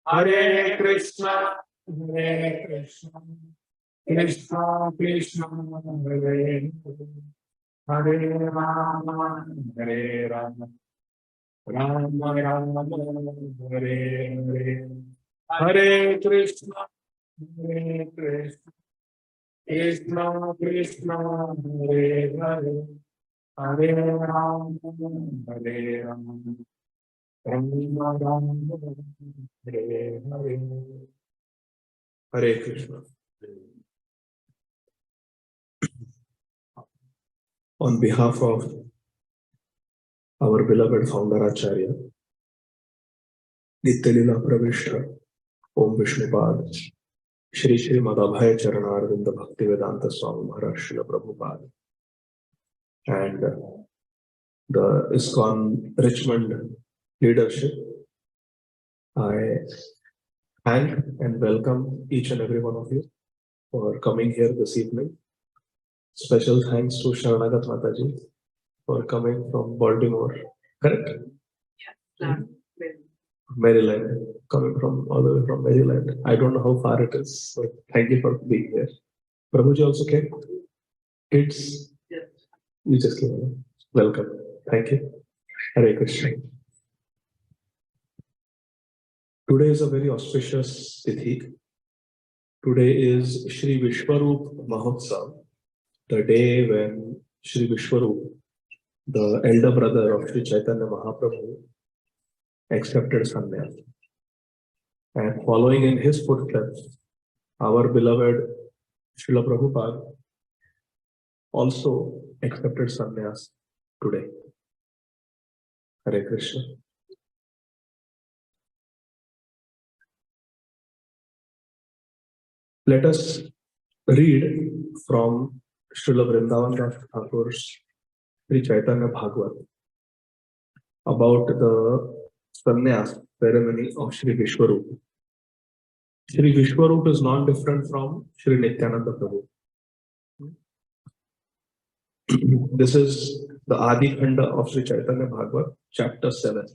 Hare Krishna, Hare Krishna, Krishna Krishna, Hare Hare Rama, Hare Rama, Rama Rama, Hare Hare. Hare Krishna, Hare Krishna, Krishna Krishna, Hare Hare, Hare Rama, Hare Rama, Rama Rama, Hare Hare. Hare Krishna. On behalf of our beloved founder Acharya, Nityalila Pravishta, Om Vishnupad, Shri Shri Madhabhaya Charanarvinda Bhaktivedanta Swami Maharaj Śrīla Prabhupāda, and the ISKCON Richmond leadership, I thank and welcome each and every one of you for coming here this evening. Special thanks to Sharanagat Mataji for coming from Baltimore, correct? Yeah, Maryland, coming from all the way from Maryland. I don't know how far it is, but thank you for being here. Prabhuji also came. Kids, yes. You just came. Welcome. Thank you. Hare Krishna. Today is a very auspicious tithi. Today is Shri Vishwarup Mahotsav, the day when Shri Vishwarup, the elder brother of Shri Chaitanya Mahaprabhu, accepted sannyas. And following in his footsteps, our beloved Śrīla Prabhupāda also accepted sannyas today. Hare Krishna. Let us read from Śrīla Vrindavan Das Thakur's Sri Chaitanya Bhagavat about the sannyas ceremony of Shri Vishwarup. Shri Vishwarup is not different from Shri Nityananda Prabhu. This is the Ādi Khanda of Sri Chaitanya Bhagavat, chapter 7.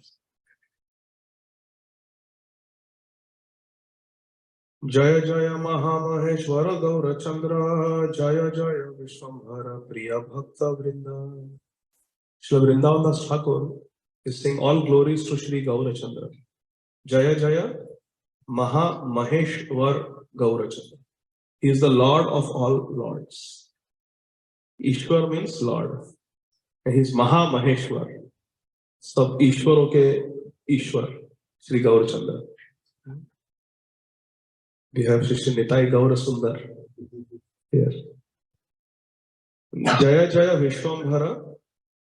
Jaya Jaya Mahamaheshwara Gaura Chandra, Jaya Jaya Vishwambhara Priya Bhakta Vrinda. Śrīla Vrindavan Das Thakur is saying all glories to Shri Gaura Chandra. Jaya Jaya Maheshwar Gaura Chandra. He is the Lord of all lords. Ishwar means Lord. And he is Maheshwar. Sab Ishwaro ke Ishwar, Shri Gaura Chandra. We have Shri Nitai Gaura Sundar here. Jaya Jaya Vishwambhara,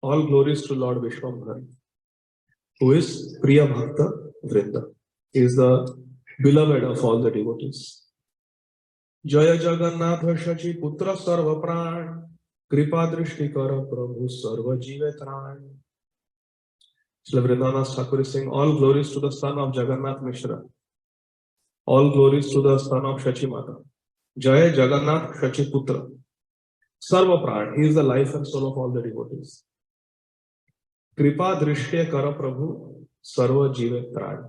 all glories to Lord Vishwambhara, who is Priya Bhakta Vrinda. He is the beloved of all the devotees. Jaya Jagannath Shachi Putra Sarva Pran, Kripa Drishti Kara Prabhu Sarva Jivetran. Śrīla Vrindavan Thakur is saying all glories to the son of Jagannath Mishra. All glories to the son of Shachi Mata. Jaya Jagannath Shachi Putra. Sarva Pran. He is the life and soul of all the devotees. Kripa Drishti Kara Prabhu Sarva Jivetran.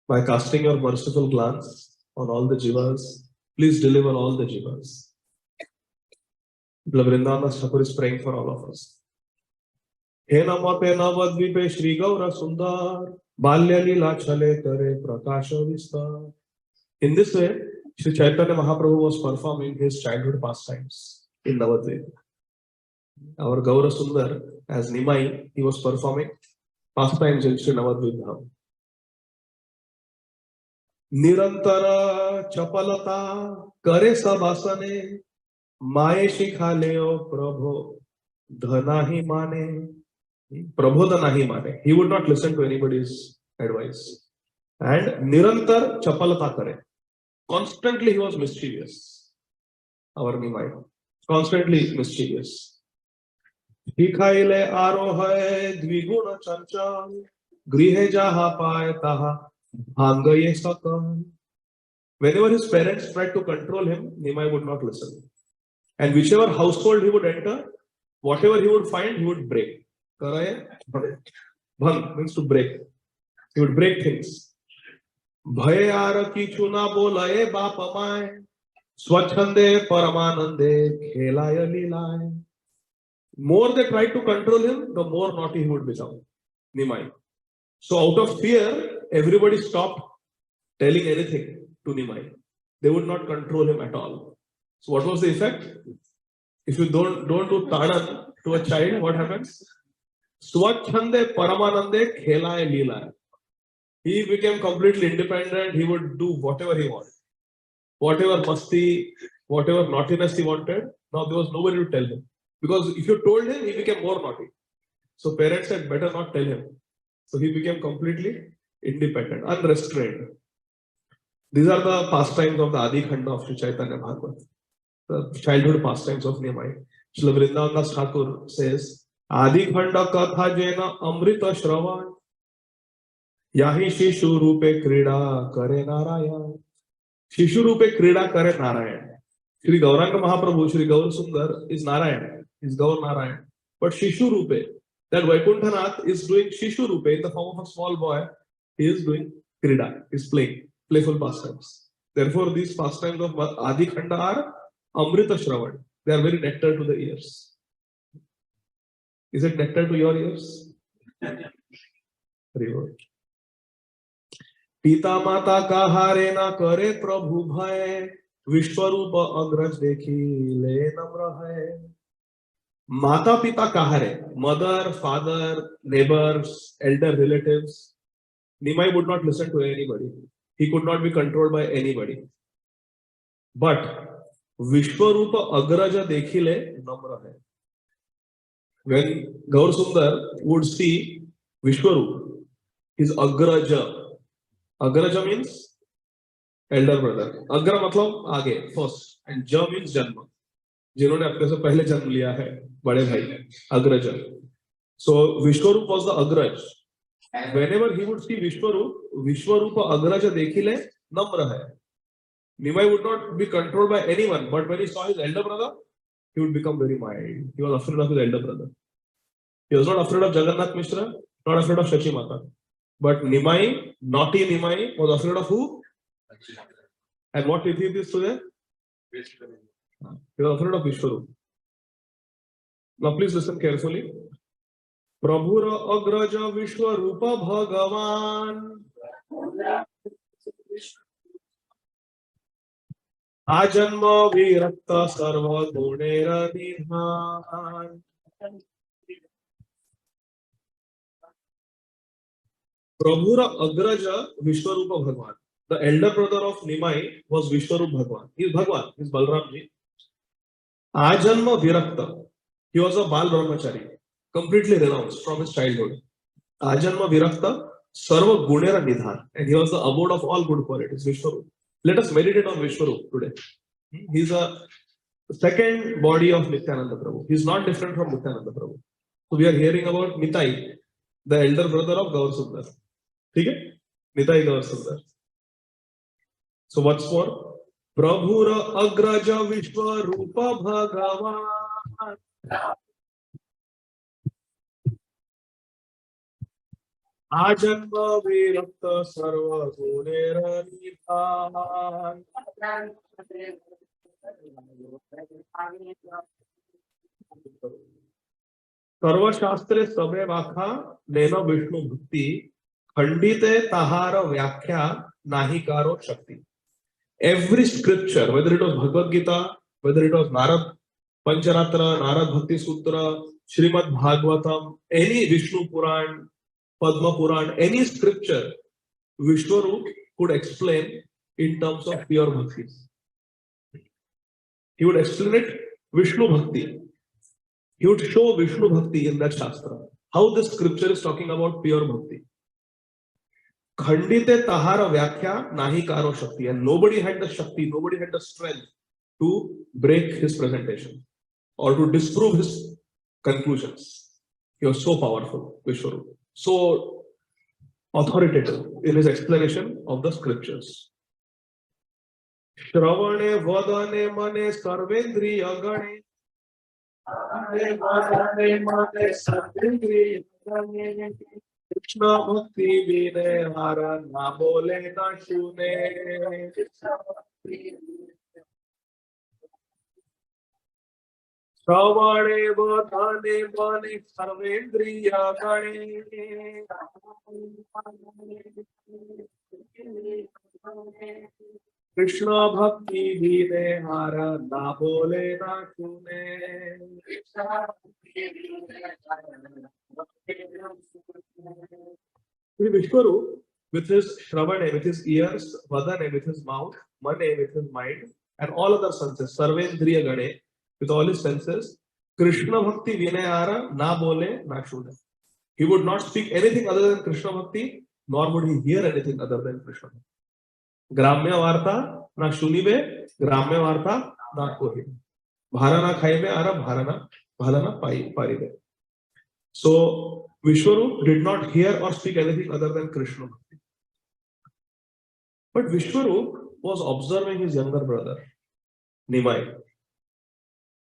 By casting your merciful glance on all the jivas, please deliver all the jivas. Vrindavan Thakur is praying for all of us. He namate navadvipe Shri Gaura Sundar, Balya Lila Chale Kare Prakasha Vistar. In this way, Shri Chaitanya Mahaprabhu was performing his childhood pastimes in Navadvip. Our Gaura Sundar, as Nimai, he was performing pastimes in Shri Navadvip Dham. Nirantara Chapalata Kare Sabasane Maye Shikhaleo Prabho Dhanahi Mane. Prabho Dhanahi Mane. He would not listen to anybody's advice. And Nirantar Chapalata Kare. Constantly he was mischievous. Our Nimai. Constantly mischievous. Hikhaile Arohaye Dviguna Chanchal Grihe Jaha Paye Taha Bhangaye Sakam. Whenever his parents tried to control him, Nimai would not listen. And whichever household he would enter, whatever he would find, he would break. Karaye Bhang means to break. He would break things. भय are किछु ना बोलाए बाप माए, स्वच्छंदे परमानंदे खेलाय लीलाए. More they tried to control him, the more naughty he would become. Nimai. So out of fear, everybody stopped telling anything to Nimai. They would not control him at all. So what was the effect? If you don't do Tanan to a child, what happens? Swachhande Paramanande Khelaye Leela. He became completely independent. He would do whatever he wanted. Whatever masti, whatever naughtiness he wanted. Now there was nobody to tell him. Because if you told him, he became more naughty. So parents said, better not tell him. So he became completely independent, unrestrained. These are the pastimes of the Ādi Khanda of Sri Chaitanya Bhagavat. The childhood pastimes of Nimai. Śrīla Vrindavan Das Thakur says, Ādi Khanda Katha Jena Amrita Shravan Yahi Shishu Rupe Krida Kare Narayan. Shishu Rupe Krida Kare Narayan. Shri Gauranga Mahaprabhu, Shri Gaur Sundar is Narayan, is Gaur Narayan. But Shishu Rupe, that Vaikuntanath is doing Shishu Rupe in the form of a small boy, he is doing Krida, he is playing, playful pastimes. Therefore, these pastimes of Ādi Khanda are Amrita Shravan. They are very nectar to the ears. Is it nectar to your ears? Very good. Pita Mata Kahare na kare Prabhu bhai. विश्वरूप अग्रज देखी ले नम्र है. माता पिता कहारे, mother, father, neighbors, elder relatives. Nimai would not listen to anybody. He could not be controlled by anybody. But विश्वरूप अग्रज देखी ले नम्र है. When Gaur Sundar would see Vishwarup, his agraja. Agraja means elder brother. Agra मतलब आगे, first, and Ja means जन्म. जिन्होंने अपने से पहले जन्म लिया है, बड़े भाई, अग्रज. So Vishwarup was the agraj. Whenever he would see Vishwarup, Vishwarupa agraja देखिले नम्र है. Nimai would not be controlled by anyone, but when he saw his elder brother, he would become very mild. He was afraid of his elder brother. He was not afraid of Jagannath Mishra, not afraid of Shachi Mata. But Nimai, naughty Nimai, was afraid of who? And what Tithi is today? You are afraid of Vishwarup. Now please listen carefully. Prabhura agraja Vishwarupa Bhagavan Ajanma virakta sarva gunera nidhan. Prabhura agraja Vishwarupa Bhagavan. The elder brother of Nimai was Vishwarup Bhagwan. He is Bhagwan, he is Balramji. Ajanma Virakta. He was a Bal Brahmachari, completely renounced from his childhood. Ajanma Virakta, Sarva Gunera Nidhan. And he was the abode of all good qualities, Vishwarup. Let us meditate on Vishwarup today. He is a second body of Nityananda Prabhu. He is not different from Nityananda Prabhu. So we are hearing about Nitai, the elder brother of Gaur Sundar. Okay? Nitai Gaur Sundar. So what's more? Prabhura agraja Vishwarupa Bhagavan Ajanma virakta sarva gunera nidhan. Sarva shastre sabe vakha nena Vishnu bhakti khandite tahara vyakhya nahi karo shakti. Every scripture, whether it was Bhagavad Gita, whether it was Narad Pancharatra, Narad Bhakti Sutra, Srimad Bhagavatam, any Vishnu Puran, Padma Puran, any scripture, Vishwarup could explain in terms of pure bhakti. He would explain it Vishnu Bhakti. He would show Vishnu Bhakti in that Shastra. How this scripture is talking about pure bhakti. Khandite tahara vyakhya nahi karo shakti. And nobody had the shakti, nobody had the strength to break his presentation or to disprove his conclusions. He was so powerful, Vishwarup, so authoritative in his explanation of the scriptures. Shravane vadane mane sarvendriya gane Krishna भक्ति विनय हारा ना बोले ना सुने श्रवणे वदने मने सर्वेन्द्रिय गणे कृष्ण भक्ति विनय हारा ना बोले ना सुने Vishwaru, with his Shravane, with his ears, Vadane, with his mouth, Mane, with his mind, and all other senses, Sarvendriya Gane, with all his senses, Krishna Bhakti Vinayara na bole na shune. He would not speak anything other than Krishna Bhakti, nor would he hear anything other than Krishna Bhakti. Gramya Varta na shunibe, Gramya Varta na kohi. Bharana khaibe ara bharana, bharana paribe. So Vishwaru did not hear or speak anything other than Krishna Bhakti. But Vishwaru was observing his younger brother, Nimai,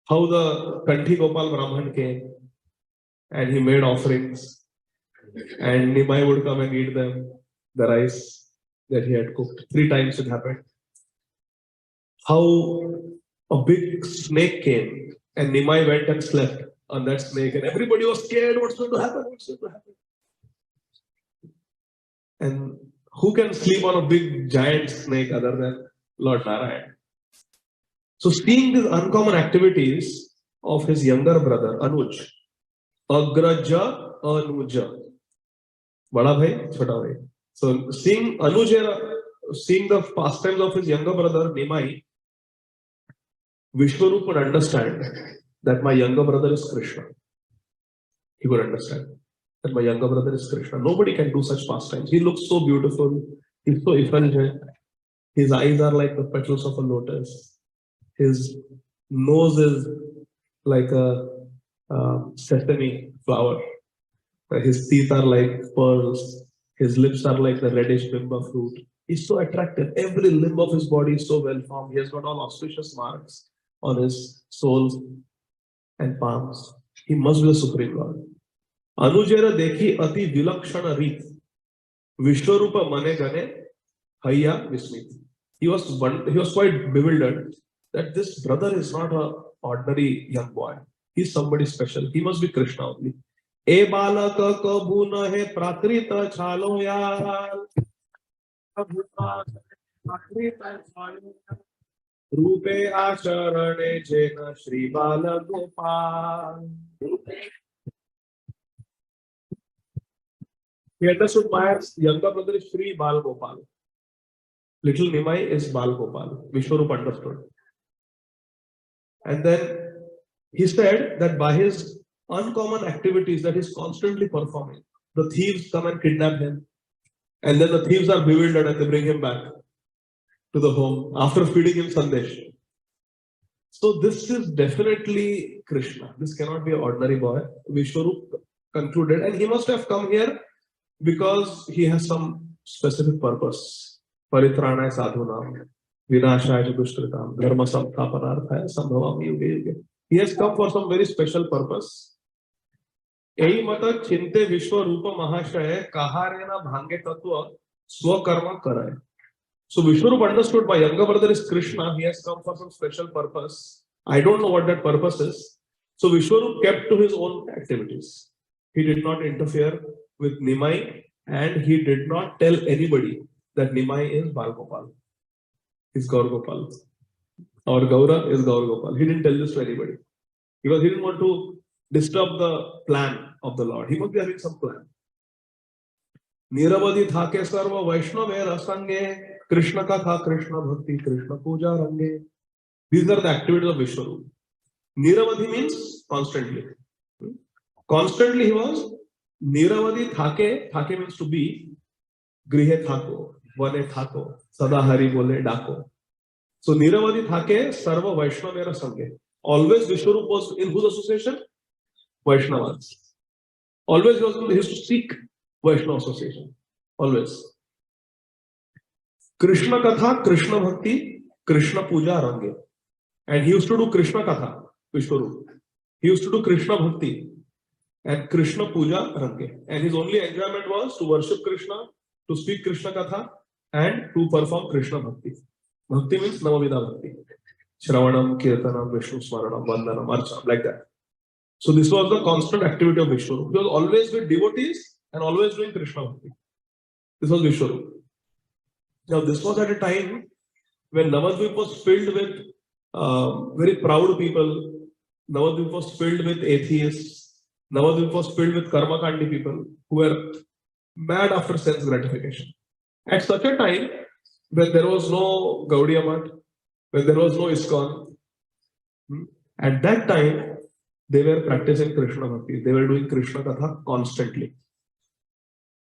how the Kanthi Gopal Brahman came and he made offerings, and Nimai would come and eat them, the rice that he had cooked. 3 times it happened. How a big snake came and Nimai went and slept on that snake, and everybody was scared. What's going to happen? What's going to happen? And who can sleep on a big giant snake other than Lord Narayan? So seeing these uncommon activities of his younger brother, Anuj, Agraja, Anuja, Bada Bhai, Chota Bhai. So seeing Anuj, seeing the pastimes of his younger brother, Nimai, Vishwarup would understand that my younger brother is Krishna. He would understand that my younger brother is Krishna. Nobody can do such pastimes. He looks so beautiful. He's so effulgent. His eyes are like the petals of a lotus. His nose is like a sesame flower. His teeth are like pearls. His lips are like the reddish bimba fruit. He's so attractive. Every limb of his body is so well formed. He has got all auspicious marks on his soles and palms. He must be the Supreme Lord. Anujera dekhi ati vilakshana reet. Vishwarupa mane gane hayya vismit. He was quite bewildered that this brother is not an ordinary young boy. He's somebody special. He must be Krishna only. E balaka kabhu nahe prakrita chalo yar. Rupe acharane jena Śrīla Gopal. He understood my younger brother is Sri Bal Gopal. Little Nimai is Bal Gopal. Vishwarup understood. And then he said that by his uncommon activities that he's constantly performing, the thieves come and kidnap him. And then the thieves are bewildered and they bring him back to the home after feeding him Sandesh. So this is definitely Krishna. This cannot be an ordinary boy. Vishwarup concluded, and he must have come here because he has some specific purpose. Paritranaya sadhunam, vinashaya dushkritam, dharma samsthapanarthaya sambhavam yuge yuge. He has come for some very special purpose. Ei mata chinte Vishwarupa mahashaya kaharena bhange tattva swakarma karaye. So Vishwarup understood my younger brother is Krishna. He has come for some special purpose. I don't know what that purpose is. So Vishwarup kept to his own activities. He did not interfere with Nimai, and he did not tell anybody that Nimai is Bal Gopal. He's Gaur Gopal. Or Gaura is Gaur Gopal. He didn't tell this to anybody. Because he didn't want to disturb the plan of the Lord. He must be having some plan. Niravadi thake sarva Vaishnave rasange Krishna katha, Krishna bhakti, Krishna puja range. These are the activities of Vishwarup. Niravadi means constantly. Constantly he was. Niravadi thake, thake means to be. Grihe thako, vane thako, sada hari bole dako. So Niravadi thake sarva Vaishnava rasange. Always Vishwarup was in whose association? Vaishnavas. Always he used to seek Vaishnava association. Always. Krishna Katha, Krishna Bhakti, Krishna Puja Range. And he used to do Krishna Katha, Vishwarup. He used to do Krishna Bhakti. and Krishna Puja Range. And his only enjoyment was to worship Krishna, to speak Krishna Katha, and to perform Krishna Bhakti. Bhakti means Navamida Bhakti. Shravanam, Kirtanam, Vishnu Smaranam, Vandanam, Archanam, like that. So this was the constant activity of Vishwarup. He was always with devotees and always doing Krishna Bhakti. This was Vishwarup. Now this was at a time when Navadvip was filled with very proud people. Navadvip was filled with atheists. Navadvip was filled with karmakandi people who were mad after sense gratification. At such a time, when there was no Gaudiya Math, when there was no ISKCON, at that time, they were practicing Krishna Bhakti. They were doing Krishna Katha constantly.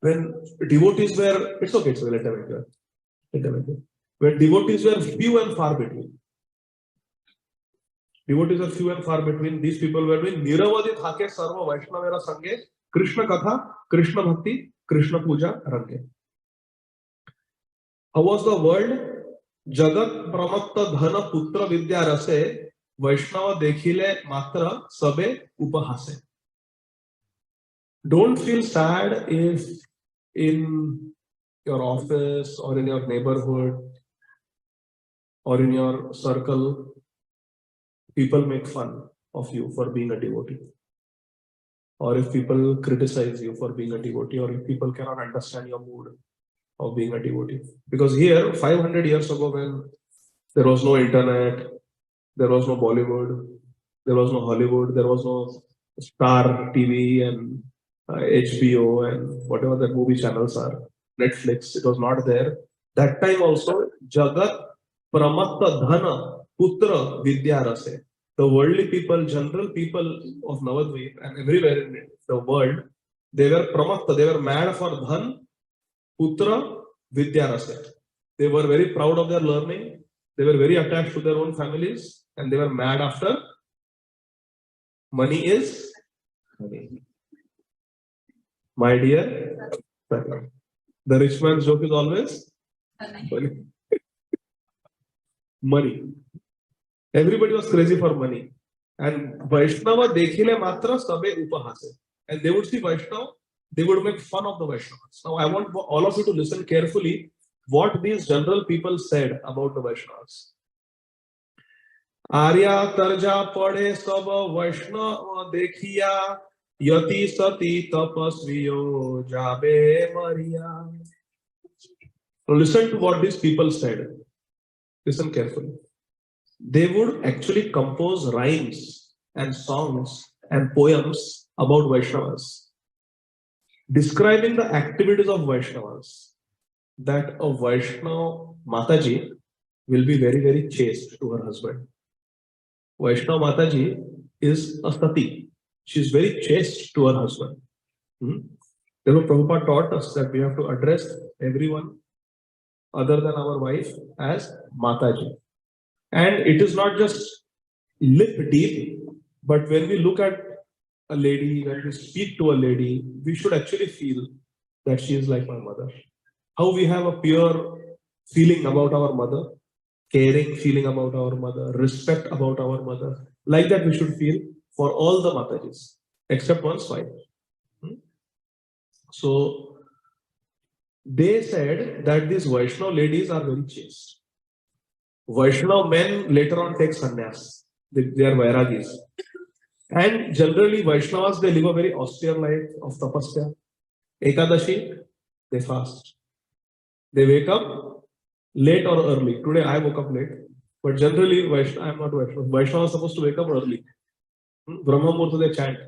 When devotees were, it's okay, let them enjoy. When devotees were few and far between. Devotees are few and far between. These people were doing Niravadi Thake Sarva Vaishnavera Sange, Krishna Katha, Krishna Bhakti, Krishna Puja Range. How was the world? Jagat Pramatta Dhana Putra Vidya Rase Vaishnava Dekhile Matra Sabe Upahase. Don't feel sad if in your office or in your neighborhood or in your circle people make fun of you for being a devotee, or if people criticize you for being a devotee, or if people cannot understand your mood of being a devotee. Because here 500 years ago, when there was no internet, there was no Bollywood, there was no Hollywood, there was no Star TV and HBO and whatever the movie channels are, Netflix, it was not there. That time also, Jagat Pramatta Dhana Putra Vidya Rase. The worldly people, general people of Navadvip and everywhere in the world, they were Pramatta, they were mad for Dhan, Putra, Vidya Rase. They were very proud of their learning, they were very attached to their own families, and they were mad after money is money. My dear, the rich man's joke is always money. Money. Everybody was crazy for money. And Vaishnava Dekhile Matra Sabe Upahase. And they would see Vaishnava, they would make fun of the Vaishnavas. Now I want all of you to listen carefully what these general people said about the Vaishnavas. Arya Tarja Pade Sab Vaishnava Dekhiya Yati Sati Tapasviyo Jabe Maria. So listen to what these people said. Listen carefully. They would actually compose rhymes and songs and poems about Vaishnavas, describing the activities of Vaishnavas, that a Vaishnava Mataji will be very, very chaste to her husband. Vaishnava Mataji is a sati. She is very chaste to her husband. Therefore, Prabhupada taught us that we have to address everyone other than our wife as Mataji. And it is not just lip deep, but when we look at a lady, when we speak to a lady, we should actually feel that she is like my mother. How we have a pure feeling about our mother, caring feeling about our mother, respect about our mother. Like that we should feel for all the Matajis, except one's wife. So they said that these Vaishnava ladies are very chaste. Vaishnava men later on take sannyas. They are Vairagis. And generally Vaishnavas, they live a very austere life of tapasya. Ekadashi, they fast. They wake up late or early. Today I woke up late. But generally, I am not Vaishnava. Vaishnava is supposed to wake up early. Brahma Murtha, they chant.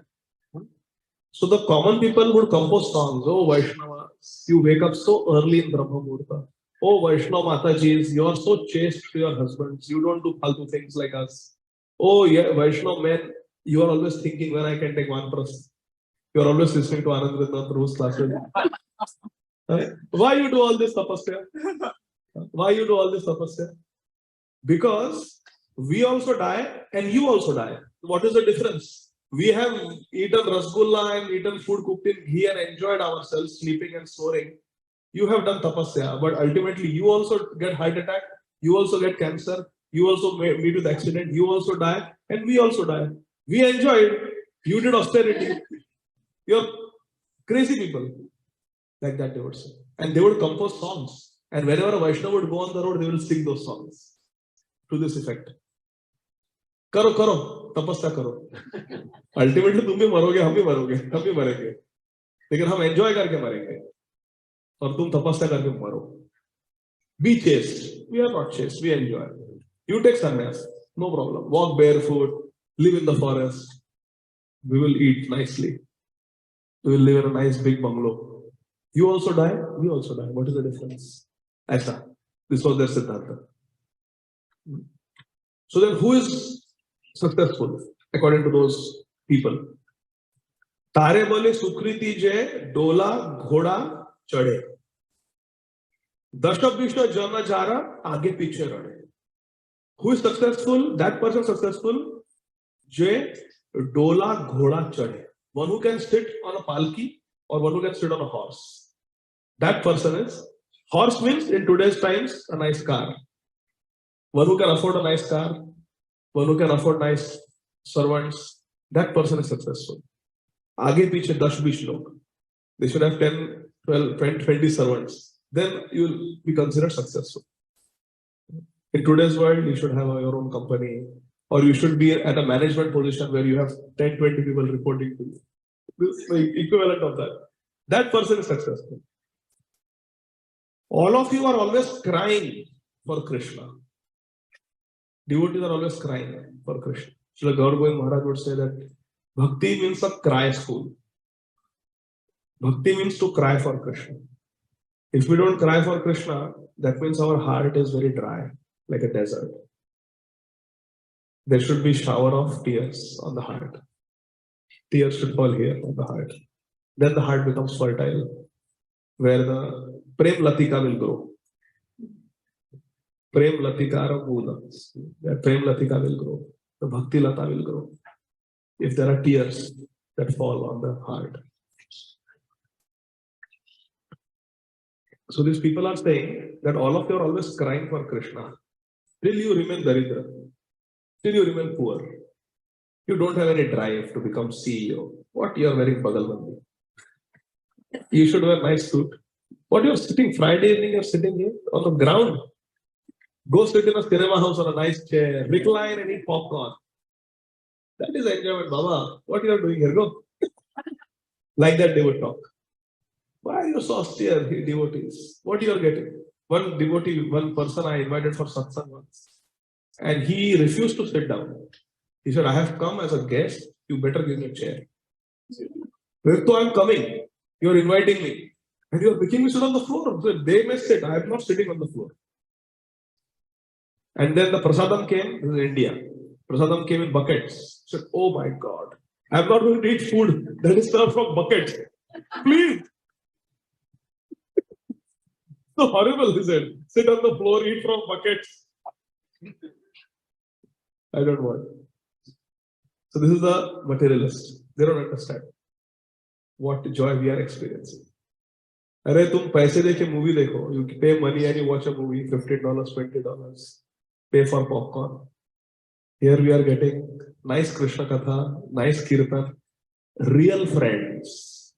So the common people would compose songs. Oh Vaishnava, you wake up so early in Brahma Murtha. Oh Vaishnava Matajis, you are so chaste to your husbands. You don't do faltu things like us. Oh yeah, Vaishnava men, you are always thinking when I can take one person. You are always listening to Anand Vrindavan Prabhu's classes. Why you do all this tapasya? Why you do all this tapasya? Because we also die and you also die. What is the difference? We have eaten rasgulla and eaten food cooked in ghee and enjoyed ourselves, sleeping and snoring. You have done tapasya, but ultimately you also get heart attack, you also get cancer, you also meet with accident, you also die, and we also die. We enjoyed, you did austerity. You're crazy people. Like that they would say. And they would compose songs. And whenever a Vaishnava would go on the road, they will sing those songs. To this effect. Karo, karo, tapasya karo. Ultimately, तुम भी मरोगे, हम भी मरोगे, हम भी मरेंगे. लेकिन हम enjoy करके मरेंगे. और तुम तपस्या करके मरो. Be chaste. We are not chaste. We enjoy. You take sannyas. No problem. Walk barefoot. Live in the forest. We will eat nicely. We will live in a nice big bungalow. You also die. We also die. What is the difference? Aisa. This was their Siddhartha. So then, who is successful according to those people? तारे बोले सुकृति जे डोला घोड़ा चढ़े दश विश्व जन Zara आगे पीछे रहे. Who is successful? That person successful जे डोला घोड़ा चढ़े. One who can sit on a palki or one who can sit on a horse. That person is. Horse means in today's times a nice car. One who can afford a nice car, one who can afford nice servants. That person is successful. आगे पीछे 10-20 लोग. They should have 10, 12, 20 servants. Then you will be considered successful. In today's world, you should have your own company, or you should be at a management position where you have 10, 20 people reporting to you. This is the equivalent of that. That person is successful. All of you are always crying for Krishna. Devotees are always crying for Krishna. Śrīla Gaur Govind Maharaj would say that Bhakti means a cry school. Bhakti means to cry for Krishna. If we don't cry for Krishna, that means our heart is very dry, like a desert. There should be shower of tears on the heart. Tears should fall here on the heart. Then the heart becomes fertile, where the Prem Latika will grow. Prem Latikara Buddha. Where Prem Latika will grow. The Bhakti Lata will grow. If there are tears that fall on the heart. So these people are saying that all of you are always crying for Krishna. Till you remain Daridra. Till you remain poor. You don't have any drive to become CEO. What you are wearing Bagalbandi? You should wear nice suit. What you are sitting Friday evening, you are sitting here on the ground. Go sit in a cinema house on a nice chair, recline and eat popcorn. That is enjoyment, Baba. What you are doing here? Go. Like that they would talk. Why are you so austere, devotees? What you are getting? One devotee, one person I invited for satsang once, and he refused to sit down. He said, I have come as a guest, you better give me a chair. So I am coming, you are inviting me, and you are making me sit on the floor. So they may sit, I am not sitting on the floor. And then the prasadam came, this is India. Prasadam came in buckets. He said, oh my God, I am not going to eat food that is served from buckets. Please. So horrible, he said. Sit on the floor, eat from buckets. I don't want. So this is the materialist. They don't understand what joy we are experiencing. अरे तुम पैसे देके movie देखो. You pay money and you watch a movie, $15, $20. Pay for popcorn. Here we are getting nice Krishna Katha, nice Kirtan, real friends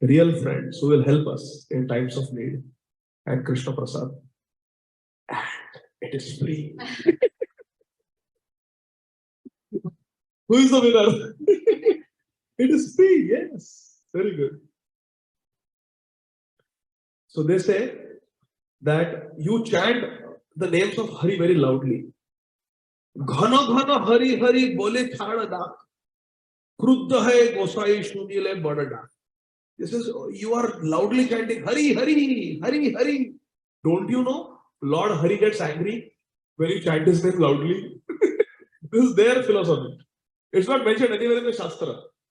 who will help us in times of need, and Krishna Prasad. And it is free. Who is the winner? It is free, yes. Very good. So they say that you chant the names of Hari very loudly. Ghana ghana Hari Hari bole chhada dak. Kruddha hai gosai shunile bada. This is, you are loudly chanting Hari Hari Hari Hari. Don't you know Lord Hari gets angry when you chant his name loudly? This is their philosophy. It's not mentioned anywhere in the Shastra.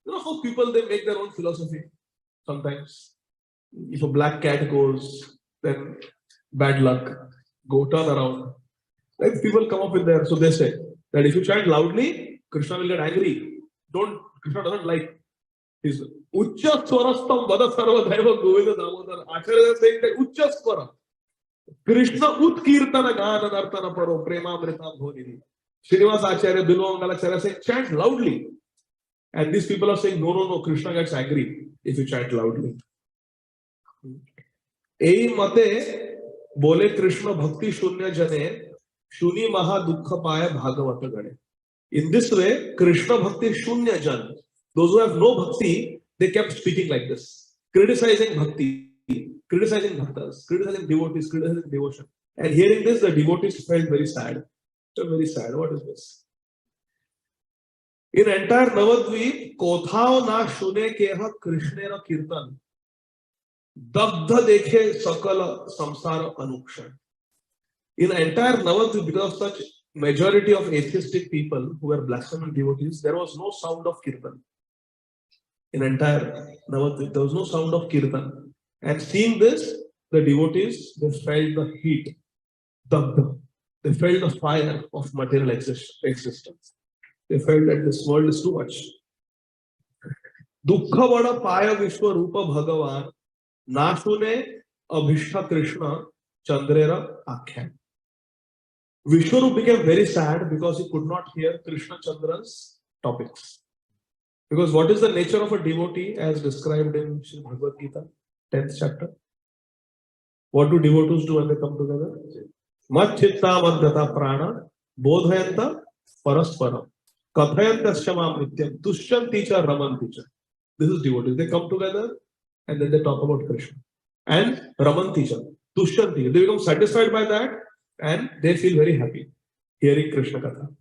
You know how people, they make their own philosophy sometimes. If a black cat goes, then bad luck. Go turn around. Like people come up with their, so they say that if you chant loudly, Krishna will get angry. Krishna doesn't like his Ucha Swarastam Vada Sarva Daiva Govinda Damodar. Acharya is saying that Ucha Swara. Krishna Utkirtana Gana Nartana Paro Prema Mritam Dhonini. Srinivas Acharya, Bilwam Galacharya saying chant loudly. And these people are saying, no, Krishna gets angry. if you chant loudly. Ei mate bole Krishna bhakti shunya jane shuni maha dukkha paya bhagavata gane. In this way, Krishna bhakti shunya jan, those who have no bhakti, they kept speaking like this, criticizing bhakti, criticizing bhaktas, criticizing devotees, criticizing devotion. And hearing this, the devotees felt very sad. So very sad. What is this? In entire Navadvip, kothao na shune keha Krishnera kirtan, dabdha dekhe sakala samsara anukshan. In entire Navadvip, because of such majority of atheistic people who were blaspheming devotees, there was no sound of kirtan. In entire Navadvip, there was no sound of kirtan. And seeing this, the devotees, they felt the heat, they felt the fire of material existence. They felt that this world is too much. Dukkha vada paya vishwa rupa bhagavan nashune abhishta Krishna chandrera akhyan. Vishwarup became very sad because he could not hear Krishna Chandra's topics. Because what is the nature of a devotee as described in Srimad Bhagavad Gita, 10th chapter? What do devotees do when they come together? Mat chitta madgata prana bodhayanta parasparam kathayanta shamam nityam tushyanti cha ramanti cha. This is devotees. They come together and then they talk about Krishna. And ramanti cha, tushyanti. They become satisfied by that and they feel very happy hearing Krishna Katha.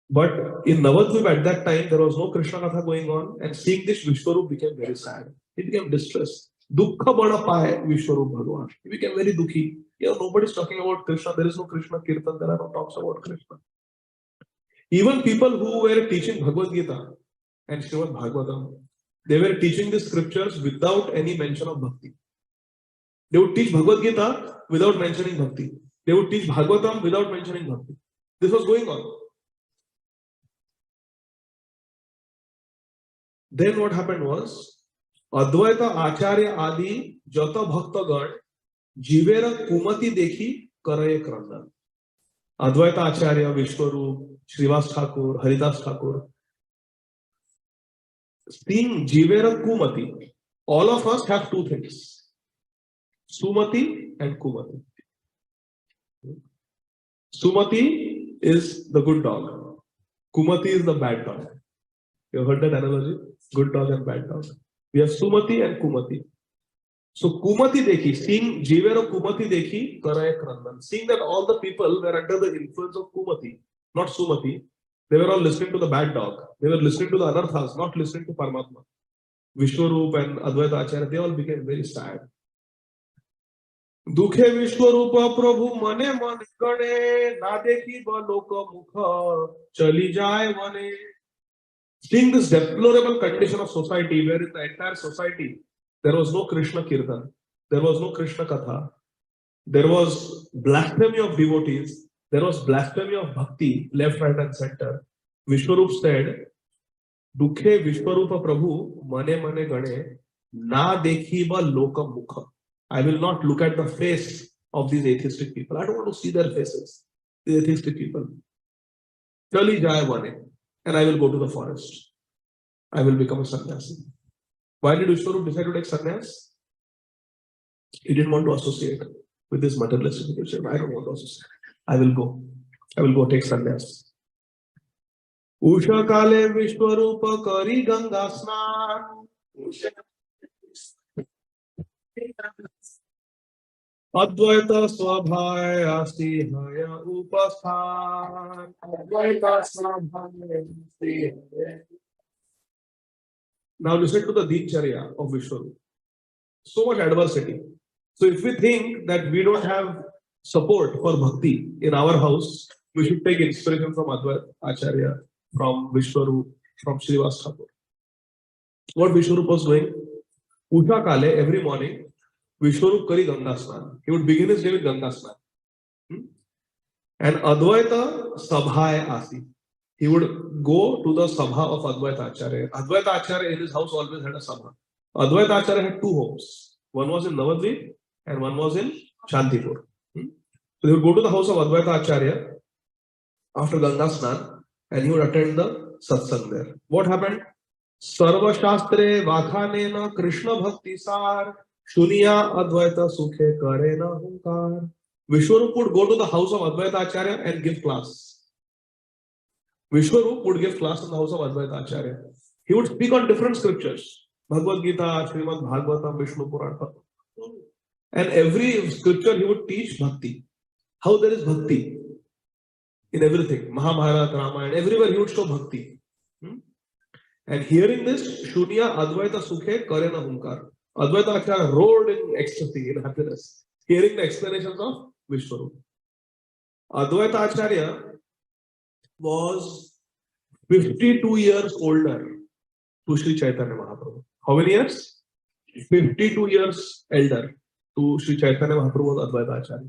But in Navadvip at that time, there was no Krishna Katha going on, and seeing this, Vishwarup became very sad. He became distressed. Dukkha bada paye Vishwarup Bhagavan. He became very dukhi. Nobody's talking about Krishna. There is no Krishna Kirtan. There are no talks about Krishna. Even people who were teaching Bhagavad Gita and Srimad Bhagavatam, they were teaching the scriptures without any mention of bhakti. They would teach Bhagavad Gita without mentioning bhakti. They would teach Bhagavatam without mentioning bhakti. This was going on. Then what happened was, Advaita Acharya Ādi Jata Bhaktagan Jivera Kumati Dekhi Karaye Krandan. Advaita Acharya, Vishwarup, Srivas Thakur, Haridas Thakur, seeing Jivera Kumati, all of us have two things, Sumati and Kumati. Sumati is the good dog. Kumati is the bad dog. You have heard that analogy? Good dog and bad dog. We have Sumati and Kumati. So Kumati Dekhi, seeing Jivera Kumati Dekhi, Karaya Krandan. Seeing that all the people were under the influence of Kumati, not Sumati. They were all listening to the bad dog. They were listening to the Anarthas, not listening to Paramatma. Vishwarup and Advaita Acharya, they all became very sad. Dukhe Vishwarupa Prabhu mane man gane na dekhi ba loka mukha chali jai mane. Seeing this deplorable condition of society, where in the entire society there was no Krishna Kirtan, there was no Krishna Katha, there was blasphemy of devotees, there was blasphemy of bhakti, left, right, and center. Vishwarup said, Dukhe Vishwarupa Prabhu mane mane gane na dekhi ba loka mukha. I will not look at the face of these atheistic people. I don't want to see their faces, the atheistic people. Chali jai mane. And I will go to the forest. I will become a sannyasi. Why did Vishwarup decide to take sannyas? He didn't want to associate with this materialistic education. I don't want to associate. I will go. I will go take sannyas. Usha kale Vishwarupa kari ganga snan. Advaita swabhaya asti haya upasthan. Advaita swabhaya asti haya. Now listen to the Dincharya of Vishwarup. So much adversity. So if we think that we don't have support for bhakti in our house, we should take inspiration from Advaita Acharya, from Vishwarup, from Srivas Thakur. What Vishwarup was doing? Usha kale, every morning, Vishwarup kari Ganga Snan. He would begin his day with Ganga Snan. And Advaita Sabhaya Asi. He would go to the Sabha of Advaita Acharya. Advaita Acharya in his house always had a Sabha. Advaita Acharya had two homes. One was in Navadvip and one was in Shantipur. So he would go to the house of Advaita Acharya after Ganga Snan and he would attend the satsang there. What happened? Sarva Shastre Vakhanena Krishna Bhakti Sar Shunya Advaita Sukhe Karena Hunkar. Vishwarup would go to the house of Advaita Acharya and give class. Vishwarup would give class in the house of Advaita Acharya. He would speak on different scriptures. Bhagavad Gita, Srimad Bhagavatam, Vishnu Purana. And every scripture he would teach bhakti. How there is bhakti in everything. Mahabharata, Ramayana, everywhere he would show bhakti. And hearing this, Shunya Advaita Sukhe Karena Hunkar. Advaita Acharya roared in ecstasy, in happiness, hearing the explanations of Vishwarup. Advaita Acharya was 52 years older to Sri Chaitanya Mahaprabhu. How many years? 52 years elder to Sri Chaitanya Mahaprabhu was Advaita Acharya.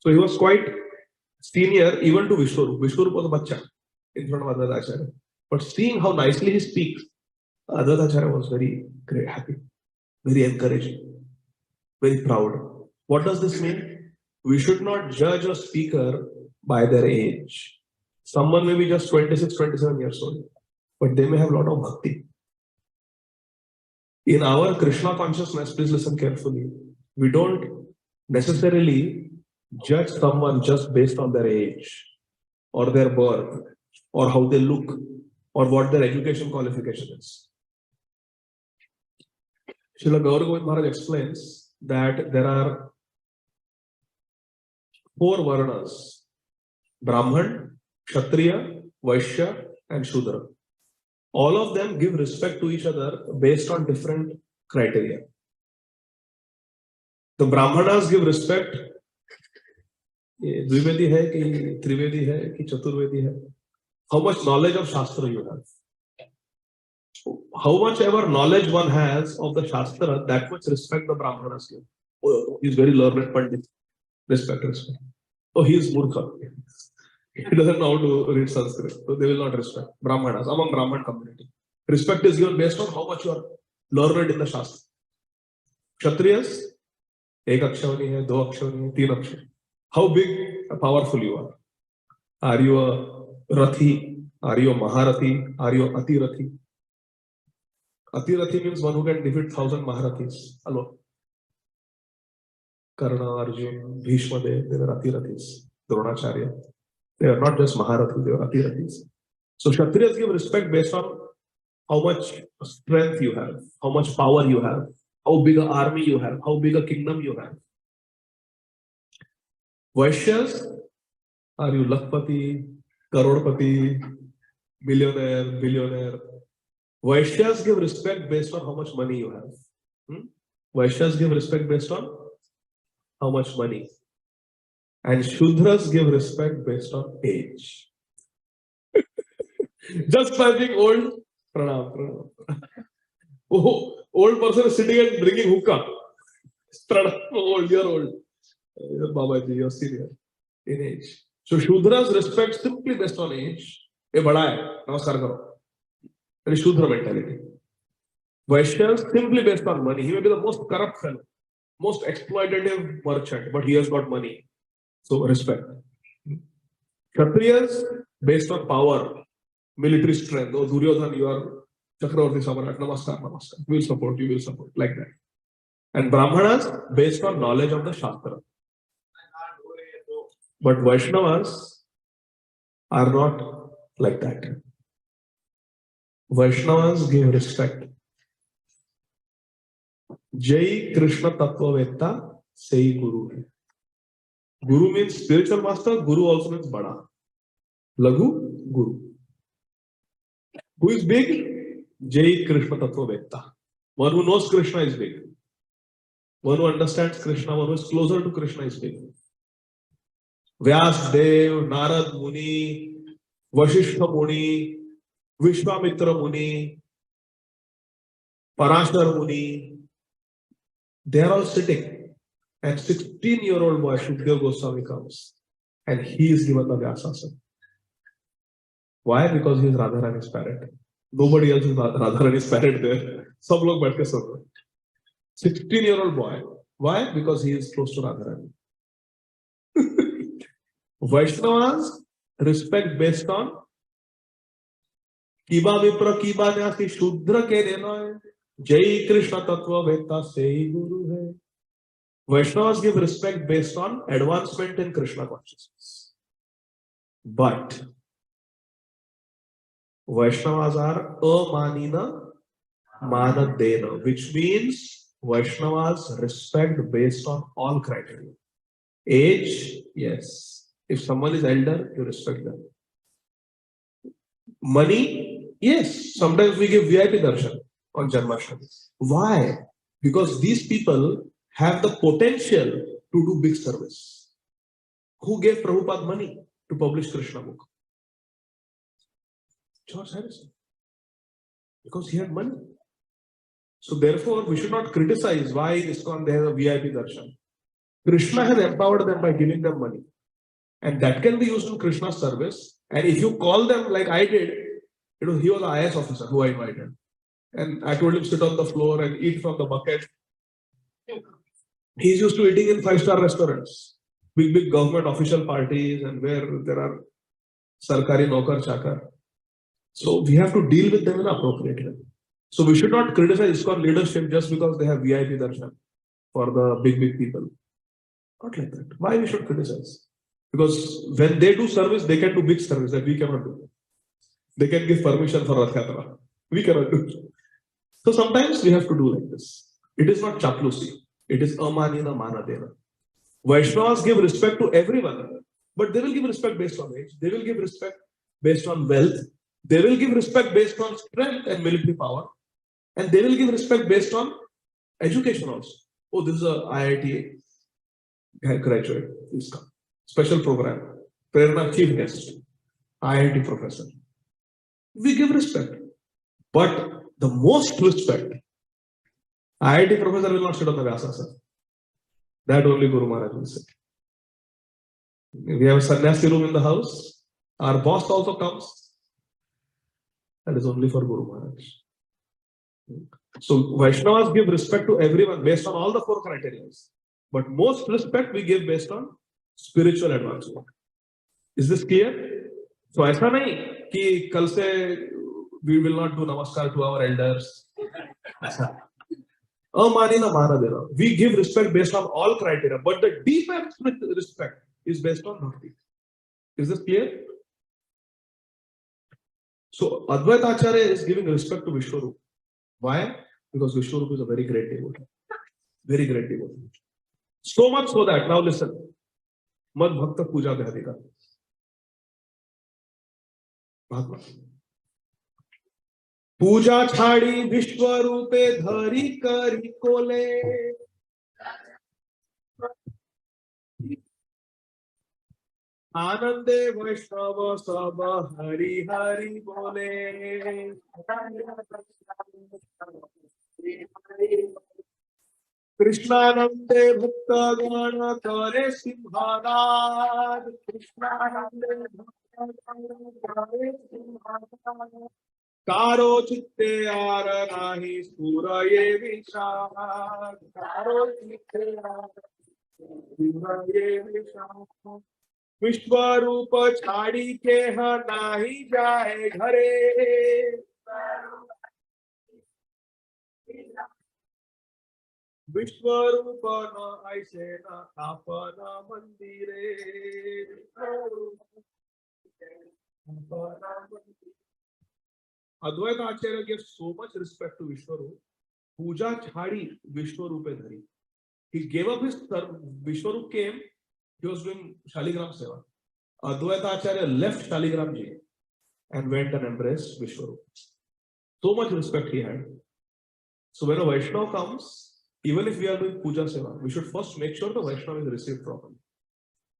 So he was quite senior even to Vishwarup. Vishwarup was a bacha in front of Advaita Acharya. But seeing how nicely he speaks, Advaita Acharya was very great, happy, very encouraging, very proud. What does this mean? We should not judge a speaker by their age. Someone may be just 26, 27 years old, but they may have a lot of bhakti. In our Krishna consciousness, please listen carefully, we don't necessarily judge someone just based on their age or their birth or how they look or what their education qualification is. Srila Gaur Govind Maharaj explains that there are 4 varnas: Brahman, Kshatriya, Vaishya, and Shudra. All of them give respect to each other based on different criteria. The Brahmanas give respect. Dvivedi hai ki Trivedi hai ki Chaturvedi hai. How much knowledge of Shastra you have. How much ever knowledge one has of the Shastra, that much respect the Brahmanas give. Oh, he's very learned Pandit. Respect. Oh, he is Murkha. He doesn't know how to read Sanskrit. So they will not respect. Brahmanas, among Brahman community. Respect is given based on how much you are learned in the Shastra. Kshatriyas, ek akshawani hai, do akshawani hai, teen akshawani. How big, powerful you are. Are you a Rathi? Are you a Maharathi? Are you a Atirathi? Atirathi means one who can defeat 1,000 Maharathis alone. Karna, Arjun, Bhishma, they were Atirathis. Dronacharya. They are not just Maharathis, they are Atirathis. So Kshatriyas give respect based on how much strength you have, how much power you have, how big an army you have, how big a kingdom you have. Vaishyas, are you Lakpati, Karodpati, millionaire, billionaire? Vaishyas give respect based on how much money you have. Vaishyas give respect based on how much money. And Shudras give respect based on age. Just by being old, pranam. Oh, old person is sitting and drinking hookah. Pranam, old, you're old. Babaji, you're senior in age. So Shudras respect simply based on age. Ye bada hai, namaskar karo. That is Shudra mentality. Vaishyas simply based on money. He may be the most corrupt fellow, most exploitative merchant, but he has got money. So respect. Kshatriyas based on power, military strength. Oh, Duryodhan, you are Chakravarti Samrat. Namaskar, namaskar. We will support, you will support. Like that. And Brahmanas based on knowledge of the Shastra. But Vaishnavas are not like that. Vaishnavas give respect. Jai Krishna Tattva Vetta, Sei Guru hai. Guru means spiritual master, Guru also means Bada. Lagu, Guru. Who is big? Jai Krishna Tattva Vetta. One who knows Krishna is big. One who understands Krishna, one who is closer to Krishna is big. Vyasdev, Narad Muni, Vasishtha Muni, Vishwamitra Muni, Parashar Muni, they are all sitting. And 16-year-old boy, Shukdev Goswami comes. And he is given the Vyasasana. Why? Because he is Radharani's parent. Nobody else is Radharani's parent there. Sab log baith ke sun rahe. 16-year-old boy. Why? Because he is close to Radharani. Vaishnavas respect based on Kiba Vipra Kiba Nyasi Shudra Ke Denoy Jai Krishna Tattva Veta Sei Guru Hai. Vaishnavas give respect based on advancement in Krishna consciousness. But Vaishnavas are amanina manadena, which means Vaishnavas respect based on all criteria. Age, yes. If someone is elder, you respect them. Money, yes. Sometimes we give VIP darshan on Janmashtami. Why? Because these people have the potential to do big service. Who gave Prabhupada money to publish Krishna book? George Harrison. Because he had money. So therefore, we should not criticize why ISKCON they have a VIP darshan. Krishna has empowered them by giving them money. And that can be used in Krishna's service. And if you call them like I did, he was an IS officer who I invited. And I told him sit on the floor and eat from the bucket. He's used to eating in 5-star restaurants, big government official parties, and where there are sarkari nokar chakar. So we have to deal with them in an appropriate way. So we should not criticize ISKCON leadership just because they have VIP darshan for the big people. Not like that. Why we should criticize? Because when they do service, they can do big service that we cannot do. They can give permission for Rath Yatra. We cannot do it. So sometimes we have to do like this. It is not chaplusi. It is amanina manadena. Vaishnavas give respect to everyone, but they will give respect based on age. They will give respect based on wealth. They will give respect based on strength and military power. And they will give respect based on education also. Oh, this is a IIT graduate. Please come. Special program. Prerna chief guest. IIT professor. We give respect. But the most respect, IIT professor will not sit on the Vyasasana. That only Guru Maharaj will sit. We have a sannyasi room in the house. Our boss also comes. That is only for Guru Maharaj. So Vaishnavas give respect to everyone based on all the 4 criteria. But most respect we give based on spiritual advancement. Is this clear? So aisa nahi ki kal se we will not do namaskar to our elders. Amanina manadena. We give respect based on all criteria, but the deepest respect is based on bhakti. Is this clear? So Advaita Acharya is giving respect to Vishwarup. Why? Because Vishwarup is a very great devotee. Very great devotee. So much so that, now listen. Mad Bhakta Puja Vyadika. Puja chhadi Vishwarupe dhari kari kole. Anande Vaishnava Sabha Hari Hari Bole. Krishnanande Bhakta Gana Kare Simhanad. Krishnanande Bhakta Gana Kare Simhanad. Karo chitte ara nahi suraye vishad. Karo chitte ara suraye vishad. विश्वरूप छाड़ी के नाही जाए घरे. विश्वरूप न ऐसे न अपना मंदिरे. Advaita Acharya gives so much respect to Vishwarup. Puja chhadi Vishwarupe dhari. He gave up his Vishwarup came. He was doing Shaligram Seva. Advaita Acharya left Shaligram Ji and went and embraced Vishwarup. So much respect he had. So when a Vaishnava comes, even if we are doing Puja Seva, we should first make sure the Vaishnava is received properly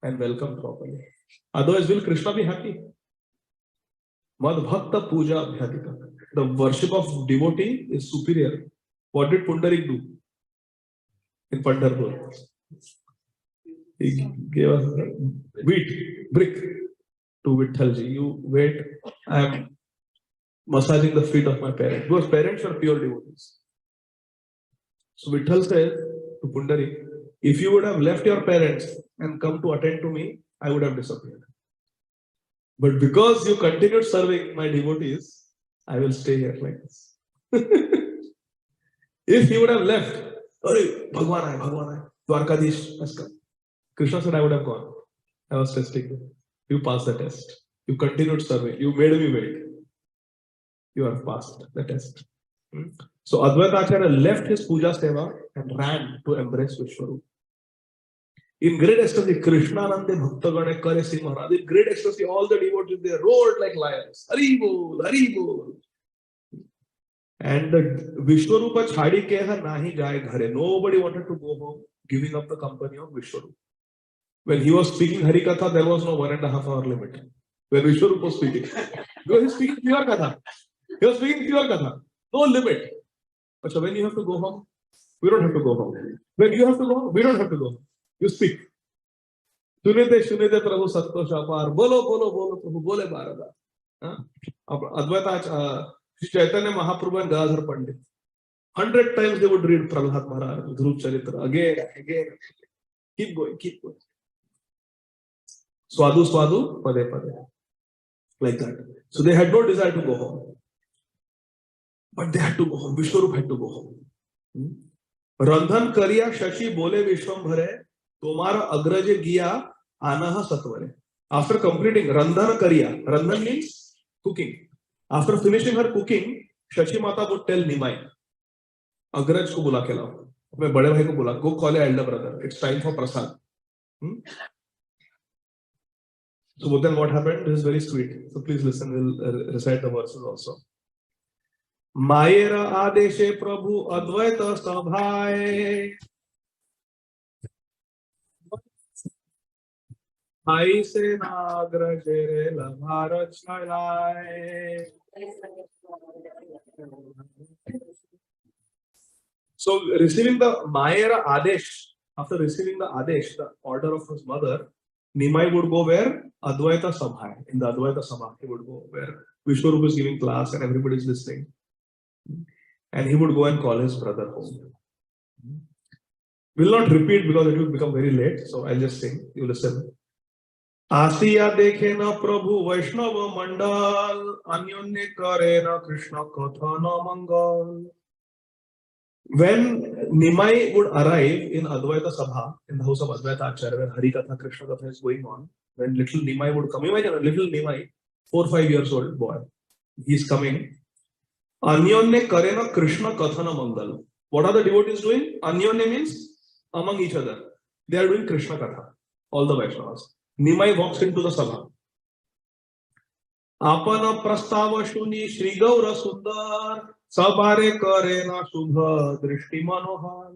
and welcomed properly. Otherwise, will Krishna be happy? Mad Bhakta Puja Bhyadika. The worship of devotee is superior. What did Pundarik do in Pandharpur? He gave us wheat, brick to Vithalji. You wait, I am massaging the feet of my parents. Because parents are pure devotees. So Vithal said to Pundarik, if you would have left your parents and come to attend to me, I would have disappeared. But because you continued serving my devotees, I will stay here like this. If he would have left, Arey, Bhagwan hai, Dwarkadish has come. Krishna said, I would have gone. I was testing you. You passed the test. You continued serving. You made me wait. You have passed the test. So Advaita Acharya left his puja seva and ran to embrace Vishwarup. In great ecstasy, Krishnanande Bhaktagane Kare Singh Maharaj. In great ecstasy, all the devotees they roared like lions. Hari Bol, Hari Bol. And the Vishwarupa chhadi ke ha nahi jaye ghare. Nobody wanted to go home, giving up the company of Vishwarupa. When he was speaking Harikatha, there was no 1.5 hour limit. When Vishwarupa was speaking, because he was speaking pure Katha. He was speaking pure Katha. No limit. But so when you have to go home, we don't have to go home. When you have to go home, we don't have to go home. You speak. Sunite Prabhu Satto Shapar. Bolo, bolo, bolo, Prabhu, bole Bharata. Advaita, Chaitanya Mahaprabhu and Gadadhar Pandit. 100 times they would read Prahlad Maharaj, Dhruv Charitra, again. Keep going, keep going. Swadu, swadu, pade, pade. Like that. So they had no desire to go home. But they had to go home. Vishwarup had to go home. Randhan kariya shashi bole Vishwambhare, tomara agraje giya anaha satvare. After completing Randhan kariya, Randhan means cooking. After finishing her cooking, Shashi Mata would tell Nimai, Agraj ko bula ke lao. Apne bade bhai ko bula. Go call your elder brother. It's time for prasad. So then what happened? This is very sweet. So please listen. We'll recite the verses also. Mayera adeshe Prabhu Advaita Sabhaye. Aise nagrajere labharat chalai. So receiving the Mayera Adesh, after receiving the Adesh, the order of his mother, Nimai would go where? Advaita Sabha. In the Advaita Sabha, he would go where Vishwarup is giving class and everybody is listening. And he would go and call his brother home. Will not repeat because it will become very late. So I'll just sing. You listen. Asiya dekhe na Prabhu Vaishnava Mandal, Anyonne kare na Krishna Kathana Mangal. When Nimai would arrive in Advaita Sabha, in the house of Advaita Acharya, where Harikatha, Krishna Katha is going on, when little Nimai would come, imagine a little Nimai, 4 or 5 years old boy, he's coming. Anyonne karena Krishna Kathana Mangal. What are the devotees doing? Anyonne means among each other. They are doing Krishna Katha, all the Vaishnavas. Nimai walks into the Sabha. Apana prastava shuni Shri Gaura Sundar. Sabare karena shubha drishti manohar.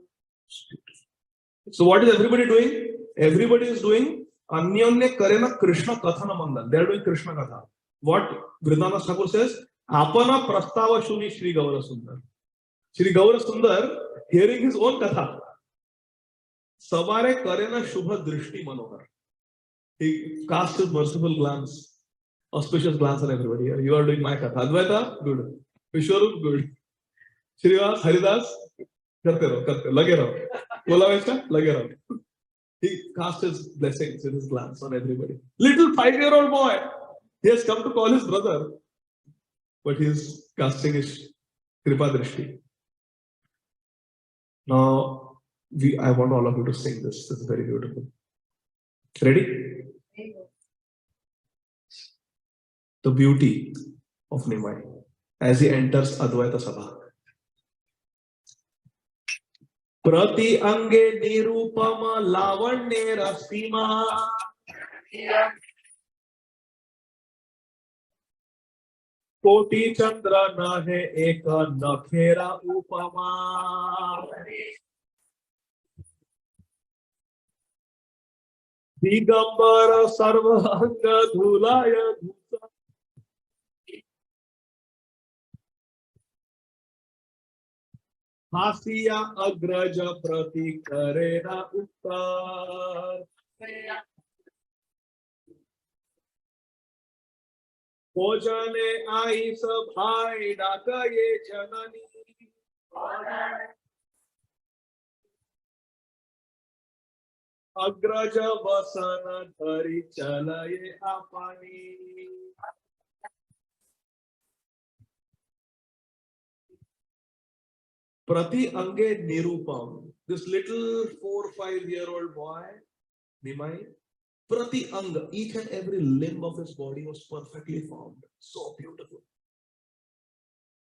So what is everybody doing? Everybody is doing Anyonne karena Krishna Kathana Mangal. They are doing Krishna Katha. What Vrindavan Thakur says? Apana prastava shuni Shri Gaura Sundar. Shri Gaura Sundar hearing his own Katha. Sabare karena shubha drishti manohar. He cast his merciful glance, auspicious glance on everybody. You are doing my Katha. Advaita, good. Vishwarup, good. Srivas, Haridas, karte raho, lage raho. Bola Vaishna, lage raho. He cast his blessings in his glance on everybody. Little 5-year-old boy, he has come to call his brother, but he is casting his Kripa Drishti. Now, I want all of you to sing this. This is very beautiful. Ready? The beauty of Nimai as he enters Advaita Sabha. Prati ange nirupama lavanye rasima. Koti chandra nahe eka nakhera upama. Digambara sarvanga dhulaya dhusa. Hasiya agraja prati karena uttar. Bhojane ai sabhai dakaye janani. Agraja vasana dhari chalaye apani. Prati Ange Nirupam. This little 4-5-year-old boy, Nimai, Prati Anga, each and every limb of his body was perfectly formed. So beautiful.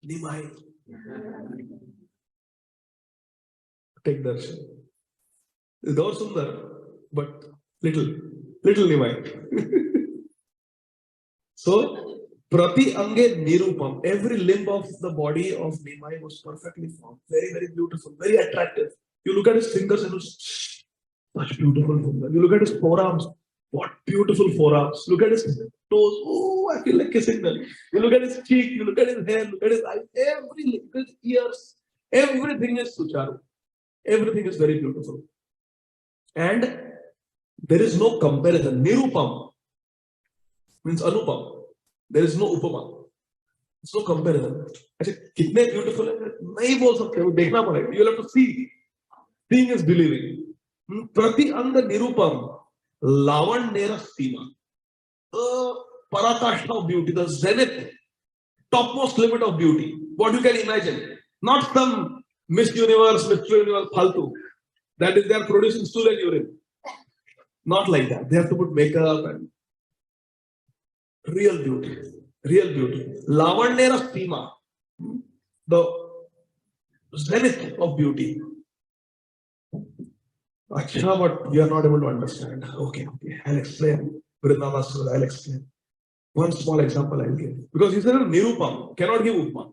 Nimai. Take darshan. Gaur Sundar, but little Nimai. So, Prati Ange Nirupam, every limb of the body of Nimai was perfectly formed. Very, very beautiful, very attractive. You look at his fingers and it's such beautiful fingers. You look at his forearms, what beautiful forearms. Look at his toes, oh, I feel like kissing them. You look at his cheek, you look at his hair, look at his eyes, his ears, everything is sucharu. Everything is very beautiful. And there is no comparison. Nirupam means Anupam. There is no upama. There's no comparison. अच्छा कितने beautiful है नहीं बोल सकते वो देखना पड़ेगा. You'll have to see. Seeing is believing. Prati Anga Nirupam Lavandera Sima. The parakashta of beauty, the zenith, topmost limit of beauty. What you can imagine. Not some Miss Universe, Mr. Universe, Phaltu. That is, they are producing stool and urine. Not like that. They have to put makeup and real beauty. Real beauty. Lavandera Sima. The zenith of beauty. Achha, but we are not able to understand. Okay. I'll explain. I'll explain. One small example I'll give. Because he said Nirupam, cannot give Upma.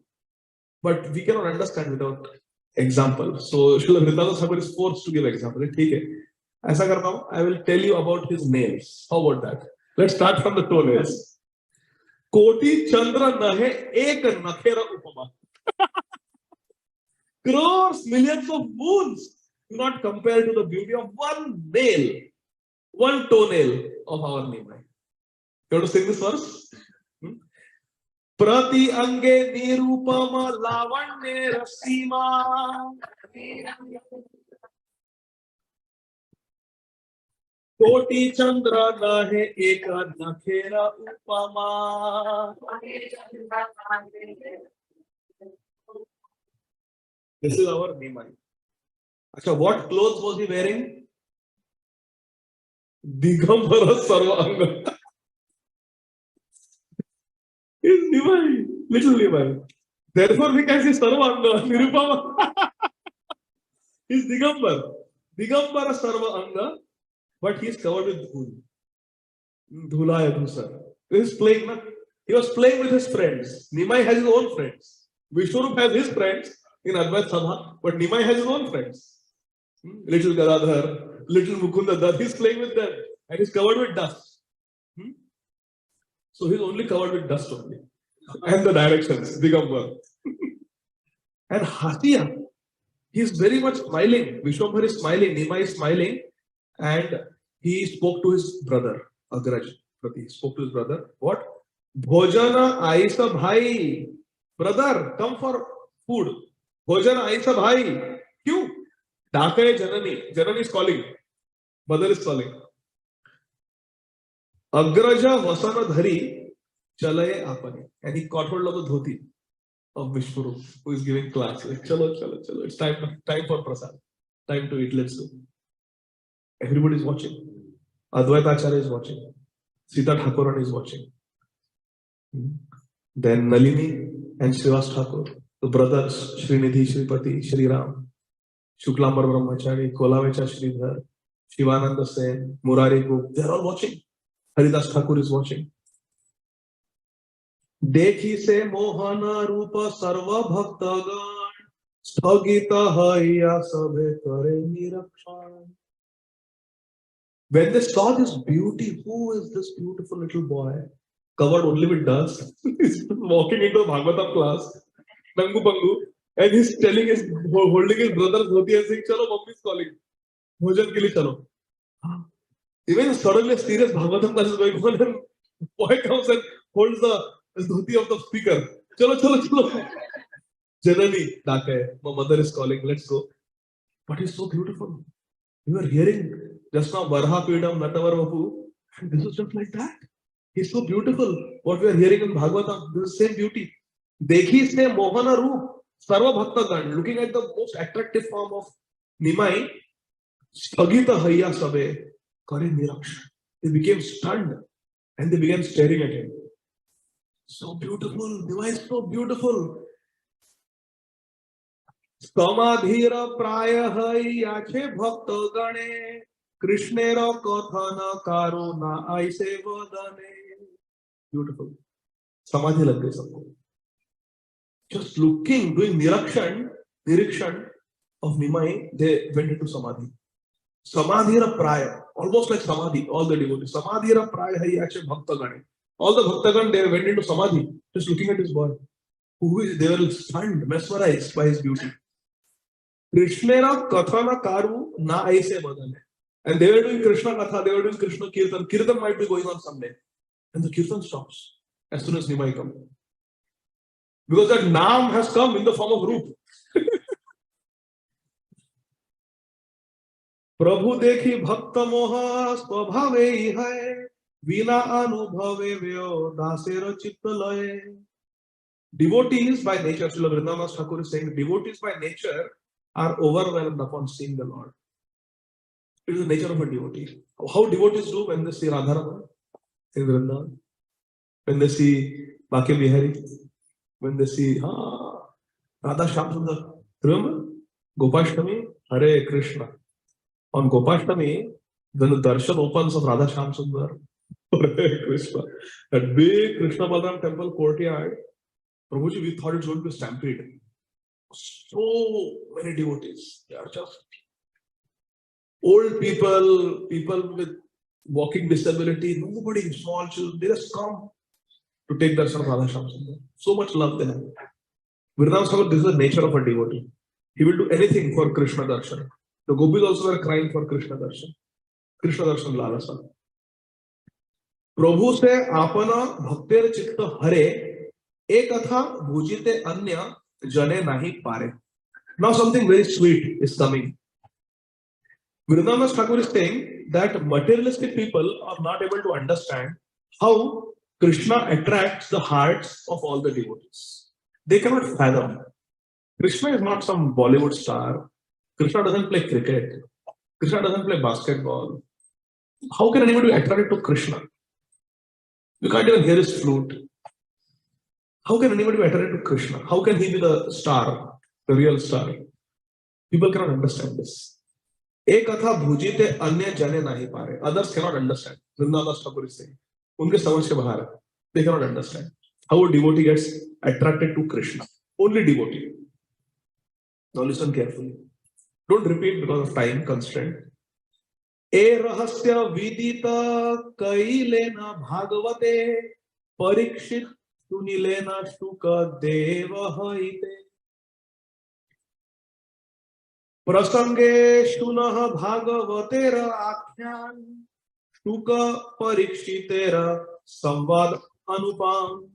But we cannot understand without example. So Śrīla Vrindavan Thakur is forced to give example. Okay. Aisa karta hu, I will tell you about his nails. How about that? Let's start from the toenails. Koti Chandra Nahe Ek Nakhera Upama. Crores, millions of moons do not compare to the beauty of one nail, one toenail of our Nimai. You want to sing this verse? Prati Ange Nirupama Lavande Rasima. Koti Chandra Nahe Eka Nakhera Upama. This is our Nimai. Achha, what clothes was he wearing? Digambara Sarvanga. Is Nimai, little Nimai. Therefore, we can say Sarvanga, Nirupama. He's Digambara. Digambara Sarvanga, but he is covered with dhul. Dhulaya Dhusar. He was playing with his friends. Nimai has his own friends. Vishwarup has his friends in Advait Sabha, but Nimai has his own friends. Little Gadādhara, little Mukunda Dutt, he's playing with them and he's covered with dust. So he's only covered with dust only. And the directions, Digambara. And Hasiya, he's very much smiling. Vishwambhar is smiling, Nimai is smiling, and he spoke to his brother, Agraj. He spoke to his brother. What? Bhojana Aisa Bhai. Brother, come for food. Bhojana Aisa Bhai. Kyun? Dhakaye Janani. Janani is calling. Mother is calling. Agraja Vasana Dhari Chalaye Apane. And he caught hold of the dhoti of Vishwarup, who is giving class. Like, chalo. It's time for prasad. Time to eat. Let's do. Everybody is watching. Advaita Acharya is watching. Sita Thakuran is watching. Then Nalini and Srivas Thakur, the brothers, Srinidhi, Sripati, Shriram, Shuklambar Brahmachari, Kolavecha Sridhar, Shivananda Sen, Murari Gupta, they're all watching. Haridas Thakur is watching. Dekhi se mohana rupa sarva bhaktagan, sthagita haya sabhe kare nirakshan. When they saw this beauty, who is this beautiful little boy? Covered only with dust. He's walking into a Bhagavatam class, Nangu Pangu, and he's telling his, holding his brother's dhoti and saying, Chalo, mommy is calling. Bhojan ke liye chalo. Even suddenly a serious Bhagavatam class is going on, and boy comes and holds the dhoti of the speaker. Chalo. Janani, Dhakaye, my mother is calling, let's go. But he's so beautiful. We were hearing just now Varha Pidam Natavar Vapu, and this is just like that. He's so beautiful. What we are hearing in Bhagavatam, this is the same beauty. Dekhi se Mohana Roop, Sarva Bhaktagan, looking at the most attractive form of Nimai, Sthagita Hayya Sabe, Kare Niraksha. They became stunned and they began staring at him. So beautiful, Nimai is so beautiful. Samadhira Praya Hayyache Bhakta Gane, Krishnera Kathana Karuna Aise Vadane. Beautiful. Samadhi lag gayi sabko. Just looking, doing nirikshan of Nimai, they went into Samadhi. Samadhira Praya, almost like Samadhi, all the devotees. Samadhira Praya Hayyache Bhakta Gane. All the Bhaktagan, they went into Samadhi, just looking at his boy. They were stunned, mesmerized by his beauty. Krishnera Kathana Karu Na Aise Vadane. And they were doing Krishna Katha, they were doing Krishna Kirtan. Kirtan might be going on someday. And the Kirtan stops as soon as Nimai comes. Because that Naam has come in the form of Roop. Prabhu dekhi bhakta moha swabhave hai, vina anubhave vyo dasera chitta laye. Devotees by nature, Śrīla Vrindavan Thakur is saying, devotees by nature are overwhelmed upon seeing the Lord. It is the nature of a devotee. How devotees do when they see Radharama in Vrindavan, when they see Bhakya Bihari, when they see Radha Shyam. Remember? Gopashtami, Hare Krishna. On Gopashtami, when the darshan opens of Radha Shyam Sundar, Hare Krishna, that big Krishna Balaram temple courtyard, Prabhuji, we thought it was going to be stampede. So many devotees. They are just old people, people with walking disability, nobody, small children, they just come to take darshan of Radha Shyam Sundar. So much love they have. Vrindavan Thakur, this is the nature of a devotee. He will do anything for Krishna darshan. The gopis also were crying for Krishna darshan. Krishna darshan lalasa. Prabhu se apana bhakter chitta hare ekatha bhujite anya jane nahi pare. Now something very sweet is coming. Vrindavan Thakur is saying that materialistic people are not able to understand how Krishna attracts the hearts of all the devotees. They cannot fathom. Krishna is not some Bollywood star. Krishna doesn't play cricket. Krishna doesn't play basketball. How can anybody be attracted to Krishna? You can't even hear his flute. How can anybody be attracted to Krishna? How can he be the star, the real star? People cannot understand this. Ekatha bhujite anya jane nahi pare. Others cannot understand. Vrindavan Thakur is saying. Unke samajh ke bahar hai. They cannot understand how a devotee gets attracted to Krishna. Only devotee. Now listen carefully. Don't repeat because of time constraint. E rahasya vidita kailena bhagavate parikshit sunilena shuka deva haite prasange shunah bhagavatera akhyan shuka parikshitera samvad anupam.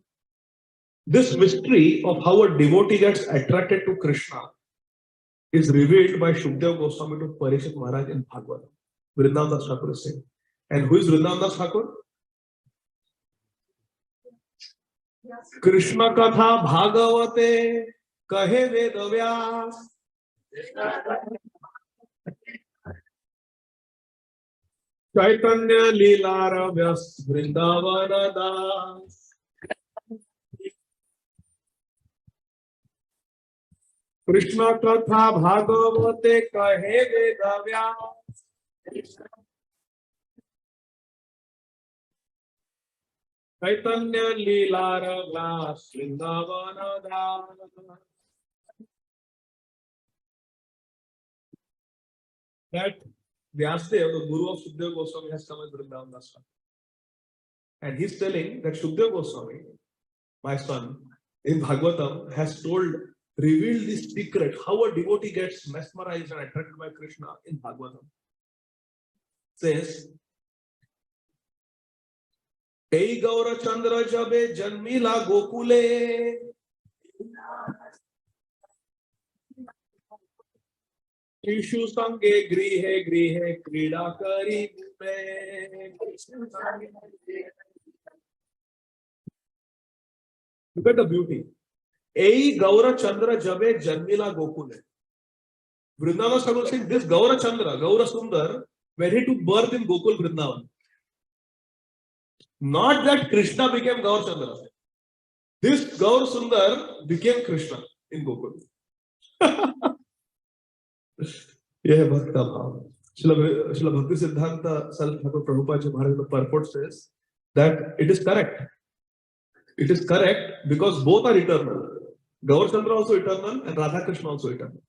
This mystery of how a devotee gets attracted to Krishna is revealed by Shukdev Goswami to Parikshit Maharaj in Bhagavatam. Vrindavan Thakur is saying. And who is Vrindavan Thakur? Krishna Katha Bhagavate Kahe Vedavyas Chaitanya Leela Vyas Vrindavana Das. Krishna Katha Bhagavate Kahe Vedavyas Chaitanya Leela Vyas Vrindavana Das. That Vyasdev, the guru of Shukdev Goswami, has come as Vrindavan Dasa. And he's telling that Shukdev Goswami, my son, in Bhagavatam, has revealed this secret, how a devotee gets mesmerized and attracted by Krishna in Bhagavatam. Says, Ei Gaura Chandra Jabe Janmila Gokule Shishu Sange Grihe Grihe Krida Kari Look at the beauty. Ei Gaura Chandra Jabe Janmila Gokule. Vrindavan Thakur saying this Gaura Chandra, Gaura Sundar, when he took birth in Gokul Vrindavan. Not that Krishna became Gaura Chandra. This Gaur Sundar became Krishna in Gokul. यह है भक्त का भाव. Śrīla Bhakti Siddhanta Sal Thakur Prabhupāda Ji Maharaj, the purport says that it is correct. It is correct because both are eternal. Gaur Chandra also eternal and Radha Krishna also eternal.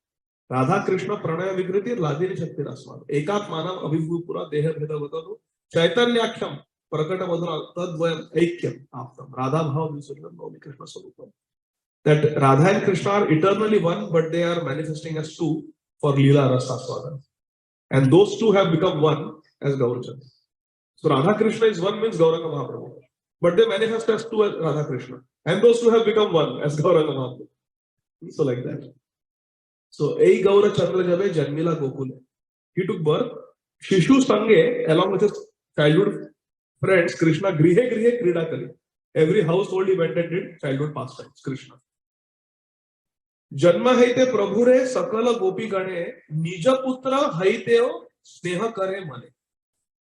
Radha Krishna Pranaya Vikriti Ladini Shakti Rasman. Ekat Manav Abhivupura Deha Bheda Vatadu Chaitanyakhyam Prakata Madhura Tadvayam Aikyam Aptam. Radha Bhav Visuddham Nomi Krishna Sarupam. That Radha and Krishna are eternally one, but they are manifesting as two for Leela Rasa Swadan. And those two have become one as Gaurachandra. So Radha Krishna is one means Gauranga Mahaprabhu. But they manifest as two as Radha Krishna. And those two have become one as Gauranga Mahaprabhu. So like that. So Ei Gaura Chandra Jabe Janmila Gokule. He took birth. Shishu Sange, along with his childhood friends, Krishna Grihe Grihe Krida Kali. Every household he went and did childhood pastimes. Krishna. Janma haite Prabhure Sakala Gopi Gane Nija Putra haiteo Sneha Kare Mane.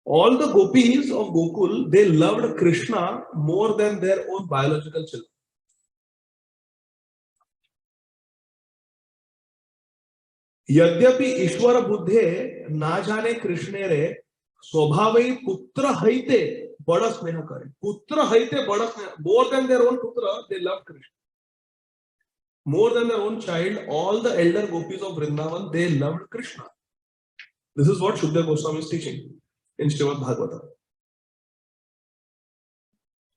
All the gopis of Gokul, they loved Krishna more than their own biological children. Yadyapi Ishwara Buddhe na jane Krishnere Swabhavai Putra haite Bada Sneha Kare. Putra haite Bada Sneha. More than their own Putra, they loved Krishna. More than their own child, all the elder gopis of Vrindavan, they loved Krishna. This is what Shukdev Goswami is teaching in Srimad Bhagavatam.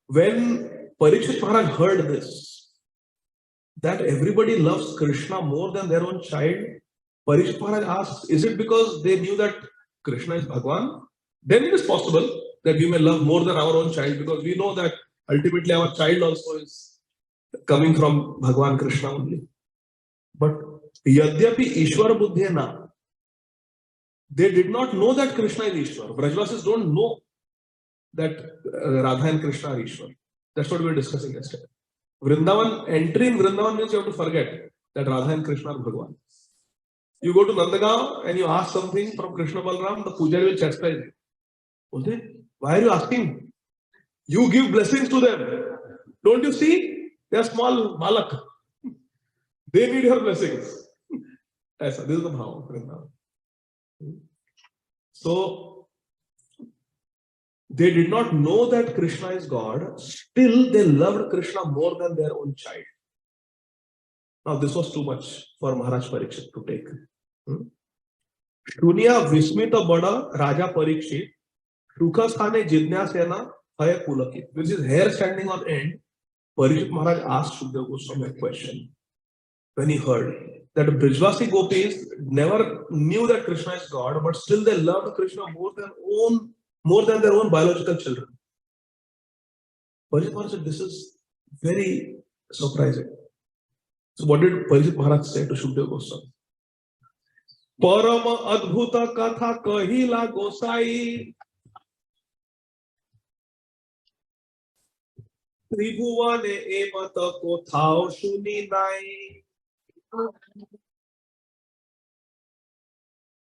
When Parikshit Maharaj heard this, that everybody loves Krishna more than their own child, Parikshit Maharaj asks, is it because they knew that Krishna is Bhagwan? Then it is possible that we may love more than our own child, because we know that ultimately our child also is coming from Bhagwan Krishna only. But Yadyapi Ishwar Buddhena, they did not know that Krishna is Ishwar. Brajvasis don't know that Radha and Krishna are Ishwar. That's what we were discussing yesterday. Vrindavan, entry in Vrindavan means you have to forget that Radha and Krishna are Bhagwan. You go to Nandagaon and you ask something from Krishna Balram, the Pujari will chastise you. Why are you asking? You give blessings to them. Don't you see? They are small balak. They need your blessings. This is the bhava. So, they did not know that Krishna is God. Still, they loved Krishna more than their own child. Now, this was too much for Maharaj Parikshit to take. Shunya Vismita Bada Raja Parikshit Shukasthane Jidnyasena Haya Pulakit. With his hair standing on end, Parikshit Maharaj asked Shukdev Goswami a question when he heard that the Brijvasi gopis never knew that Krishna is God, but still they loved Krishna more than their own biological children. Parikshit Maharaj said, this is very surprising. So what did Parikshit Maharaj say to Shukdev Goswami? Parama Adbhuta Katha Kahila Gosai Tribhuvane Emata Kothao Shuni Nai.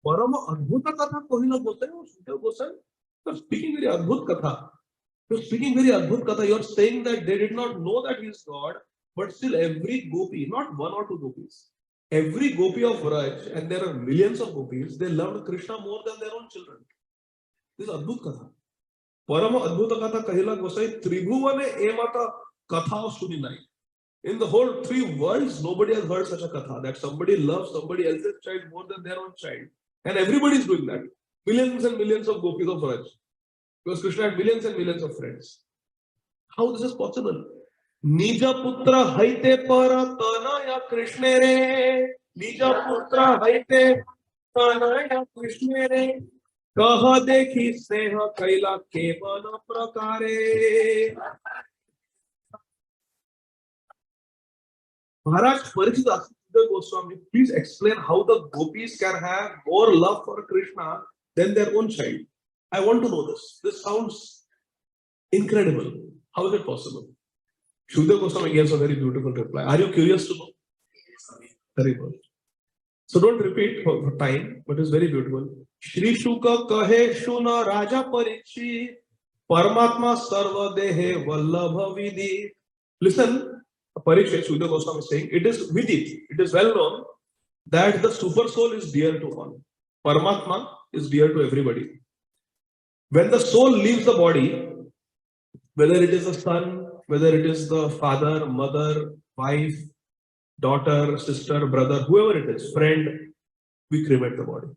Parama Adbhuta Katha Kahila Gosai or Shukdev Gosai? You're speaking very Adbhut Katha. You're speaking very Adbhut Katha. You're saying that they did not know that he is God, but still every gopi, not one or two gopis, every gopi of Vraj, and there are millions of gopis, they loved Krishna more than their own children. This is Adbhut Katha. Parama Adbhuta Katha Kahila Gosai Tribhuvane Emata Katha Suninai. In the whole three worlds, nobody has heard such a katha, that somebody loves somebody else's child more than their own child. And everybody is doing that. Millions and millions of gopis of Vraj. Because Krishna had millions and millions of friends. How this is possible? Nija putra haite para tanaya Krishna re. Nija putra haite tanaya Krishna re. Kaha dekhi sneha kaila kevana prakare. Maharaj Parikshit asked Goswami, please explain how the gopis can have more love for Krishna than their own child. I want to know this. This sounds incredible. How is it possible? Shuddha Goswami gives a very beautiful reply. Are you curious to know? Very good. So don't repeat for time, but it's very beautiful. Shri Shuka kahe shuna Raja Parikshit Paramatma Sarva Dehe Vallabha Vidit. Listen, Parikshit, Shuddha Goswami is saying, it is Vidit, it is well known that the super soul is dear to all. Paramatma is dear to everybody. When the soul leaves the body, whether it is the son, whether it is the father, mother, wife, daughter, sister, brother, whoever it is, friend, we cremate the body.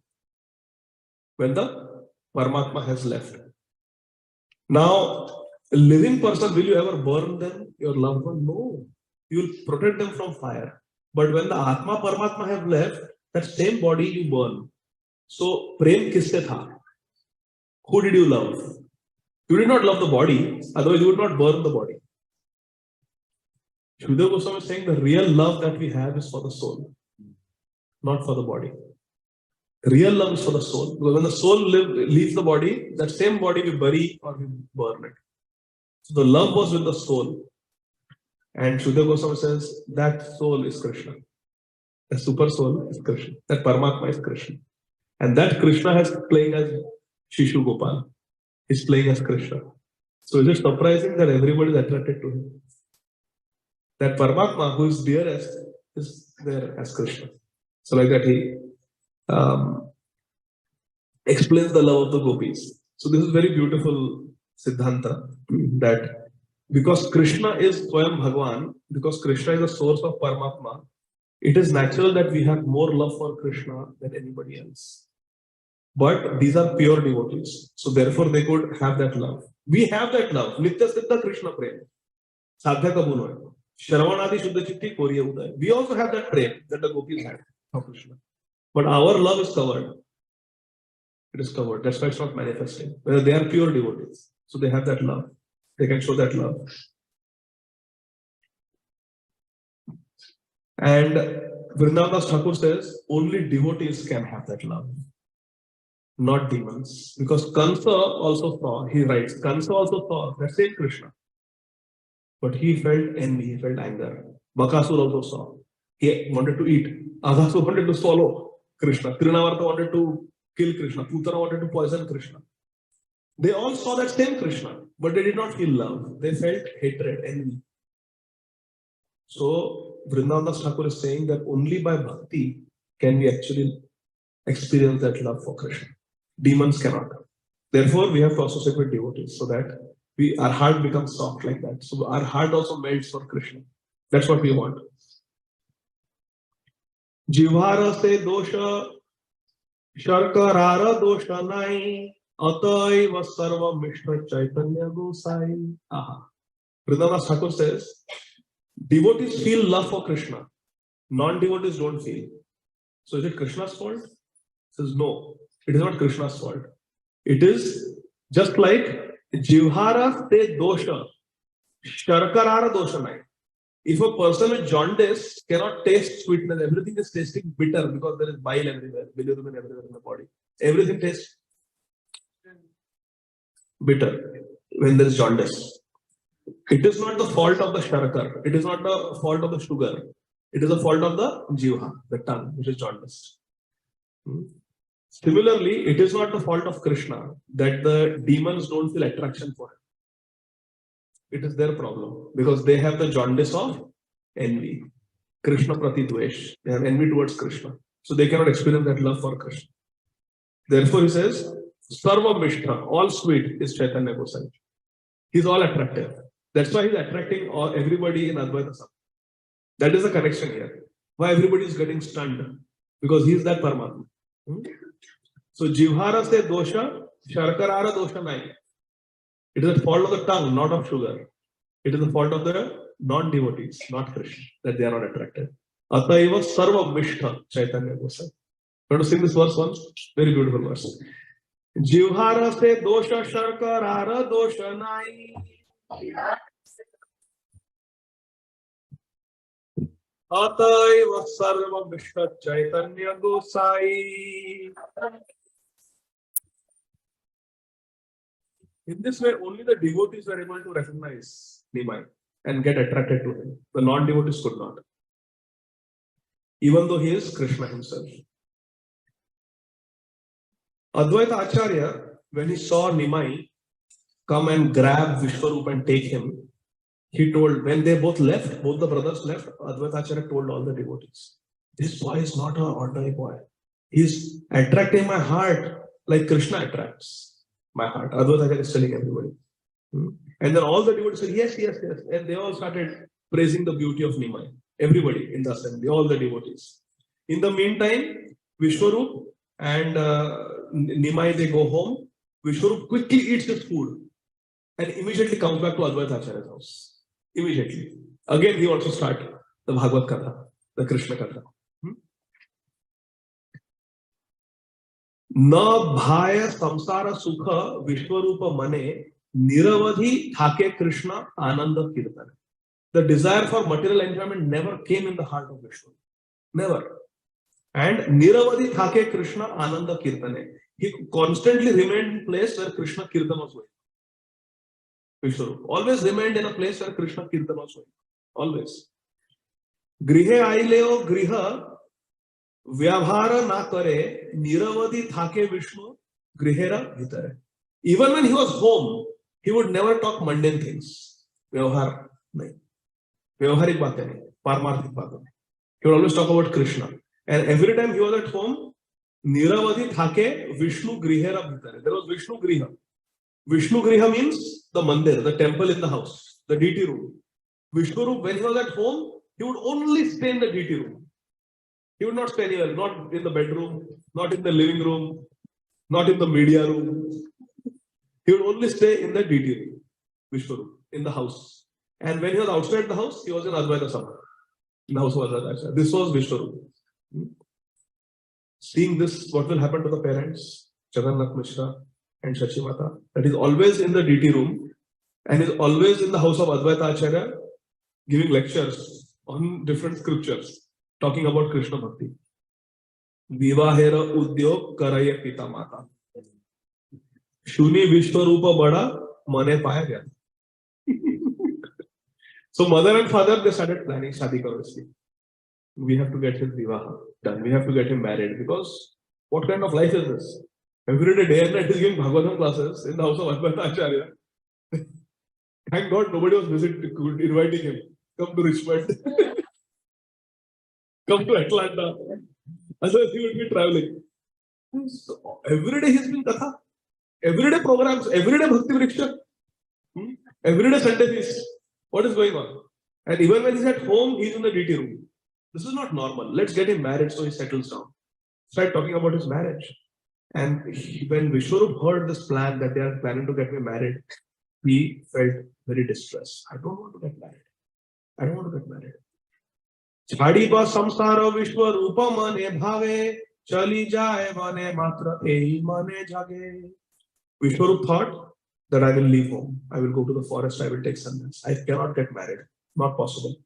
When the Paramatma has left. Now, a living person, will you ever burn them, your loved one? No. You will protect them from fire. But when the Atma Paramatma have left, that same body you burn. So, prem kisse tha? Who did you love? You did not love the body, otherwise you would not burn the body. Shuddha Goswami is saying the real love that we have is for the soul, not for the body. Real love is for the soul. Because when the soul leaves the body, that same body we bury or we burn it. So the love was with the soul. And Shuddha Goswami says that soul is Krishna. The super soul is Krishna. That Paramatma is Krishna. And that Krishna is playing as Shishu Gopal. He's playing as Krishna. So is it surprising that everybody is attracted to him? That Paramatma, who is dearest, is there as Krishna. So like that he explains the love of the gopis. So this is very beautiful Siddhanta that because Krishna is Swayam Bhagwan, because Krishna is the source of Paramatma, it is natural that we have more love for Krishna than anybody else. But these are pure devotees. So therefore they could have that love. We have that love. Nitya Siddha Krishna Prem. Sadhya Kabunoy. Shravanadi Shuddha Chitti Koriya Uday. We also have that prem that the gopis had for Krishna. But our love is covered. It is covered. That's why it's not manifesting. Whether they are pure devotees. So they have that love. They can show that love. And Vrindavan Thakur says only devotees can have that love. Not demons. Because Kansa also saw, he writes, Kansa also saw that same Krishna. But he felt envy, he felt anger. Bakasur also saw. He wanted to eat. Aghasur wanted to swallow Krishna. Trinavarta wanted to kill Krishna. Putana wanted to poison Krishna. They all saw that same Krishna, but they did not feel love. They felt hatred, envy. So Vrindavan Thakur is saying that only by bhakti can we actually experience that love for Krishna. Demons cannot. Therefore, we have to associate with devotees so that our heart becomes soft like that. So our heart also melts for Krishna. That's what we want. Jivhara se dosha sharkarara dosha nai ataiva sarva mishra chaitanya gosai. Vrindavan Thakur says, devotees feel love for Krishna. Non-devotees don't feel. So is it Krishna's fault? He says no. It is not Krishna's fault. It is just like Jivhara se dosha, Sharkarara dosha nai. If a person with jaundice cannot taste sweetness, everything is tasting bitter because there is bile everywhere, bilirubin everywhere in the body. Everything tastes bitter when there is jaundice. It is not the fault of the Sharkar. It is not the fault of the sugar. It is the fault of the Jivha, the tongue, which is jaundice. Similarly, it is not the fault of Krishna that the demons don't feel attraction for him. It is their problem because they have the jaundice of envy. Krishna Prati Dvesh. They have envy towards Krishna. So they cannot experience that love for Krishna. Therefore, he says, Sarva Mishra, all sweet is Chaitanya Gosai. He's all attractive. That's why he's attracting everybody in Advaita Sam. That is the connection here. Why everybody is getting stunned? Because he is that Paramatma. So, Jivhara se dosha, Sharkarara dosha nai. It is the fault of the tongue, not of sugar. It is the fault of the non-devotees, not Krishna, that they are not attracted. Ataiva sarva mishta Chaitanya Gosai. You want to sing this verse once? Very beautiful verse. Jivhara se dosha, Sharkarara dosha nai. Ataiva sarva mishta Chaitanya Gosai. In this way, only the devotees were able to recognize Nimai. and get attracted to him. The non-devotees could not. Even though he is Krishna himself. Advaita Acharya, when he saw Nimai come and grab Vishwarup and take him, he told, when they both left, both the brothers left, Advaita Acharya told all the devotees, this boy is not an ordinary boy. He's attracting my heart like Krishna attracts my heart. Advaita Acharya is telling everybody. And then all the devotees said, yes, yes, yes. And they all started praising the beauty of Nimai. Everybody in the assembly, all the devotees. In the meantime, Vishwarup and Nimai, they go home. Vishwarup quickly eats his food and immediately comes back to Advaita Acharya's house. Immediately. Again, he also starts the Bhagavad Katha, the Krishna Katha. Na bhaya samsara sukha Vishwarupa mane niravadhi thake Krishna ananda kirtan. The desire for material enjoyment never came in the heart of Vishwarupa. Never. And niravadhi thake Krishna ananda kirtane. He constantly remained in a place where Krishna kirtan was going. Vishwarupa always remained in a place where Krishna kirtan was going. Always. Grihe aileo griha vyavhara na kare niravadhi thake Vishnu grihera bhitare. Even when he was home, he would never talk mundane things. Vyavhara nahi. Vyavharik baatein nahi. Parmarthik baatein nahi. He would always talk about Krishna. And every time he was at home, niravadhi thake Vishnu grihera bhitare. There was Vishnu griha. Vishnu griha means the mandir, the temple in the house, the deity room. Vishwarup, when he was at home, he would only stay in the deity room. He would not stay anywhere, not in the bedroom, not in the living room, not in the media room. He would only stay in the deity room, Vishwarup, in the house. And when he was outside the house, he was in Advaita Sabha, in the house of Advaita. This was Vishwarup. Seeing this, what will happen to the parents, Jagannath Mishra and Shachi Mata, that is always in the deity room and is always in the house of Advaita Acharya giving lectures on different scriptures talking about Krishna Bhakti. Vivahera udyog karaya pita mata. Shuni Vishwarupa bada mane paya gaya. So mother and father, they started planning Shadi Karosi. We have to get his Vivaha done. We have to get him married because what kind of life is this? Every day and night he's giving Bhagavatam classes in the house of Advaita Acharya. Thank God nobody was inviting him. Come to Richmond. Come to Atlanta. Otherwise he would be traveling. So every day he's been Katha. Every day programs. Every day Bhakti Vriksha. Every day Sunday feast. What is going on? And even when he's at home, he's in the DT room. This is not normal. Let's get him married so he settles down. Start talking about his marriage. And when Vishwarup heard this plan that they are planning to get me married, he felt very distressed. I don't want to get married. I don't want to get married. Chhadi ba samsara Vishwarupa mane bhave, chali jaye mane matra ehi mane jage. Vishwarup thought that I will leave home. I will go to the forest. I will take sannyas. I cannot get married. Not possible.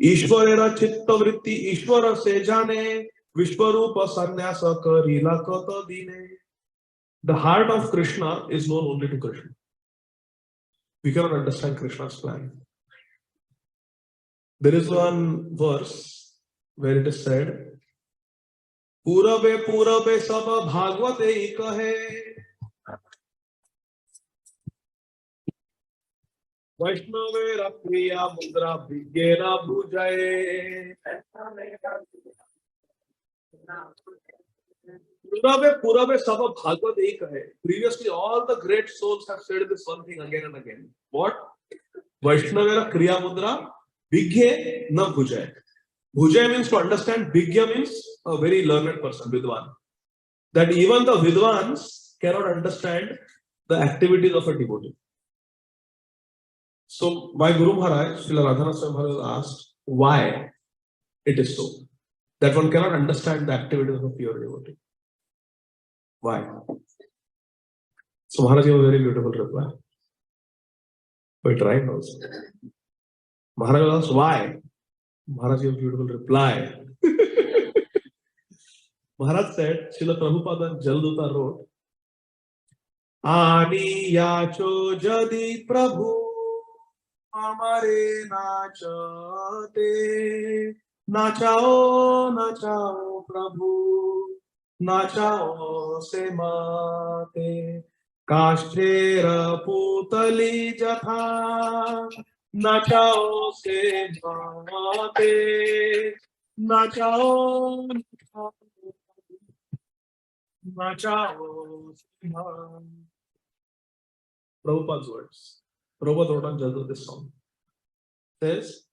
Ishwarera chitta vritti Ishwara se jane. Vishwarupa sannyasa karila kata dine. The heart of Krishna is known only to Krishna. We cannot understand Krishna's plan. There is one verse where it is said, Purabe purabe saba bhagavate ikahe. Vaishnavera priya mudra bhigena bhujaye. Purabe saba bhagavate ikahe. Previously, all the great souls have said this one thing again and again. What? Vaishnavera kriya mudra bhigye na bhujaye. Bhujaye means to understand. Bhigya means a very learned person, Vidwan. That even the Vidwans cannot understand the activities of a devotee. So, my Guru Maharaj, Śrīla Radhana Swami Maharaj asked why it is so. That one cannot understand the activities of a pure devotee. Why? So, Maharaj gave a very beautiful reply. But try also. Maharaj asked why? Maharaj gave a beautiful reply. Maharaj said, Śrīla Prabhupāda Jaladuta wrote, Ani yacho jadi Prabhu हमारे नाचते, नाचाओ नाचाओ प्रभु, नाचाओ से माते, काष्ठेर पुतली जथा, नाचाओ से माते, नाचाओ नाचाओ से माते. Prabhupada's words. Prabhupada wrote on Jadot this song. Says,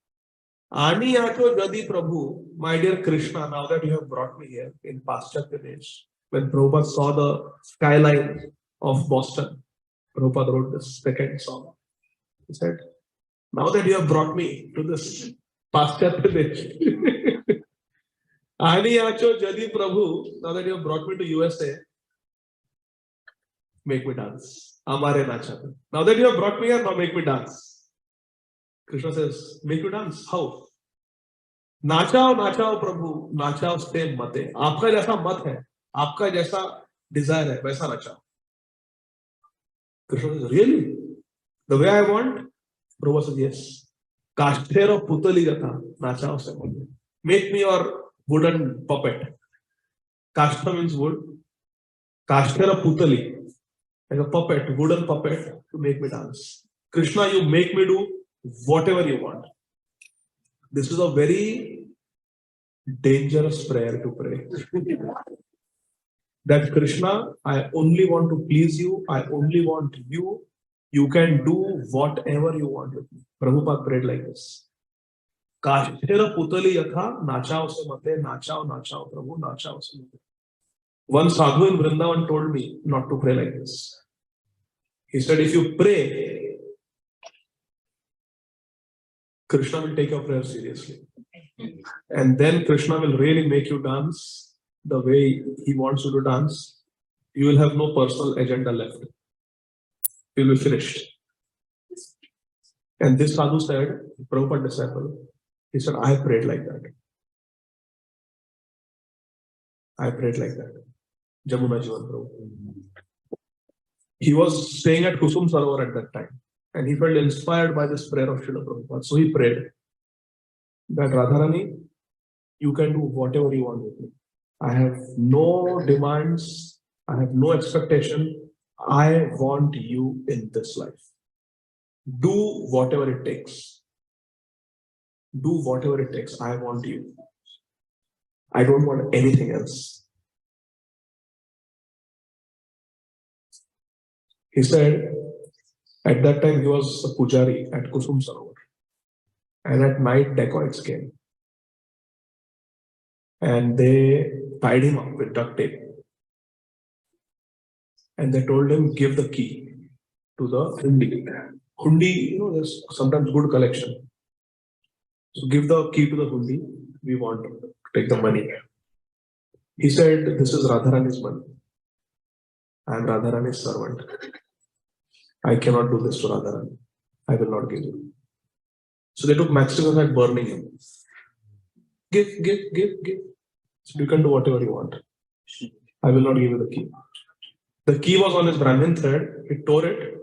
Ani Acho Jadi Prabhu, my dear Krishna, now that you have brought me here in Paschatya Desh, when Prabhupada saw the skyline of Boston, Prabhupada wrote this second song. He said, now that you have brought me to this Paschatya Desh, Ani Acho Jadi Prabhu, now that you have brought me to USA, make me dance. Amare Nachate. Now that you have brought me here, now make me dance. Krishna says, make you dance. How? नाचाओ नाचाओ प्रभु, नाचाओ से मते. आपका जैसा मत है, आपका जैसा Dzire है, वैसा नाचाओ. Krishna says, really? The way I want? Prabhu says, yes. Kasthero putali jata, नाचाओ से मते. Make me your wooden puppet. Kashtra means wood. Kasthera putali. Like a puppet, wooden puppet to make me dance. Krishna, you make me do whatever you want. This is a very dangerous prayer to pray. That Krishna, I only want to please you. I only want you. You can do whatever you want with me. Prabhupada prayed like this. Kashtera putali yatha, nachao se mate, nachao, nachao, Prabhu, nachao se mate. One sadhu in Vrindavan told me not to pray like this. He said, if you pray, Krishna will take your prayer seriously. And then Krishna will really make you dance the way he wants you to dance. You will have no personal agenda left. You will be finished. And this sadhu said, Prabhupada disciple, he said, I prayed like that. I prayed like that. Jamuna Jivan Prabhu. He was staying at Kusum Sarovar at that time. And he felt inspired by this prayer of Śrīla Prabhupada. So he prayed that Radharani, you can do whatever you want with me. I have no demands. I have no expectation. I want you in this life. Do whatever it takes. Do whatever it takes. I want you. I don't want anything else. He said, at that time he was a pujari at Kusum Sarovar. And at night dacoits came. And they tied him up with duct tape. And they told him, give the key to the hundi. Hundi, there's sometimes good collection. So give the key to the hundi. We want to take the money. He said, this is Radharani's money. I am Radharani's servant. I cannot do this to Radharani. I will not give you. So they took maximum at burning him. Give. So you can do whatever you want. I will not give you the key. The key was on his Brahmin thread. He tore it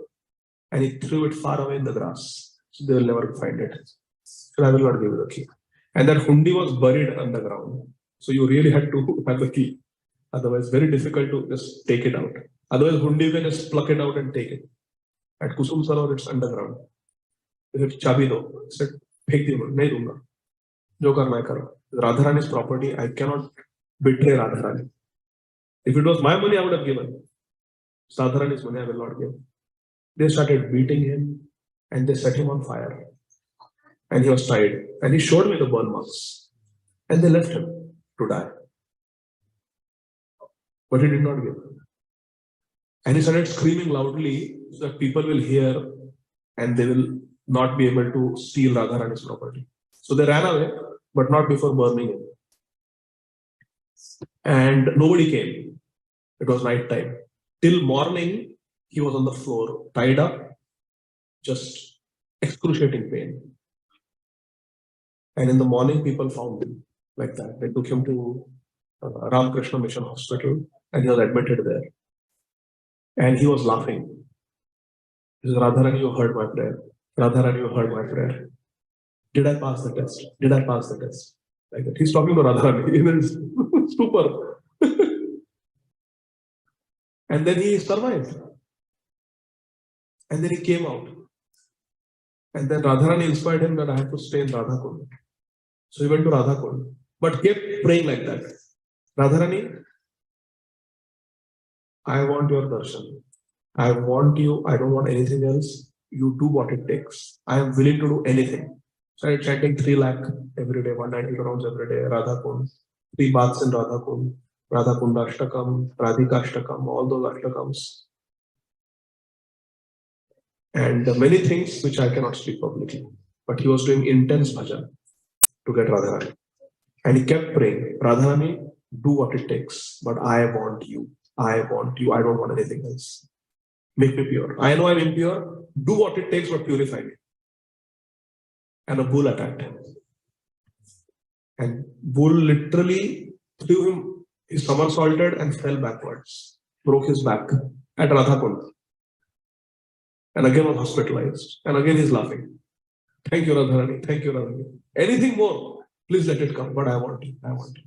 and he threw it far away in the grass. So they will never find it. So I will not give you the key. And that hundi was buried underground. So you really had to have the key. Otherwise, very difficult to just take it out. Otherwise, hundi you can just pluck it out and take it. At Kusum Sarovar, it's underground. He said, chabi do. He said, phek diyo, nahi dunga. Jo karna hai karo. Radharani's property, I cannot betray Radharani. If it was my money, I would have given. Radharani's money, I will not give. They started beating him and they set him on fire. And he was tied. And he showed me the burn marks. And they left him to die. But he did not give. And he started screaming loudly so that people will hear and they will not be able to steal Radharani's property. So they ran away, but not before burning him. And nobody came. It was night time. Till morning, he was on the floor, tied up, just excruciating pain. And in the morning, people found him like that. They took him to Ramakrishna Mission Hospital and he was admitted there. And he was laughing. He said, Radharani, you heard my prayer. Radharani, you heard my prayer. Did I pass the test? Did I pass the test? Like that. He's talking to Radharani in his stupor. And then he survived. And then he came out. And then Radharani inspired him that I have to stay in Radhakund. So he went to Radhakund. But kept praying like that. Radharani, I want your darshan. I want you. I don't want anything else. You do what it takes. I am willing to do anything. So I chanting 3 lakh every day, 190 rounds every day, Radhakund, 3 baths in Radhakund, Radhakund Ashtakam, Radhika Ashtakam, all those Ashtakams. And many things which I cannot speak publicly. But he was doing intense bhajan to get Radharani. And he kept praying, Radharani, do what it takes, but I want you. I want you. I don't want anything else. Make me pure. I know I'm impure. Do what it takes, but purify me. And a bull attacked him. And bull literally threw him, he somersaulted and fell backwards. Broke his back at Radhakund. And again was hospitalized. And again he's laughing. Thank you, Radharani. Thank you, Radharani. Anything more, please let it come. But I want you. I want you.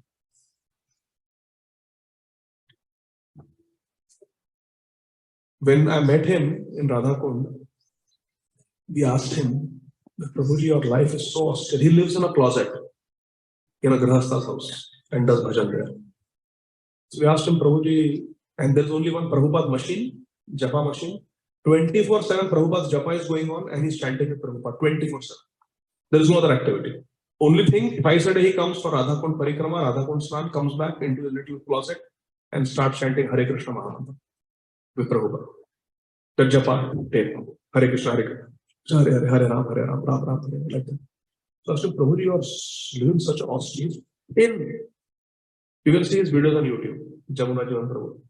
When I met him in Radhakund, we asked him, Prabhuji, your life is so austere. He lives in a closet in a Grihastha's house and does bhajan there. So we asked him, Prabhuji, and there's only one Prabhupada machine, Japa machine. 24/7 Prabhupada's Japa is going on and he's chanting with Prabhupada 24/7. There is no other activity. Only thing, twice a day he comes for Radhakund Parikrama, Radhakund Snan, comes back into his little closet and starts chanting Hare Krishna Mahamantra with Prabhupada. The Japa tape, Hare Krishna, Hare Krishna. Hare Hare, Ram, Ram Ram, like that. So I said, Prabhuji, you are living such an austere. You can see his videos on YouTube, Jamuna Jivan Prabhu.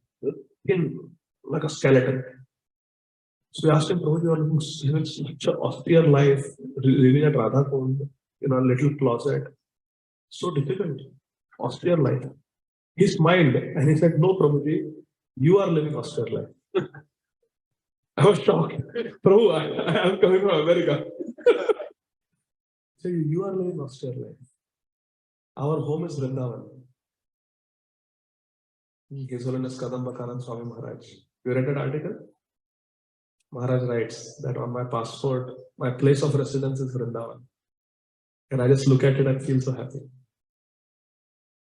In like a skeleton. So we asked him, Prabhuji, you are living such an austere life, living at Radhakund in a little closet. So difficult, austere life. He smiled and he said, no, Prabhuji, you are living austere life. I was shocked. Prabhu, I am coming from America. So you are living austere life. Our home is Vrindavan. His Holiness Kadamba Kanand Swami Maharaj. You read that article? Maharaj writes that on my passport, my place of residence is Vrindavan. And I just look at it and feel so happy.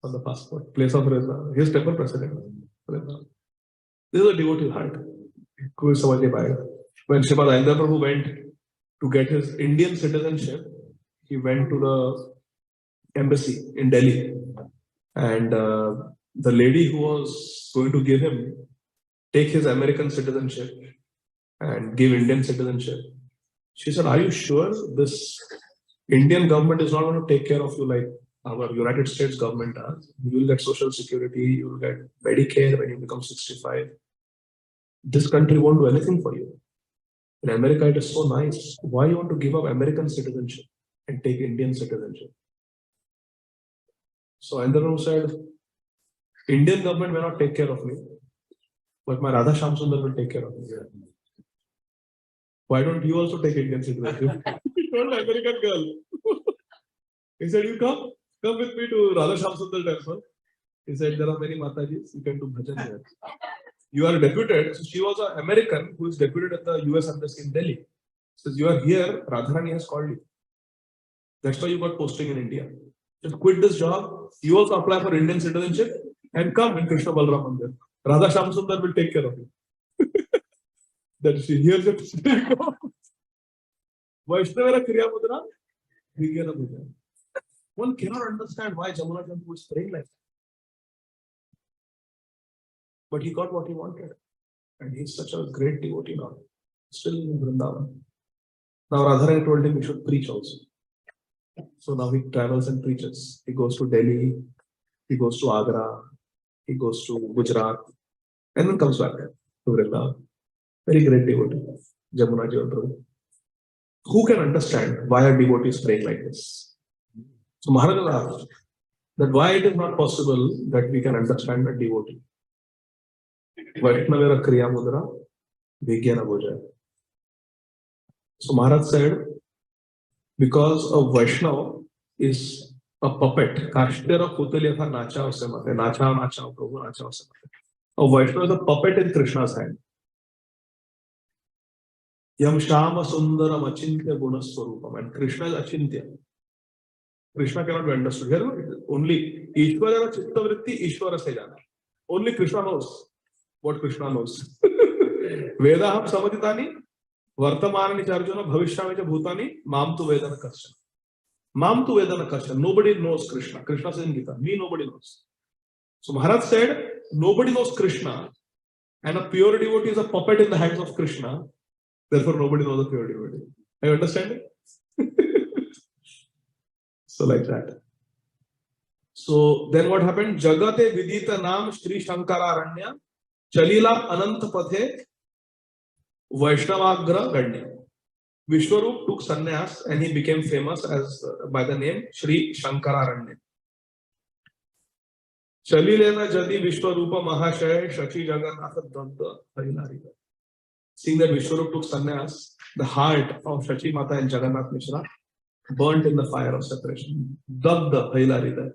On the passport, place of Vrindavan. He is temple president. Vrindavan. This is a devotee heart. When Srimad Ayendra Prabhu went to get his Indian citizenship, he went to the embassy in Delhi. And the lady who was going to give him, take his American citizenship and give Indian citizenship, she said, are you sure this Indian government is not going to take care of you like our United States government does? You will get Social Security, you will get Medicare when you become 65. This country won't do anything for you. In America, it is so nice. Why you want to give up American citizenship and take Indian citizenship? So Ayendra said, Indian government may not take care of me, but my Radha Shamsundar will take care of me. Why don't you also take Indian citizenship? He told the American girl. He said, you come with me to Radha Shamsundar temple. He said, there are many Matajis, you can do bhajan there. You are deputed. So she was an American who is deputed at the US Embassy in Delhi. Says, you are here, Radharani has called you. That's why you got posting in India. Just quit this job. You also apply for Indian citizenship and come in Krishna Balram Mandir. Radha Shamsundar will take care of you. That she hears it. Vaishnavara Kriya Mudra, Vigyana Mudra. One cannot understand why Jamuna Jambu was praying like that. But he got what he wanted. And he's such a great devotee now. Still in Vrindavan. Now Radharani told him he should preach also. So now he travels and preaches. He goes to Delhi, he goes to Agra, he goes to Gujarat, and then comes back to Vrindavan. Very great devotee, Jamuna Jivan Prabhu. Who can understand why a devotee is praying like this? So Maharaj asked that why it is not possible that we can understand a devotee. Vaishnavara Kriya Mudra, Vigyana Bhojaya. So Maharaj said, because a Vaishnava is a puppet, Kashtera Putali Atha Nacha Samate, Nacha Nacha Prabhu Nacha Samate. A Vaishnava is a puppet in Krishna's hand. Yam Shama Sundaram Achintya Gunaswarupam. And Krishna is Achintya. Krishna cannot be understood. Here, only Ishvara Chitta Vritti, Ishvara se jana. Only Krishna knows what Krishna knows. Veda ham samaditani, Vartamanani Charjuna, Bhavishyamecha Bhutani, Mam tu Vedana Karshan. Mam tu Vedana Karshan. Nobody knows Krishna. Krishna says in Gita, me nobody knows. So Maharaj said, nobody knows Krishna, and a pure devotee is a puppet in the hands of Krishna. Therefore, nobody knows a pure devotee. Are you understanding? So like that. So then what happened? Jagate Vidita Nam Shri Shankararanya Chalila Ananta Pathe Vaishnavagra Ganya. Vishwarup took sannyas and he became famous as by the name Shri Shankararanya. Chalilena Jadi Vishwarupa Mahashaya Shachi Jagannatha Danta Harinarika. Seeing that Vishwarup took sannyas, the heart of Shachi Mata and Jagannath Mishra burnt in the fire of separation. Dagda Harinarika.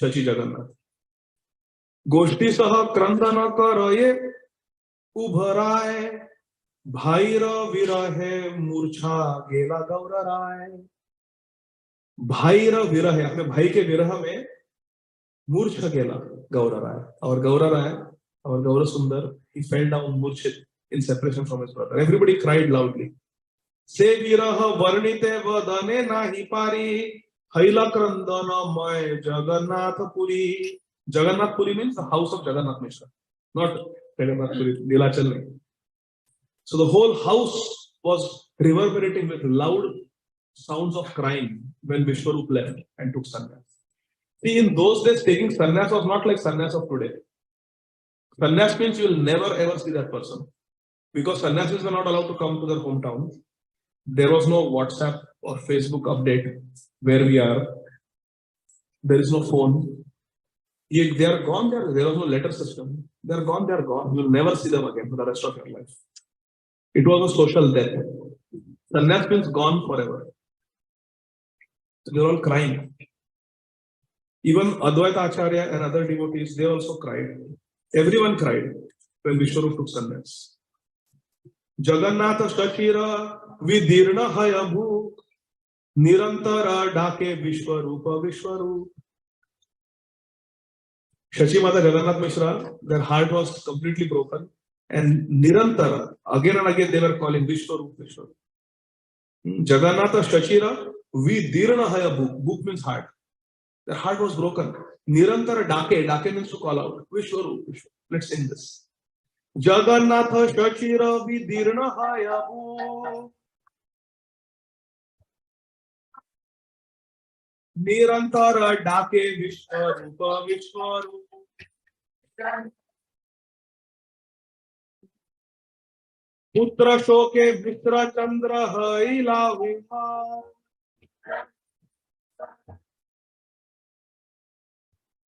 Shachi Jagannath. Goshti Saha Krandana Karaye Ubharaye Bhaira Virahe Murcha Gela Gauraraye. Bhaira Virahe, अपने भाई के विरह में मूर्छा गेला Gauraraye. Our Gaura Sundar, he fell down मूर्छित in separation from his brother. Everybody cried loudly. Se viraha varnite vadane nahi pari. Haila Krandana May Jagannath Puri. Jagannath Puri means the house of Jagannath Mishra, not Jagannath Puri, Nilachal. So the whole house was reverberating with loud sounds of crying when Vishwarup left and took sannyas. See, in those days, taking sannyas was not like sannyas of today. Sannyas means you will never ever see that person, because sannyasis were not allowed to come to their hometown. There was no WhatsApp or Facebook update where we are. There is no phone. They are gone there. There was no letter system. They are gone. They are gone. You will never see them again for the rest of your life. It was a social death. Sannyas means gone forever. So they are all crying. Even Advaita Acharya and other devotees, they also cried. Everyone cried when Vishwarup took sannyas. Jagannatha Shakira Vidirna Hayabhu Nirantara Dake Vishwarupa Vishwarup. Shachi Mata Jagannath Mishra, their heart was completely broken, and Nirantara, again and again they were calling Vishwarup Vishwarup. Jagannatha Shachira Vidirna Hayabhu. Bhuk means heart. Their heart was broken. Nirantara Dake. Dake means to call out. Vishwarup Vishwarup. Let's sing this. Jagannatha Shachira Vidirna Hayabu Nirantara Dake Vishwarupa Vishwarup. Putra Shoke Vishra Chandra Haila Vima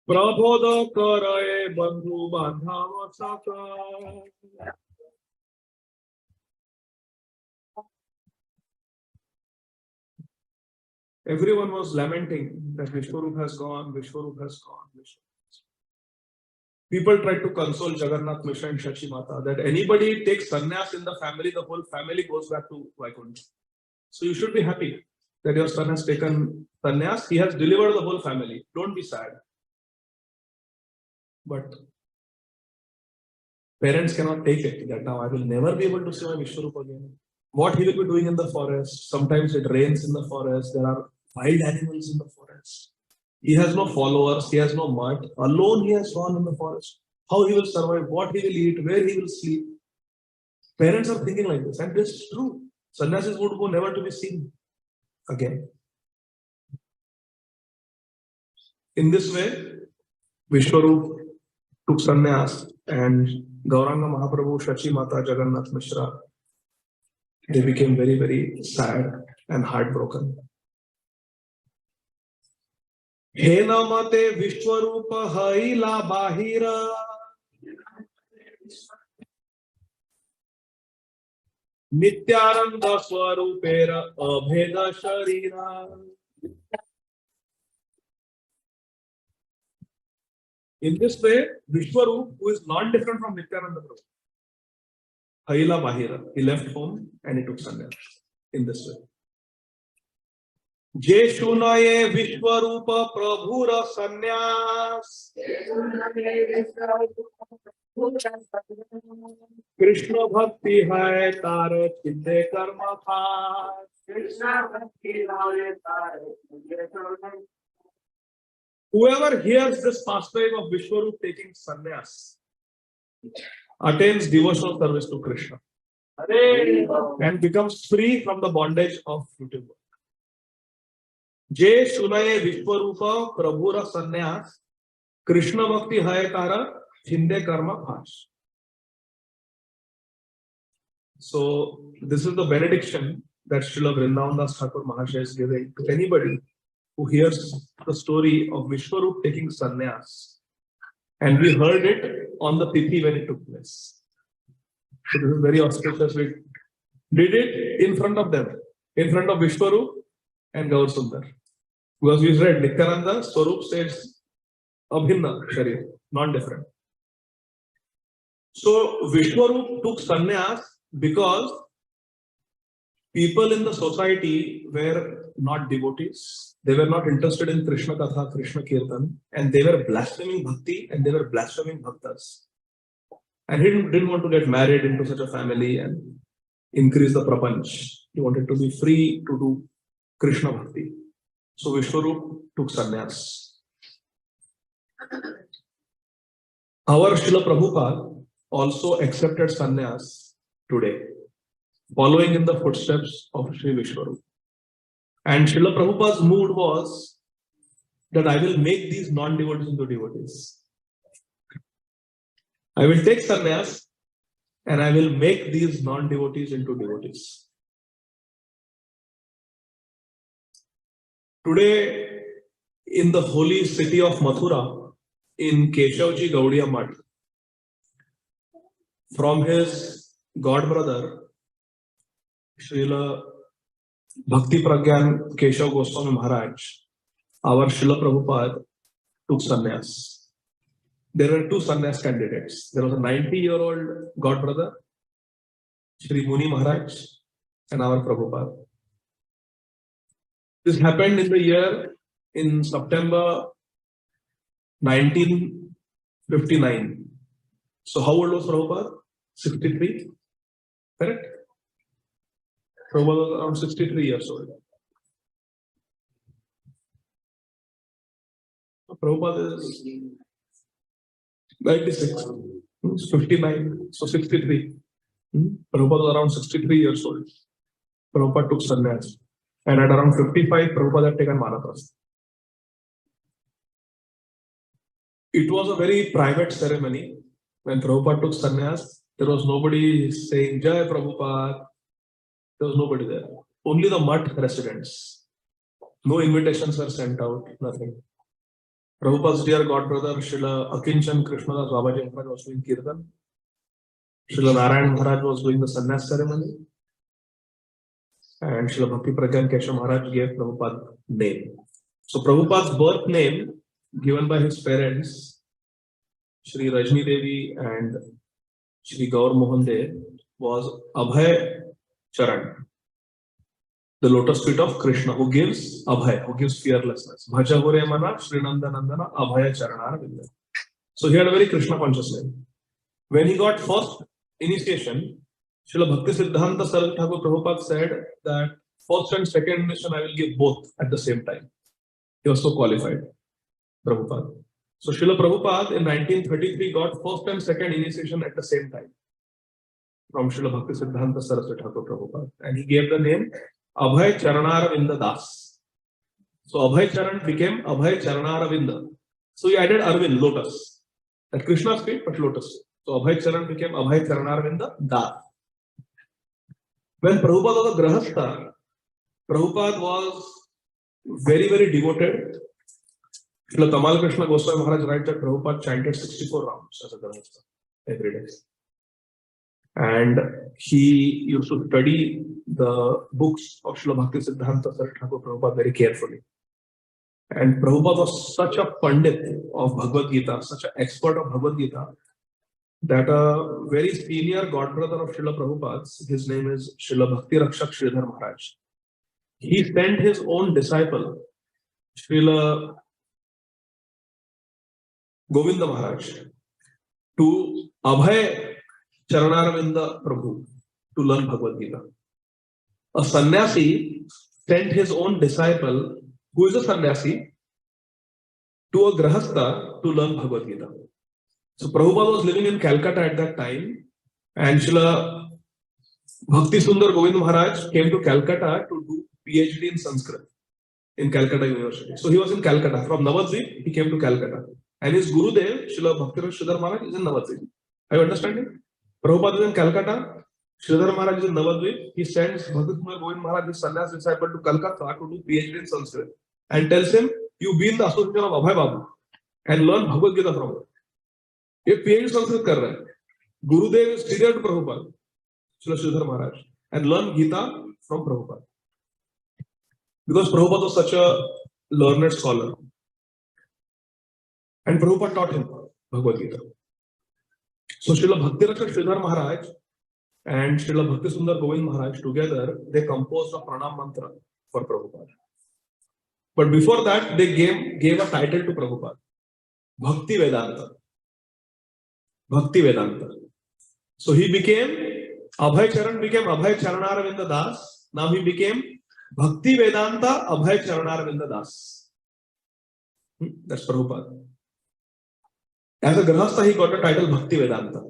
Prabodha Karaye Bandhu Bandhava Saka. Everyone was lamenting that Vishwarup has gone, Vishwarup has gone. People tried to console Jagannath Mishra and Shachi Mata that anybody takes sannyas in the family, the whole family goes back to Vaikuntha. So you should be happy that your son has taken sannyas. He has delivered the whole family. Don't be sad. But parents cannot take it that now I will never be able to see my Vishwarup again. What he will be doing in the forest? Sometimes it rains in the forest. There are wild animals in the forest. He has no followers. He has no mud. Alone he has gone in the forest. How he will survive? What he will eat? Where he will sleep? Parents are thinking like this, and this is true. Sannyasis would go never to be seen again. In this way, Vishwarup took sannyas, and Gauranga Mahaprabhu, Shachi Mata, Jagannath Mishra, they became very, very sad and heartbroken. He namate Vishwarupa Haila Bahira Nityananda Swarupera Abheda Sharira. In this way, Vishwarup, who is not different from Nityananda Prabhu, Haila Bahira, he left home and he took sannyas in this way. Je Shunaye Vishwarupa Prabhura Sannyas Krishna Bhakti Hai Tara Chinde Karma Khas. Whoever hears this pastime of Vishwarup taking sannyas attains devotional service to Krishna and becomes free from the bondage of fruitive work. Je Shunaye Vishwarupa Prabhura Sannyas Krishna Bhakti Hai Tara Chinde Karma Khas. So this is the benediction that Śrīla Vrindavan Das Thakur Mahashaya is giving to anybody who hears the story of Vishwarup taking sannyas. And we heard it on the Tithi when it took place. So this is very auspicious. We did it in front of them, in front of Vishwarup and Gaur Sundar. Because we read Nityananda, Swarup says Abhinna Sharir, not different. So Vishwarup took sannyas because people in the society were not devotees. They were not interested in Krishna Katha, Krishna Kirtan, and they were blaspheming Bhakti and they were blaspheming Bhaktas. And he didn't want to get married into such a family and increase the prapanch. He wanted to be free to do Krishna Bhakti. So Vishwarup took sannyas. Our Srila Prabhupada also accepted sannyas today, following in the footsteps of Sri Vishwarup. And Srila Prabhupada's mood was that I will make these non-devotees into devotees. I will take sannyas and I will make these non-devotees into devotees. Today, in the holy city of Mathura, in Keshavji Gaudiya Math, from his godbrother, Śrīla Bhakti Pragyan Keshav Goswami Maharaj, our Srila Prabhupada took sannyas. There were two sannyas candidates. There was a 90-year-old godbrother, Shri Muni Maharaj, and our Prabhupada. This happened in September 1959. So how old was Prabhupada? 63, correct? Prabhupada was around 63 years old. So Prabhupada is 96, 59, so 63. Prabhupada was around 63 years old. Prabhupada took sannyas. And at around 55, Prabhupada had taken Manaprastha. It was a very private ceremony. When Prabhupada took sannyas, there was nobody saying Jai Prabhupada. There was nobody there. Only the Math residents. No invitations were sent out, nothing. Prabhupada's dear godbrother, Srila Akinchan Krishnadas Babaji Maharaj was doing Kirtan. Srila Narayan Maharaj was doing the sannyas ceremony. And Srila Bhakti Pragyan Keshav Maharaj gave Prabhupada name. So Prabhupada's birth name given by his parents, Shri Rajni Devi and Shri Gaur Mohan Dev, was Abhay Charan, the lotus feet of Krishna, who gives Abhay, who gives fearlessness. Bhaja Hore Mana Shri Nandanandana Abhaya Charanara Vinda. So he had a very Krishna conscious name. When he got first initiation, Srila Bhakti Siddhanta Saraswati Thakur Prabhupada said that first and second initiation I will give both at the same time. He was so qualified, Prabhupada. So Srila Prabhupada in 1933 got first and second initiation at the same time from Srila Bhakti Siddhanta Saraswati Thakur Prabhupada. And he gave the name Abhay Charanaravinda Das. So Abhay Charan became Abhay Charanaravinda. So he added Arvind, lotus. At Krishna's feet, but lotus. So Abhay Charan became Abhay Charanaravinda Das. When Prabhupada was a Grahastha, Prabhupada was very, very devoted. Srila Tamal Krishna Goswami Maharaj writes that Prabhupada chanted 64 rounds as a Grahastha every day. and he used to study the books of Śrīla Bhaktisiddhanta Saraswati Thakur Prabhupada very carefully. And Prabhupada was such a pandit of Bhagavad Gita, such an expert of Bhagavad Gita, that a very senior godbrother of Śrīla Prabhupada's, his name is Śrīla Bhakti Rakshak Sridhar Maharaj. He sent his own disciple, Śrīla Govinda Maharaj, to Abhay Charanaravinda Prabhu to learn Bhagavad Gita. A sannyasi sent his own disciple, who is a sannyasi, to a grahastha to learn Bhagavad Gita. So Prabhupada was living in Calcutta at that time, and Śrīla Bhakti Sundar Govind Maharaj came to Calcutta to do PhD in Sanskrit in Calcutta University. So he was in Calcutta. From Navadvip, he came to Calcutta. And his Gurudev, Śrīla Bhakti Sridhar Maharaj, is in Navadvip. Are you understanding? Prabhupada is in Calcutta, Sridhar Maharaj is in Navadvip. He sends Bhakti Sundar Govind Maharaj, his sannyas disciple, to Calcutta to do PhD in Sanskrit. And tells him, you be in the association of Abhay Babu and learn Bhagavad Gita from him. He PhD Sanskrit kar raha hai. Gurudev is senior to Prabhupada, Śrīla Sridhar Maharaj, and learn Gita from Prabhupada. Because Prabhupada was such a learned scholar. And Prabhupada taught him Bhagavad Gita. So Śrīla Bhakti Rakshak Sridhar Maharaj and Śrīla Bhakti Sundar Govind Maharaj together, they composed a pranam mantra for Prabhupada. But before that, they gave a title to Prabhupada, Bhakti Vedanta. Bhakti Vedanta. So he became, Abhay Charan became Abhay Charanaravinda Das. Now he became Bhakti Vedanta Abhay Charanaravinda Das. That's Prabhupada. As a Grahastha, he got the title Bhakti Vedanta.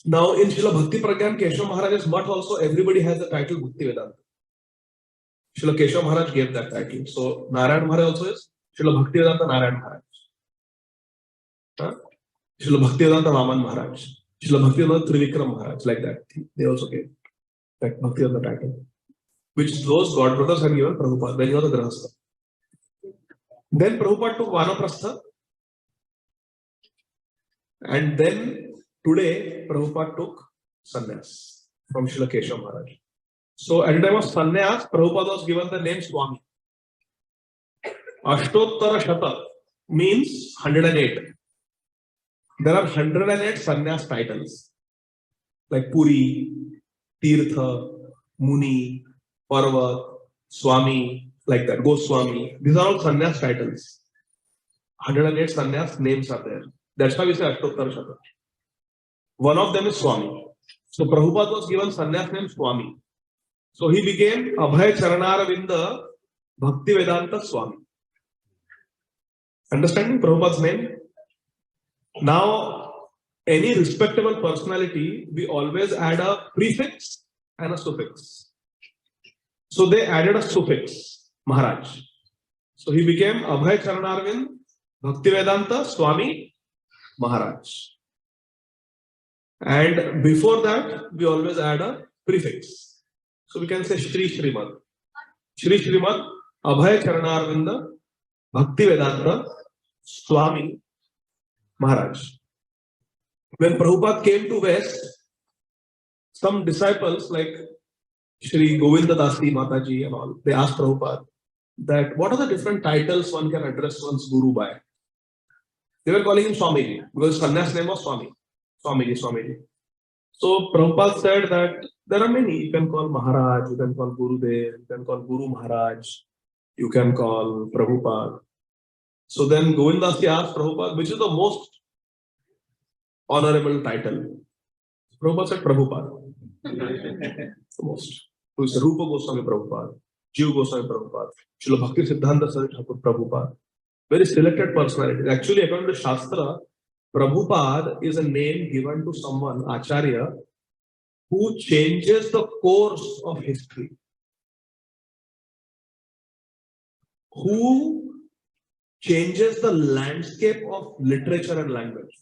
Now in Śrīla Bhakti Pragyan Keshav Maharaj's Math also, everybody has the title Bhakti Vedanta. Śrīla Keshav Maharaj gave that title. So Narayan Maharaj also is Śrīla Bhakti Vedanta Narayan Maharaj. Śrīla Bhakti Vedanta Vaman Maharaj. Śrīla Bhakti Vedanta Trivikram Maharaj. Like that. They also gave that Bhakti Vedanta title, which those godbrothers had given Prabhupada when he was a Grahastha. Then Prabhupada took Vanaprastha. And then today, Prabhupada took sannyas from Śrīla Keshav Maharaj. So at the time of sannyas, Prabhupada was given the name Swami. Ashtottara Shata means 108. There are 108 sannyas titles like Puri, Tirtha, Muni, Parvat, Swami, like that, Goswami. These are all sannyas titles. 108 sannyas names are there. That's why we say Ashtottara Shata. One of them is Swami. So Prabhupada was given sannyas name Swami. So he became Abhay Charanaravinda Bhakti Vedanta Swami. Understanding Prabhupada's name? Now, any respectable personality, we always add a prefix and a suffix. So they added a suffix, Maharaj. So he became Abhay Charanaravinda Bhakti Vedanta Swami Maharaj. And before that, we always add a prefix. So we can say Shri Shrimad. Shri Shrimad Abhay Charanaravinda Bhakti Vedanta Swami Maharaj. When Prabhupada came to West, some disciples like Shri Govinda Dasi Mataji and all, they asked Prabhupada that what are the different titles one can address one's guru by? They were calling him Swamiji because his sannyas name was Swami. Swamiji. So Prabhupada said that there are many. You can call Maharaj, you can call Gurudev, you can call Guru Maharaj, you can call Prabhupada. So then Govindasi asked Prabhupada, which is the most honorable title? Prabhupada said Prabhupada. The most. Who is Rupa Goswami Prabhupada, Jiva Goswami Prabhupada, Śrīla Bhakti Siddhanta Saraswati Thakur Prabhupada. Very selected personality. Actually, according to Shastra, Prabhupada is a name given to someone, Acharya, who changes the course of history. Who changes the landscape of literature and language.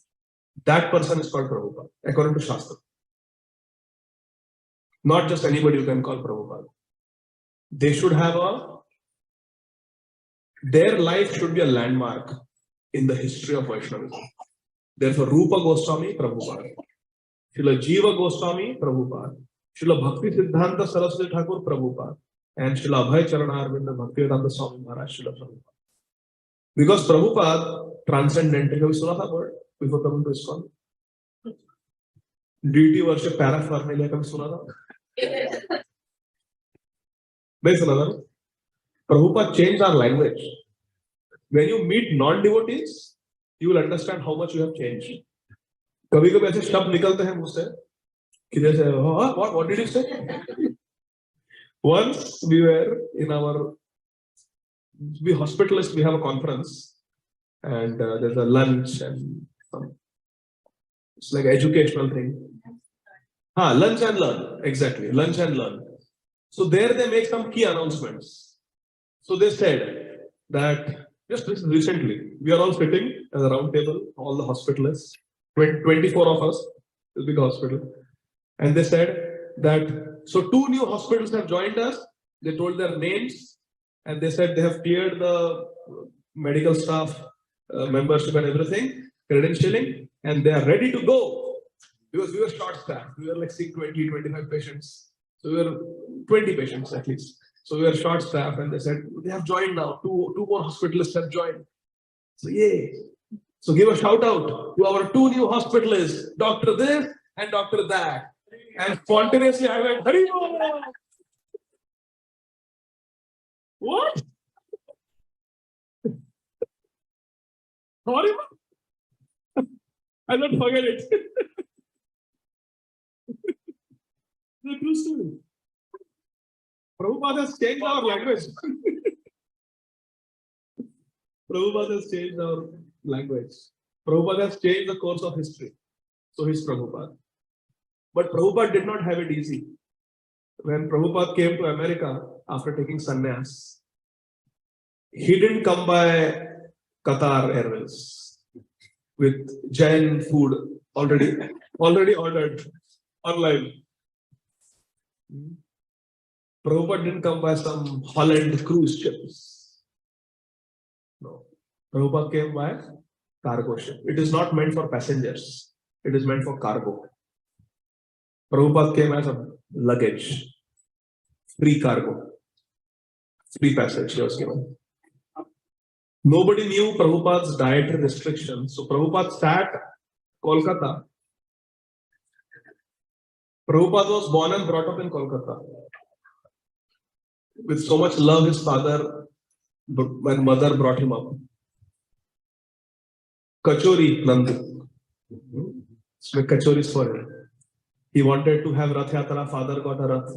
That person is called Prabhupada, according to Shastra. Not just anybody you can call Prabhupada. They should have their life should be a landmark in the history of Vaishnavism. Therefore, Rupa Goswami Prabhupada. Śrīla Jiva Goswami, Prabhupada. Śrīla Bhakti Siddhanta Saraswati Thakur, Prabhupada. And Śrīla Abhay Charanarvinda Bhaktivedanta Swami Maharaj, Śrīla Prabhupada. Because Prabhupada transcendental, have you seen that word before coming to ISKCON? Deity worship paraphernalia, have you seen that? Prabhupada changed our language. When you meet non-devotees, you will understand how much you have changed. कभी-कभी ऐसे शब्द निकलते हैं मुझसे कि जैसे what did you say? Once we were in we hospitalists, we have a conference and there's a lunch and it's like educational thing. Lunch and learn, exactly, lunch and learn. So there they make some key announcements. So they said that just recently, we are all sitting at a round table, all the hospitalists, 24 of us, a big hospital. And they said that, so 2 new hospitals have joined us. They told their names and they said they have cleared the medical staff membership and everything, credentialing, and they are ready to go. Because we were short-staffed. We were like seeing 20, 25 patients. So we were 20 patients at least. So we were short-staffed and they said, they have joined now. Two more hospitalists have joined. So yay. So give a shout out to our 2 new hospitalists, Dr. this and Dr. that. And spontaneously I went, Hari Bol! What? Horrible? I'll not forget it. The true story. Prabhupada has changed our language. Prabhupada has changed our language. Prabhupada has changed the course of history. So he's Prabhupada. But Prabhupada did not have it easy. When Prabhupada came to America after taking sannyas, he didn't come by Qatar Airways with Jain food already ordered online. Prabhupada didn't come by some Holland cruise ships. No. Prabhupada came by cargo ship. It is not meant for passengers. It is meant for cargo. Prabhupada came as a luggage. Free cargo. Free passage he was given. Nobody knew Prabhupada's dietary restrictions. So Prabhupada sat Kolkata. Prabhupada was born and brought up in Kolkata. With so much love, his father and mother brought him up. Kachori Nandu. Kachoris for him. He wanted to have Rath Yatra. Father got a Rath.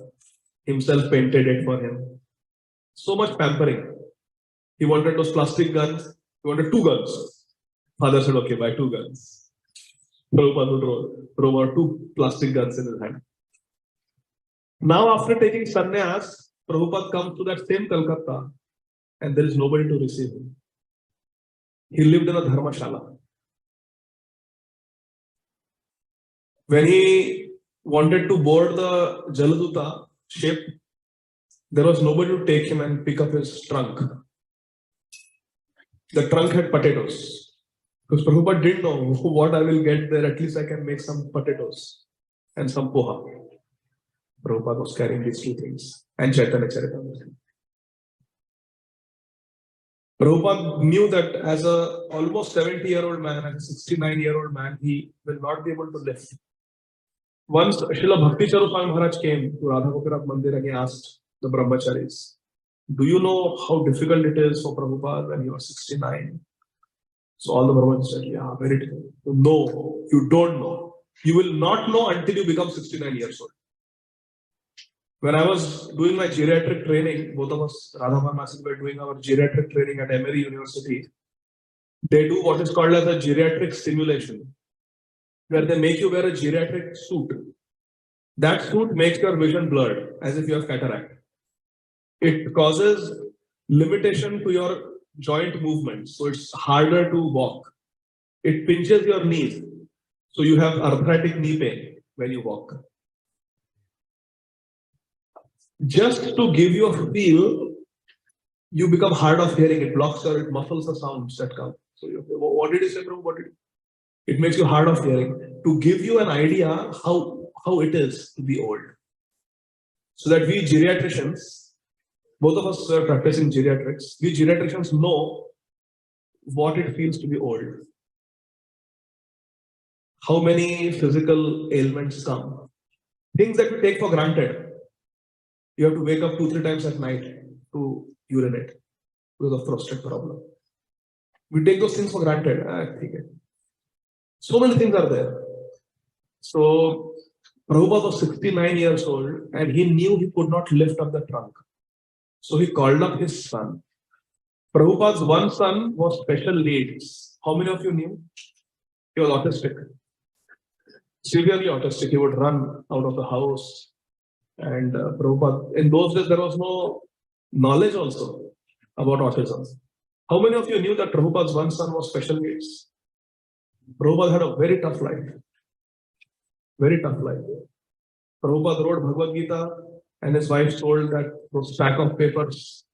Himself painted it for him. So much pampering. He wanted those plastic guns. He wanted 2 guns. Father said, okay, buy 2 guns. Prabhupada would roll out 2 plastic guns in his hand. Now, after taking sannyas, Prabhupada comes to that same Calcutta and there is nobody to receive him. He lived in a dharmashala. When he wanted to board the Jaladuta ship, there was nobody to take him and pick up his trunk. The trunk had potatoes. Because Prabhupada didn't know what I will get there. At least I can make some potatoes and some poha. Prabhupada was carrying these 2 things. And Chaitanya Charitamrita. Prabhupada knew that as a almost 70-year-old man, as a 69-year-old man, he will not be able to live. Once Srila Bhakti Charu Swami Maharaj came to Radha Gopinath Mandir and he asked the brahmacharis, do you know how difficult it is for Prabhupada when he was 69? So all the brahmacharis said, yeah, very difficult. No, you don't know. You will not know until you become 69 years old. When I was doing my geriatric training, both of us, Radha Masi, were doing our geriatric training at Emory University. They do what is called as a geriatric simulation, where they make you wear a geriatric suit. That suit makes your vision blurred, as if you have cataract. It causes limitation to your joint movements, so it's harder to walk. It pinches your knees, so you have arthritic knee pain when you walk. Just to give you a feel, you become hard of hearing. It blocks or it muffles the sounds that come. So what did you say, Prabhu? It makes you hard of hearing. To give you an idea how it is to be old. So that we geriatricians, both of us are practicing geriatrics, we geriatricians know what it feels to be old. How many physical ailments come. Things that we take for granted. You have to wake up 2-3 times at night to urinate because of prostate problem. We take those things for granted. So many things are there. So Prabhupada was 69 years old and he knew he could not lift up the trunk. So he called up his son. Prabhupada's one son was special needs. How many of you knew? He was autistic. Severely autistic. He would run out of the house. And Prabhupada, in those days, there was no knowledge also about autism. How many of you knew that Prabhupada's one son was special needs? Prabhupada had a very tough life. Very tough life. Prabhupada wrote Bhagavad Gita and his wife told that those stack of papers,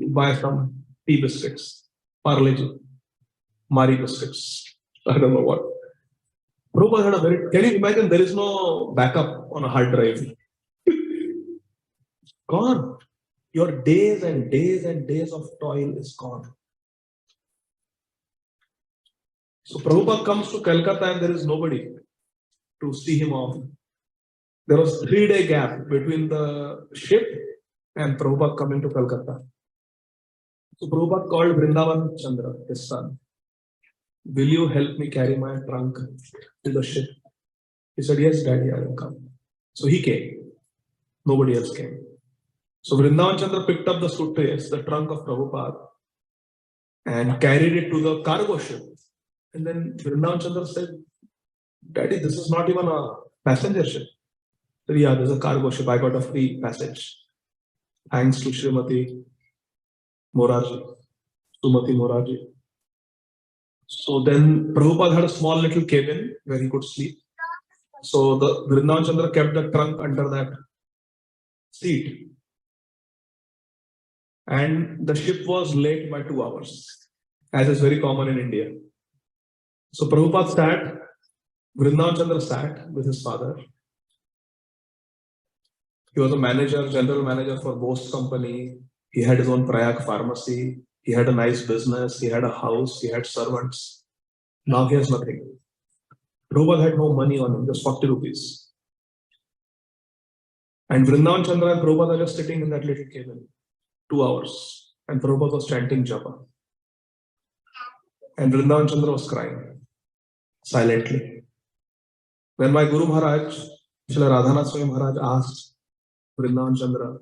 buy some tea biscuits, Parle-G, Mari biscuits, I don't know what. Prabhupada had a very, can you imagine there is no backup on a hard drive? Gone. Your days and days and days of toil is gone. So Prabhupada comes to Calcutta and there is nobody to see him off. There was a 3-day gap between the ship and Prabhupada coming to Calcutta. So Prabhupada called Vrindavan Chandra, his son. Will you help me carry my trunk to the ship? He said, yes, Daddy, I will come. So he came. Nobody else came. So Vrindavan Chandra picked up the suitcase, the trunk of Prabhupada, and carried it to the cargo ship. And then Vrindavan Chandra said, Daddy, this is not even a passenger ship. He said, yeah, this is a cargo ship. I got a free passage. Thanks to Srimati Morarji, Sumati Morarji. So then Prabhupada had a small little cabin where he could sleep. So the Vrindavan Chandra kept the trunk under that seat. And the ship was late by 2 hours, as is very common in India. So Prabhupada sat, Vrindavan Chandra sat with his father. He was a manager, general manager for Bose company. He had his own Prayag pharmacy. He had a nice business. He had a house. He had servants. Now he has nothing. Prabhupada had no money on him, just 40 rupees. And Vrindavan Chandra and Prabhupada are just sitting in that little cabin, 2 hours. And Prabhupada was chanting japa. And Vrindavan Chandra was crying silently. When my Guru Maharaj, Śrīla Radhanath Swami Maharaj asked Vrindavan Chandra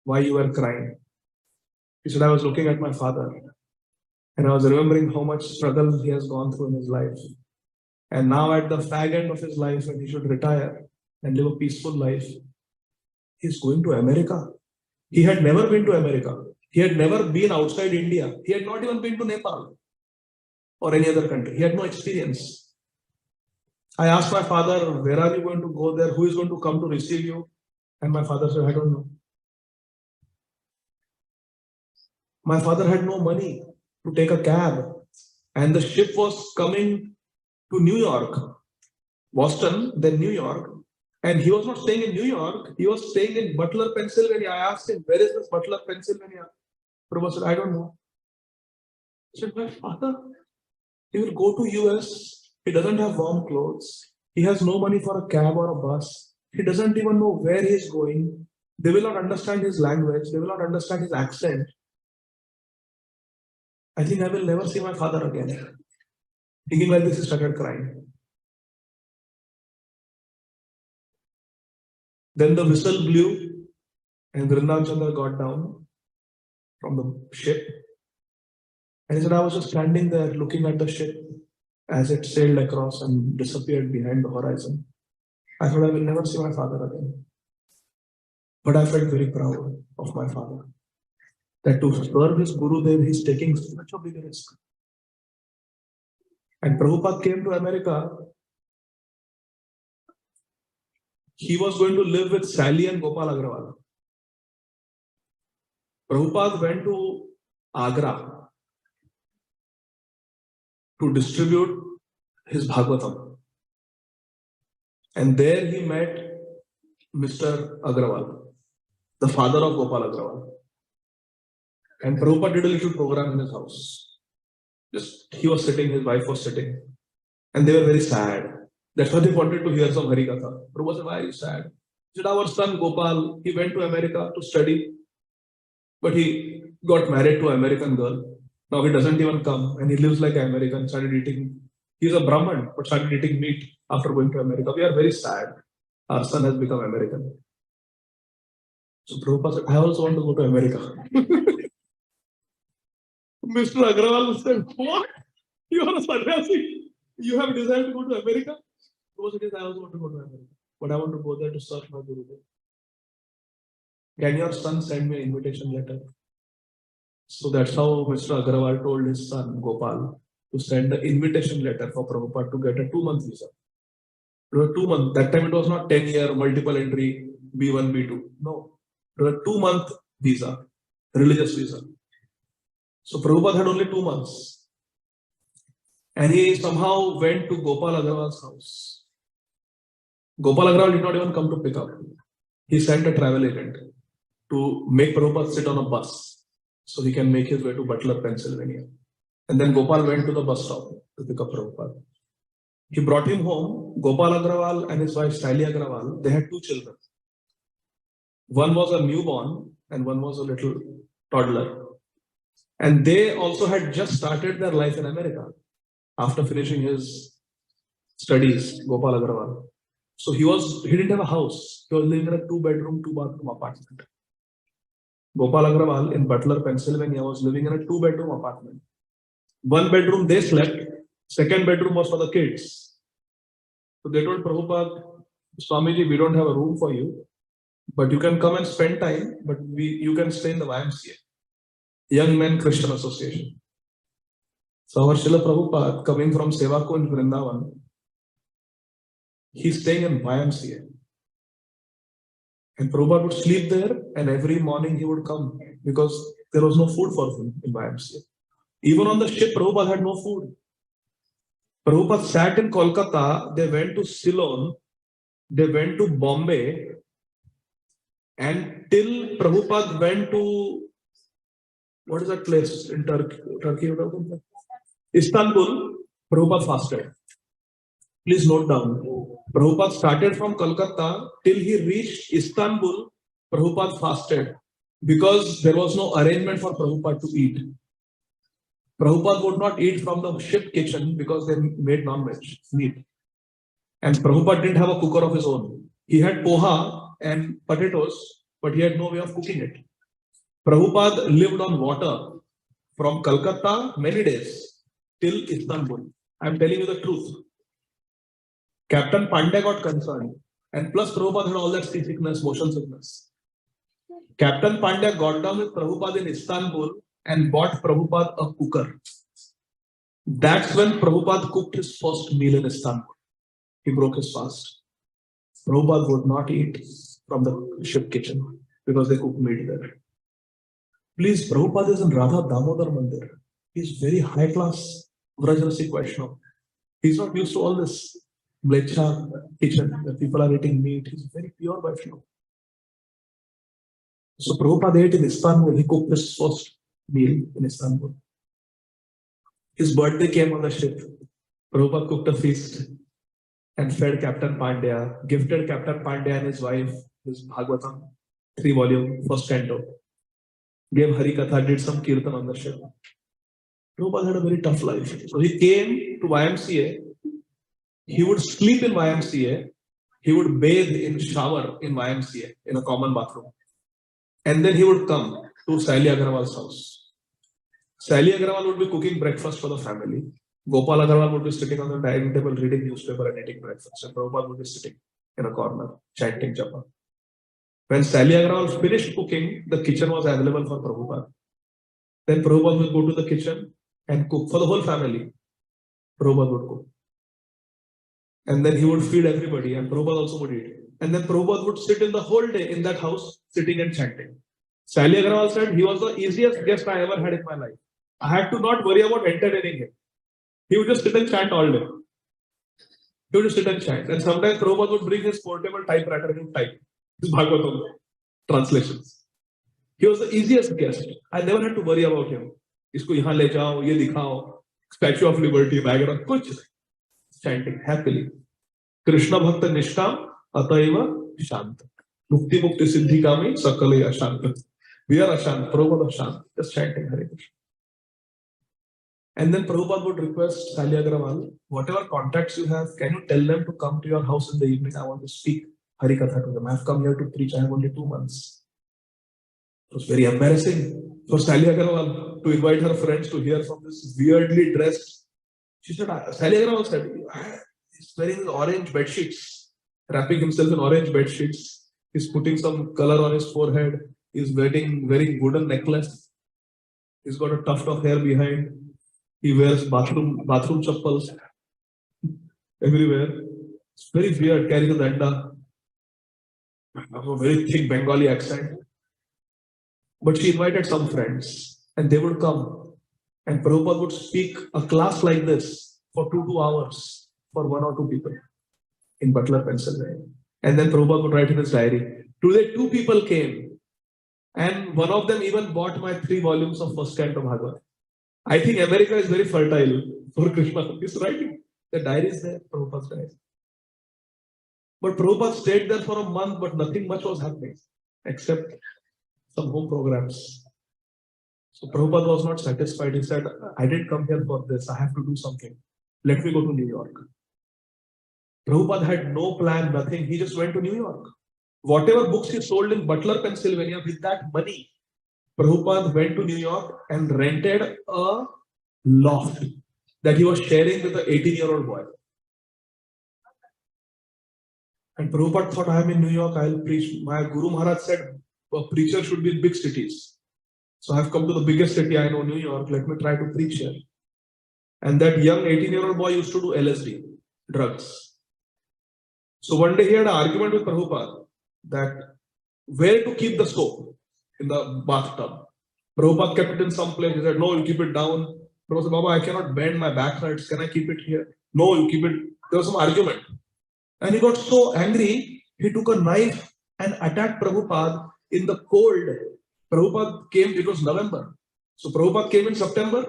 why you were crying, he said, I was looking at my father and I was remembering how much struggle he has gone through in his life. And now at the fag end of his life, when he should retire and live a peaceful life, he's going to America. He had never been to America. He had never been outside India. He had not even been to Nepal or any other country. He had no experience. I asked my father, where are you going to go there? Who is going to come to receive you? And my father said, I don't know. My father had no money to take a cab. And the ship was coming to New York, Boston, then New York. And he was not staying in New York. He was staying in Butler, Pennsylvania. I asked him, where is this Butler, Pennsylvania? Prabhupada said, I don't know. I said, my father, he will go to US. He doesn't have warm clothes. He has no money for a cab or a bus. He doesn't even know where he is going. They will not understand his language. They will not understand his accent. I think I will never see my father again. Thinking like this, he started crying. Then the whistle blew and Vrindavan Chandra got down from the ship. And he said, I was just standing there looking at the ship as it sailed across and disappeared behind the horizon. I thought I will never see my father again. But I felt very proud of my father. That to serve his Gurudev, he's taking such a big risk. And Prabhupada came to America. He was going to live with Sally and Gopal Agrawal. Prabhupada went to Agra to distribute his Bhagavatam. And there he met Mr. Agrawal, the father of Gopal Agrawal. And Prabhupada did a little program in his house. Just he was sitting, his wife was sitting, and they were very sad. That's why they wanted to hear some Harikatha. Prabhupada said, why are you sad? He said, our son Gopal, he went to America to study, but he got married to an American girl. Now he doesn't even come, and he lives like an American, started eating. He's a Brahman, but started eating meat after going to America. We are very sad. Our son has become American. So Prabhupada said, I also want to go to America. Mr. Agrawal said, what? You are a sannyasi. You have decided to go to America? Prabhupada said, I also want to go to America. But I want to go there to serve my Guru. Can your son send me an invitation letter? So that's how Mr. Agrawal told his son, Gopal, to send an invitation letter for Prabhupada to get a 2-month visa. 2 months. That time it was not 10-year multiple entry B1, B2. No. It was a 2-month visa, religious visa. So Prabhupada had only 2 months. And he somehow went to Gopal Agrawal's house. Gopal Agrawal did not even come to pick up. He sent a travel agent to make Prabhupada sit on a bus so he can make his way to Butler, Pennsylvania. And then Gopal went to the bus stop to pick up Prabhupada. He brought him home. Gopal Agrawal and his wife Śrīla Agrawal, they had 2 children. One was a newborn and one was a little toddler. And they also had just started their life in America after finishing his studies, Gopal Agrawal. So he didn't have a house. He was living in a 2-bedroom, 2-bathroom apartment. Gopal Agrawal in Butler, Pennsylvania was living in a 2-bedroom apartment. 1 bedroom they slept, 2nd bedroom was for the kids. So they told Prabhupada, Swamiji, we don't have a room for you, but you can come and spend time, but you can stay in the YMCA, Young Men Christian Association. So our Śrīla Prabhupada, coming from Sevakunj, Vrindavan, he's staying in YMCA. And Prabhupada would sleep there, and every morning he would come because there was no food for him in YMCA. Even on the ship, Prabhupada had no food. Prabhupada sat in Kolkata, they went to Ceylon, they went to Bombay, and till Prabhupada went to, what is that place in Turkey? Istanbul, Prabhupada fasted. Please note down. Prabhupada started from Kolkata till he reached Istanbul. Prabhupada fasted because there was no arrangement for Prabhupada to eat. Prabhupada would not eat from the ship kitchen because they made non-veg meat. And Prabhupada didn't have a cooker of his own. He had poha and potatoes, but he had no way of cooking it. Prabhupada lived on water from Calcutta many days till Istanbul. I am telling you the truth. Captain Pandey got concerned, and plus Prabhupada had all that seasickness, motion sickness. Captain Pandey got down with Prabhupada in Istanbul and bought Prabhupada a cooker. That's when Prabhupada cooked his first meal in Istanbul. He broke his fast. Prabhupada would not eat from the ship kitchen because they cooked meat there. Please, Prabhupada is in Radha Damodar Mandir. He's very high class Vrajrasi Vaishnava. He's not used to all this Mlecha kitchen where people are eating meat. He's very pure Vaishnava. So Prabhupada ate in Istanbul. He cooked his first meal in Istanbul. His birthday came on the ship. Prabhupada cooked a feast and fed Captain Pandya, gifted Captain Pandya and his wife his Bhagavatam, 3-volume, first canto. Gave Harikatha, did some kirtan on the ship. Prabhupada had a very tough life. So he came to YMCA. He would sleep in YMCA. He would bathe in shower in YMCA in a common bathroom. And then he would come to Śrīla Agrawal's house. Śrīla Agrawal would be cooking breakfast for the family. Gopal Agrawal would be sitting on the dining table reading newspaper and eating breakfast. And Prabhupada would be sitting in a corner chanting japa. When Śrīla Agrawal finished cooking, the kitchen was available for Prabhupada. Then Prabhupada would go to the kitchen and cook for the whole family. Prabhupada would cook. And then he would feed everybody, and Prabhupada also would eat. And then Prabhupada would sit in the whole day in that house, sitting and chanting. Śrīla Agrawal said, he was the easiest guest I ever had in my life. I had to not worry about entertaining him. He would just sit and chant all day. He would sit and chant. And sometimes Prabhupada would bring his portable typewriter and he would type his Bhagavatam translations. He was the easiest guest. I never had to worry about him. Isko yahan le jao, ye dikhao, Statue of Liberty, background, kuch chanting happily. Krishna Bhakta Nishtam Ataiva Shanta. Mukti Mukti Siddhi Kami Sakale Ashanta. We are Ashant, Prabhupada Ashant, just chanting Hare Krishna. And then Prabhupada would request Sali Agrawal, whatever contacts you have, can you tell them to come to your house in the evening? I want to speak Harikatha to them. I have come here to preach. I have only 2 months. It was very embarrassing for Sali Agrawal to invite her friends to hear from this weirdly dressed. She said, Sali Agrawal said, he's wearing orange bed sheets, wrapping himself in orange bed sheets. He's putting some color on his forehead. He's wearing wooden necklace. He's got a tuft of hair behind. He wears bathroom chappals everywhere. It's very weird, carries a danda. A very thick Bengali accent. But she invited some friends and they would come. And Prabhupada would speak a class like this for 2 hours for 1 or 2 people in Butler, Pennsylvania. And then Prabhupada would write in his diary, today 2 people came and one of them even bought my 3 volumes of first canto Bhagavad. I think America is very fertile for Krishna. He's writing. The diary is there, Prabhupada's diary. But Prabhupada stayed there for a month, but nothing much was happening except some home programs. So Prabhupada was not satisfied. He said, I didn't come here for this. I have to do something. Let me go to New York. Prabhupada had no plan, nothing. He just went to New York. Whatever books he sold in Butler, Pennsylvania, with that money, Prabhupada went to New York and rented a loft that he was sharing with an 18-year-old boy. And Prabhupada thought, I am in New York, I will preach. My Guru Maharaj said, a preacher should be in big cities. So I have come to the biggest city I know, New York. Let me try to preach here. And that young 18-year-old boy used to do LSD, drugs. So one day he had an argument with Prabhupada that where to keep the soap in the bathtub. Prabhupada kept it in some place. He said, no, you keep it down. Prabhupada said, Baba, I cannot bend my back hurts. Can I keep it here? No, you keep it. There was some argument. And he got so angry, he took a knife and attacked Prabhupada in the cold. Prabhupada came, it was November. So Prabhupada came in September.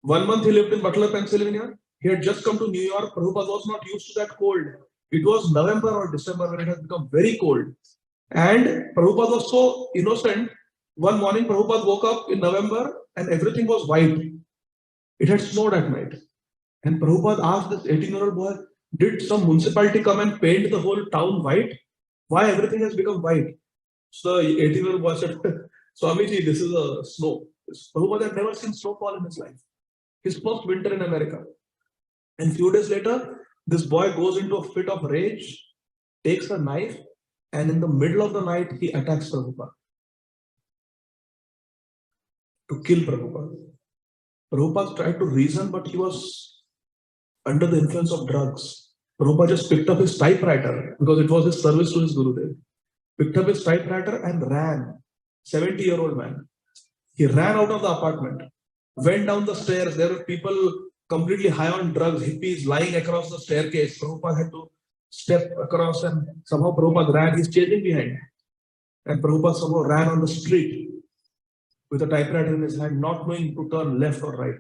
1 month he lived in Butler, Pennsylvania. He had just come to New York. Prabhupada was not used to that cold. It was November or December when it has become very cold. And Prabhupada was so innocent. One morning Prabhupada woke up in November and everything was white. It had snowed at night. And Prabhupada asked this 18-year-old boy, did some municipality come and paint the whole town white? Why everything has become white? So the 18-year-old boy said, Swamiji, this is a snow. Prabhupada had never seen snowfall in his life. His first winter in America. And few days later, this boy goes into a fit of rage, takes a knife, and in the middle of the night, he attacks Prabhupada to kill Prabhupada. Prabhupada tried to reason, but he was under the influence of drugs. Prabhupada just picked up his typewriter because it was his service to his Gurudev. Picked up his typewriter and ran. 70-year-old man. He ran out of the apartment, went down the stairs. There were people completely high on drugs, hippies lying across the staircase. Prabhupada had to step across and somehow Prabhupada ran. He's chasing behind. And Prabhupada somehow ran on the street with a typewriter in his hand, not knowing to turn left or right.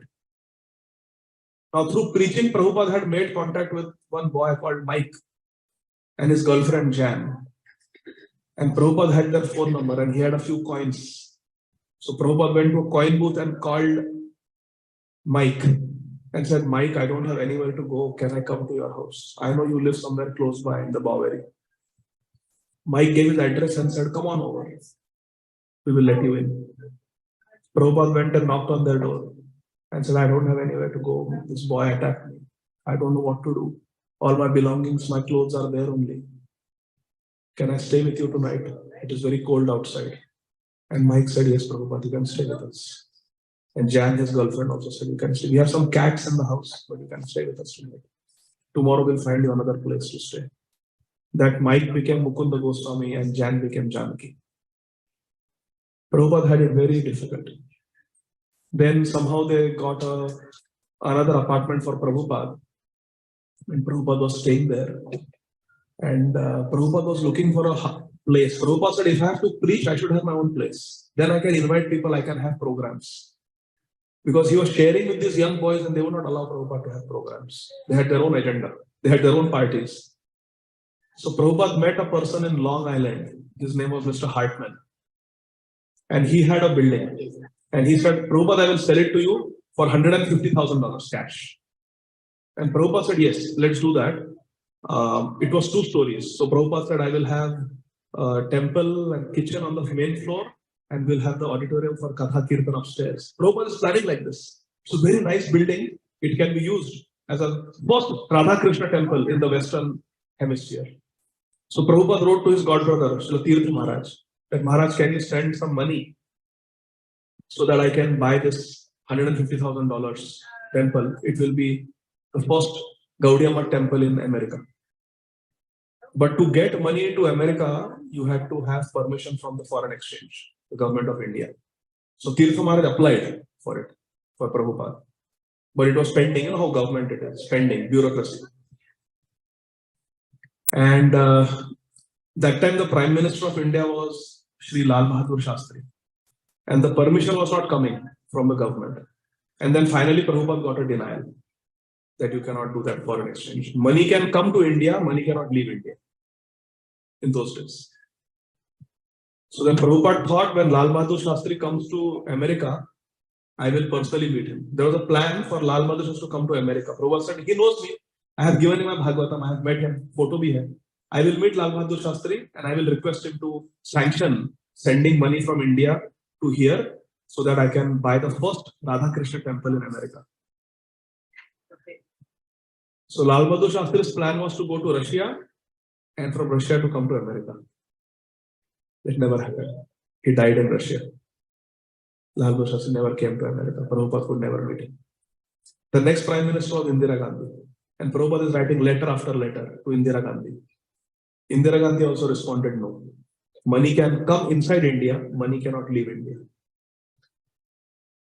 Now, through preaching, Prabhupada had made contact with one boy called Mike and his girlfriend Jan. And Prabhupada had their phone number and he had a few coins. So Prabhupada went to a coin booth and called Mike and said, Mike, I don't have anywhere to go. Can I come to your house? I know you live somewhere close by in the Bowery. Mike gave his address and said, come on over. We will let you in. Prabhupada went and knocked on their door and said, I don't have anywhere to go. This boy attacked me. I don't know what to do. All my belongings, my clothes are there only. Can I stay with you tonight? It is very cold outside. And Mike said, yes, Prabhupada, you can stay with us. And Jan, his girlfriend, also said, you can stay. We have some cats in the house, but you can stay with us tonight. Tomorrow we'll find you another place to stay. That Mike became Mukunda Goswami and Jan became Janaki. Prabhupada had it very difficult. Then somehow they got another apartment for Prabhupada. And Prabhupada was staying there. And Prabhupada was looking for a place. Prabhupada said, if I have to preach, I should have my own place. Then I can invite people, I can have programs. Because he was sharing with these young boys and they would not allow Prabhupada to have programs. They had their own agenda. They had their own parties. So Prabhupada met a person in Long Island. His name was Mr. Hartman. And he had a building. And he said, Prabhupada, I will sell it to you for $150,000 cash. And Prabhupada said, yes, let's do that. It was 2 stories. So Prabhupada said, I will have a temple and kitchen on the main floor, and we'll have the auditorium for Katha Kirtan upstairs. Prabhupada is planning like this. So very nice building. It can be used as a first Radha Krishna temple in the Western Hemisphere. So Prabhupada wrote to his godbrother, Śrīla Tirtha Maharaj, that Maharaj, can you send some money so that I can buy this $150,000 temple? It will be the first Gaudiya Math temple in America. But to get money into America, you had to have permission from the foreign exchange, the government of India. So Tirtha Maharaj applied for it, for Prabhupada. But it was pending, you know how government it is, pending, bureaucracy. And that time the Prime Minister of India was Shri Lal Bahadur Shastri. And the permission was not coming from the government. And then finally Prabhupada got a denial that you cannot do that foreign exchange. Money can come to India, money cannot leave India in those days. So then Prabhupada thought, when Lal Bahadur Shastri comes to America, I will personally meet him. There was a plan for Lal Bahadur Shastri to come to America. Prabhupada said, he knows me. I have given him my Bhagavatam. I have met him. Photo bhi hai. I will meet Lal Bahadur Shastri and I will request him to sanction sending money from India to here so that I can buy the first Radha Krishna temple in America. Okay. So Lal Bahadur Shastri's plan was to go to Russia and from Russia to come to America. It never happened. He died in Russia. Lal Bahadur Shastri never came to America. Prabhupada could never meet him. The next Prime Minister was Indira Gandhi. And Prabhupada is writing letter after letter to Indira Gandhi. Indira Gandhi also responded no. Money can come inside India, money cannot leave India.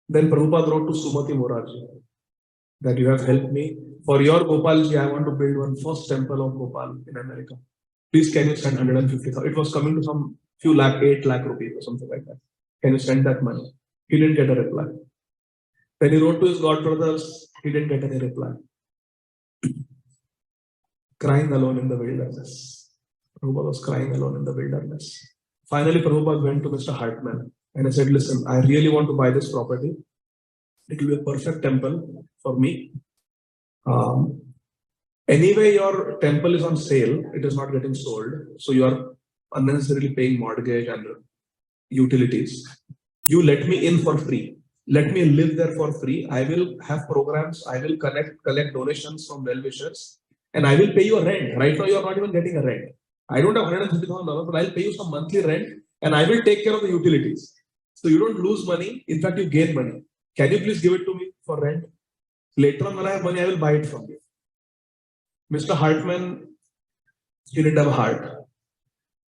Then Prabhupada wrote to Sumati Morarji that you have helped me. For your Gopalji, I want to build one first temple of Gopal in America. Please, can you send 150,000? It was coming to some few lakh, 8 lakh rupees or something like that. Can you send that money? He didn't get a reply. Then he wrote to his godbrothers, he didn't get any reply. Crying alone in the wilderness. Prabhupada was crying alone in the wilderness. Finally, Prabhupada went to Mr. Hartman and he said, listen, I really want to buy this property. It will be a perfect temple for me. Anyway, your temple is on sale. It is not getting sold. So you are unnecessarily paying mortgage and utilities. You let me in for free. Let me live there for free. I will have programs. I will collect donations from well-wishers. And I will pay you a rent. Right now, you are not even getting a rent. I don't have $150,000, but I'll pay you some monthly rent and I will take care of the utilities. So you don't lose money. In fact, you gain money. Can you please give it to me for rent? Later on, when I have money, I will buy it from you. Mr. Hartman, he didn't have a heart.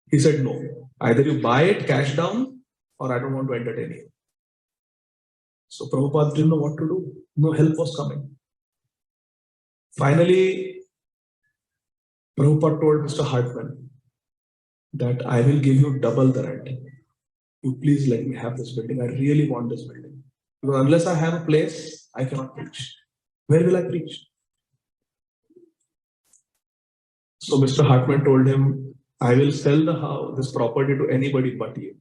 He said, no. Either you buy it cash down or I don't want to entertain you. So Prabhupada didn't know what to do. No help was coming. Finally, Prabhupada told Mr. Hartman that I will give you double the rent. You please let me have this building. I really want this building. Because unless I have a place, I cannot preach. Where will I preach? So Mr. Hartman told him, I will sell the house, this property to anybody but you.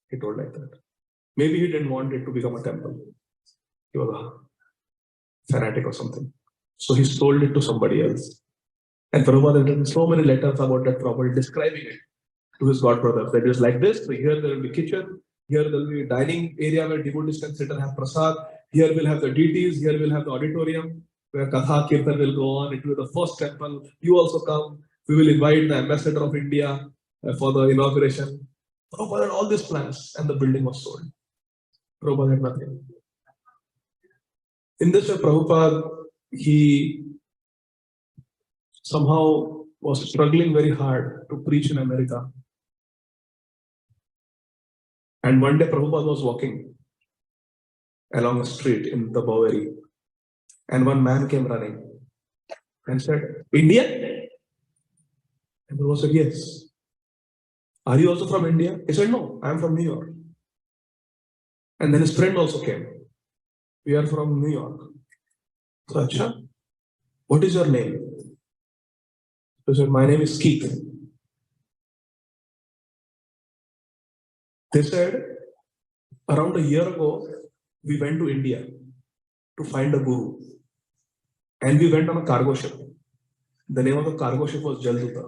He told like that. Maybe he didn't want it to become a temple. He was a fanatic or something. So he sold it to somebody else. And Prabhupada had written so many letters about that property, describing it to his godbrother. That is like this. So here there will be kitchen. Here there will be a dining area where devotees can sit and have prasad. Here we'll have the deities. Here we'll have the auditorium where Katha Kirtan will go on. It will be the first temple. You also come. We will invite the ambassador of India for the inauguration. Prabhupada had all these plans and the building was sold. Prabhupada had nothing. In this way, Prabhupada, he somehow was struggling very hard to preach in America. And one day Prabhupada was walking along a street in the Bowery. And one man came running and said, India? And Prabhupada said, yes. Are you also from India? He said, no, I am from New York. And then his friend also came. We are from New York. So, Acha, what is your name? He said, my name is Keith. They said, around a year ago, we went to India to find a guru. And we went on a cargo ship. The name of the cargo ship was Jalduta.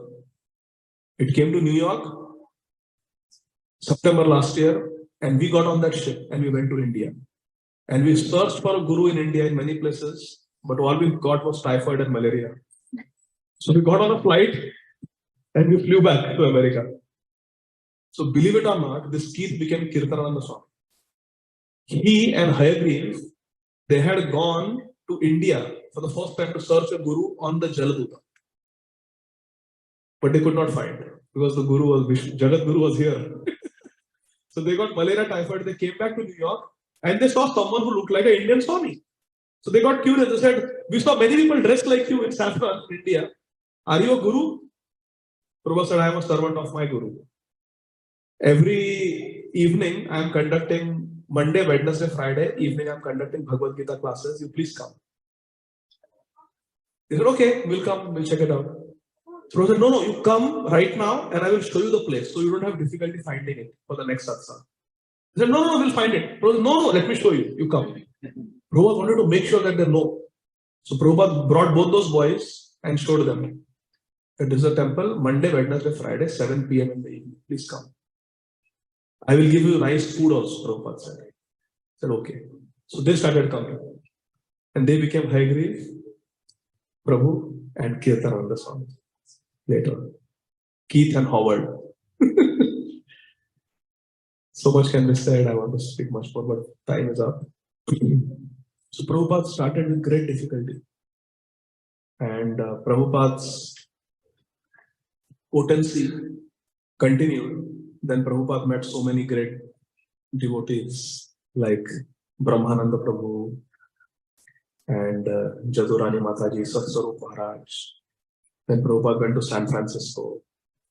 It came to New York September last year, and we got on that ship and we went to India. And we searched for a guru in India in many places, but all we got was typhoid and malaria. So we got on a flight and we flew back to America. So believe it or not, this Keith became Kirtananda Swami. He and Hayagriv, they had gone to India for the first time to search a guru on the Jaladuta. But they could not find because the guru was Jagat Guru was here. So they got malaria, typhoid, they came back to New York and they saw someone who looked like an Indian Swami. So they got curious. They said, we saw many people dressed like you in saffron in India. Are you a guru? Prabhupada said, I am a servant of my guru. Every evening, I am conducting Monday, Wednesday, Friday evening, I am conducting Bhagavad Gita classes. You please come. They said, okay, we'll come, we'll check it out. So I said, no, you come right now and I will show you the place so you don't have difficulty finding it for the next satsang. He said, no, we'll find it. Prabhupada said, no, let me show you. You come. Prabhupada wanted to make sure that they know. So Prabhupada brought both those boys and showed them that this is a temple, Monday, Wednesday, Friday, 7 p.m. in the evening. Please come. I will give you nice food also, Prabhupada said. I said, okay. So they started coming. And they became Hayagriv, Prabhu, and Kirtananda Swami. Later, Keith and Howard. So much can be said. I want to speak much more, but time is up. So Prabhupada started with great difficulty. And Prabhupada's potency continued. Then Prabhupada met so many great devotees like Brahmananda Prabhu and Jadurani Mataji, Satsarup Maharaj. Then Prabhupada went to San Francisco.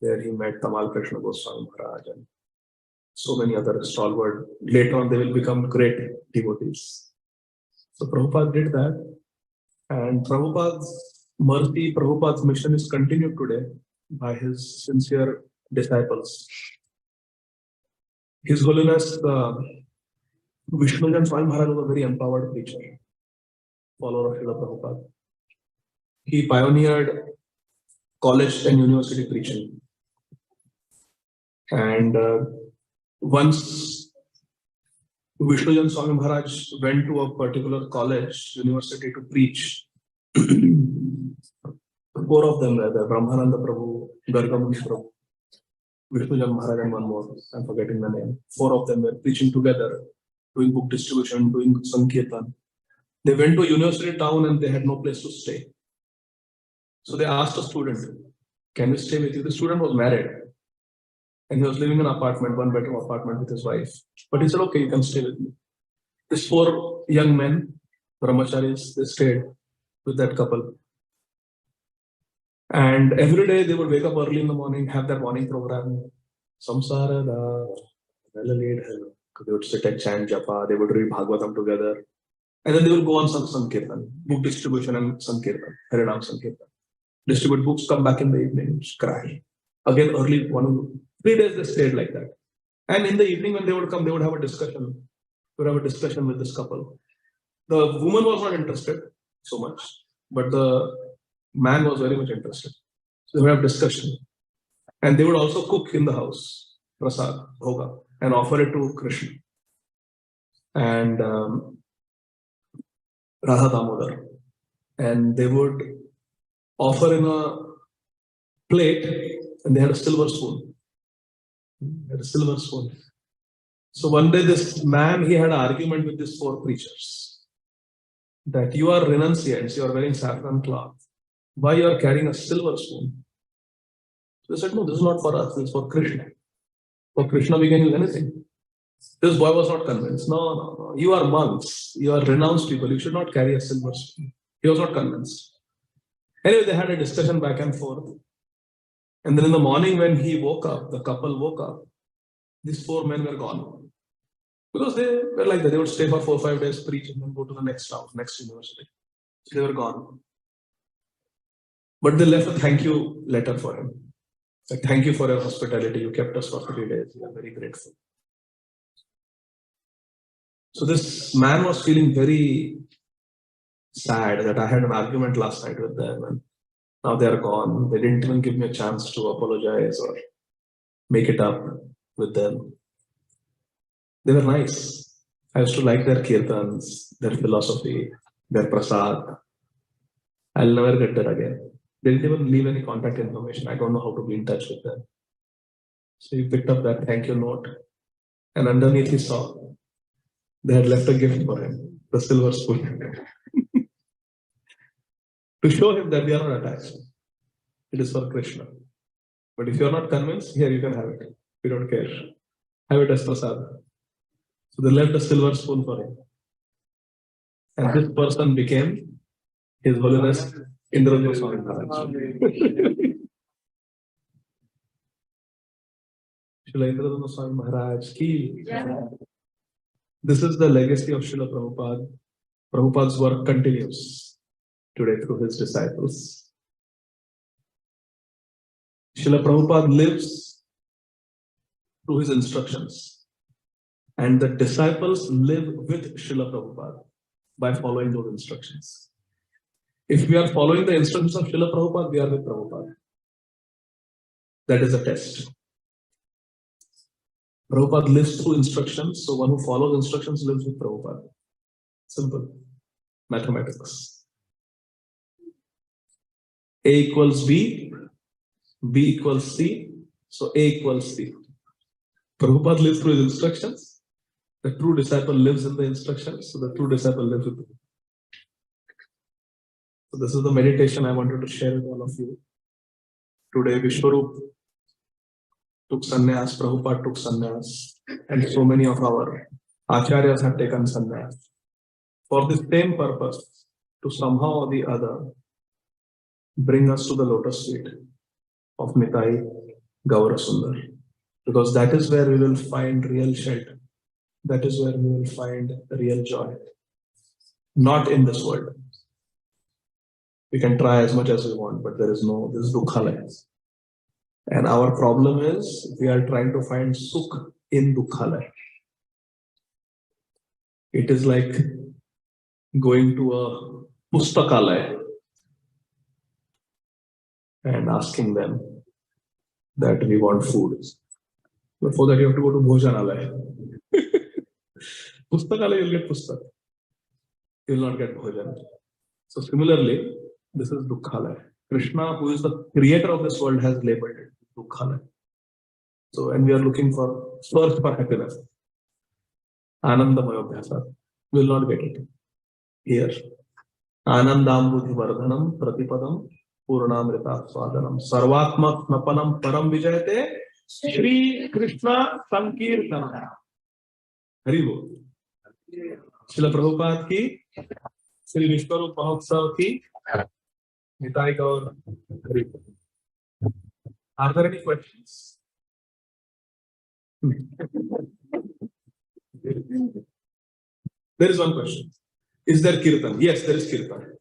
There he met Tamal Krishna Goswami Maharaj and so many other stalwart. Later on, they will become great devotees. So Prabhupada did that. And Prabhupada's mercy, Prabhupada's mission is continued today by his sincere disciples. His Holiness Vishnujan Swami Maharaj was a very empowered preacher, follower of Śrīla Prabhupada. He pioneered college and university preaching. And once Vishnujan Swami Maharaj went to a particular college, university to preach, 4 of them were there, Brahmananda Prabhu, Gargamuni Prabhu, Vishnujan Maharaj and one more, I'm forgetting the name. 4 of them were preaching together, doing book distribution, doing Sankirtan. They went to a university town and they had no place to stay. So they asked a student, can we stay with you? The student was married and he was living in an apartment, 1-bedroom apartment with his wife. But he said, okay, you can stay with me. These 4 young men, brahmacharis, they stayed with that couple. And every day they would wake up early in the morning, have their morning program. Samsara da, they would sit and chant japa, they would read Bhagavatam together. And then they would go on Sankirtan, book distribution and Sankirtan, Harinam Sankirtan. Distribute books, come back in the evening, cry. Again, early, 3 days they stayed like that. And in the evening when they would come, they would have a discussion. They would have a discussion with this couple. The woman was not interested so much, but the man was very much interested. So they would have discussion. And they would also cook in the house, prasad, bhoga, and offer it to Krishna. And Radha Damodar. And they would offer in a plate, and they had a silver spoon. So one day this man, he had an argument with these 4 preachers that you are renunciants, you are wearing saffron cloth. Why you are carrying a silver spoon? So they said, no, this is not for us, this is for Krishna. For Krishna we can use anything. This boy was not convinced. No. You are monks, you are renounced people, you should not carry a silver spoon. He was not convinced. Anyway, they had a discussion back and forth. And then in the morning when he woke up, the couple woke up, these 4 men were gone. Because they were like that. They would stay for 4 or 5 days, preach, and then go to the next town, next university. So they were gone. But they left a thank you letter for him. Like, thank you for your hospitality. You kept us for 3 days. We are very grateful. So this man was feeling very sad that I had an argument last night with them and now they are gone. They didn't even give me a chance to apologize or make it up with them. They were nice. I used to like their kirtans, their philosophy, their prasad. I'll never get there again. They didn't even leave any contact information. I don't know how to be in touch with them. So he picked up that thank you note and underneath he saw they had left a gift for him, the silver spoon. To show him that they are not attached. It is for Krishna. But if you are not convinced, here you can have it. We don't care. Have it as prasad. So they left a silver spoon for him. And this person became His Holiness Indra Swami Maharaj. Srila Indra Swami Maharaj ki. This is the legacy of Srila Prabhupada. Prabhupada's work continues today through his disciples. Srila Prabhupada lives through his instructions. And the disciples live with Srila Prabhupada by following those instructions. If we are following the instructions of Srila Prabhupada, we are with Prabhupada. That is a test. Prabhupada lives through instructions, so one who follows instructions lives with Prabhupada. Simple. Mathematics. A equals B, B equals C, so A equals C. Prabhupada lives through his instructions. The true disciple lives in the instructions, so the true disciple lives with him. So this is the meditation I wanted to share with all of you. Today Vishwarup took sannyas, Prabhupada took sannyas, and so many of our acharyas have taken sannyas for the same purpose, to somehow or the other bring us to the lotus feet of Nitai Gaura Sundar. Because that is where we will find real shelter. That is where we will find real joy. Not in this world. We can try as much as we want, but there is dukkhalaya. And our problem is we are trying to find sukh in dukkhalaya. It is like going to a pustakalaya and asking them that we want food. But for that you have to go to bhojanalaya. Pustakalaya, you'll get pustak. You will not get bhojan. So similarly, this is dukkhalaya. Krishna, who is the creator of this world, has labeled it dukkhalaya. So, and we are looking for search for happiness. Anandamayobhyasa. We will not get it here. Anandambudhi vardhanam pratipadam purnamrita swadanam sarvatma snapanam param vijayate Shri Krishna Sankirtanam. Hari Bol. Srila Prabhupada ki, Sri Vishwarup Mahotsav ki, Nitai Gaur Hari Bol. Are there any questions? There is one question. Is there kirtan? Yes, there is kirtan.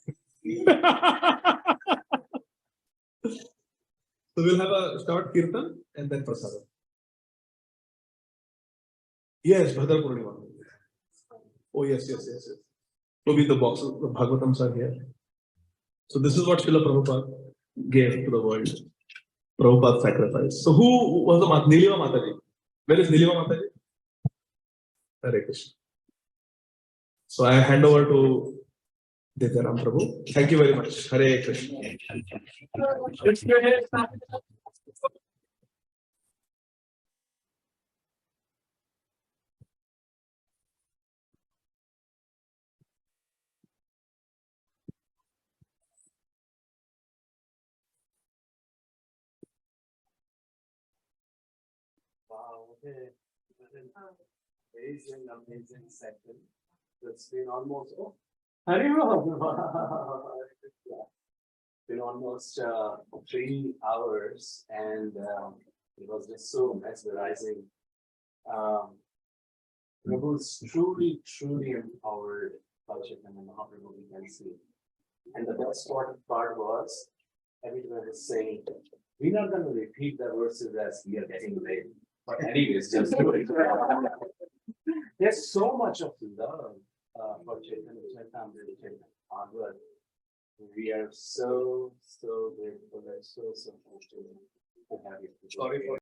So we'll have a short kirtan and then prasadam. Yes, Bhadra Purnima. Oh yes. Maybe the boxes, the Bhagavatams are here. So this is what Srila Prabhupada gave to the world. Prabhupada sacrifice. So who was the Nilima Mataji? Where is Nilima Mataji? Hare Krishna. So I hand over to Dityaram Prabhu. Thank you very much. Hare Krishna. Wow, okay. Amazing session. It's been almost Hari Bol. Been almost 3 hours, and it was just so mesmerizing. Prabhu's truly empowered culture and Mahaprabhu, we can see. And the best part was, everyone was saying, we're not going to repeat the verses as we are getting late. But anyways, just do it. There's so much of love for Chaitanya Charitamrita, Chaitanya Bhagavad. We are so grateful and so fortunate to have you. Sorry for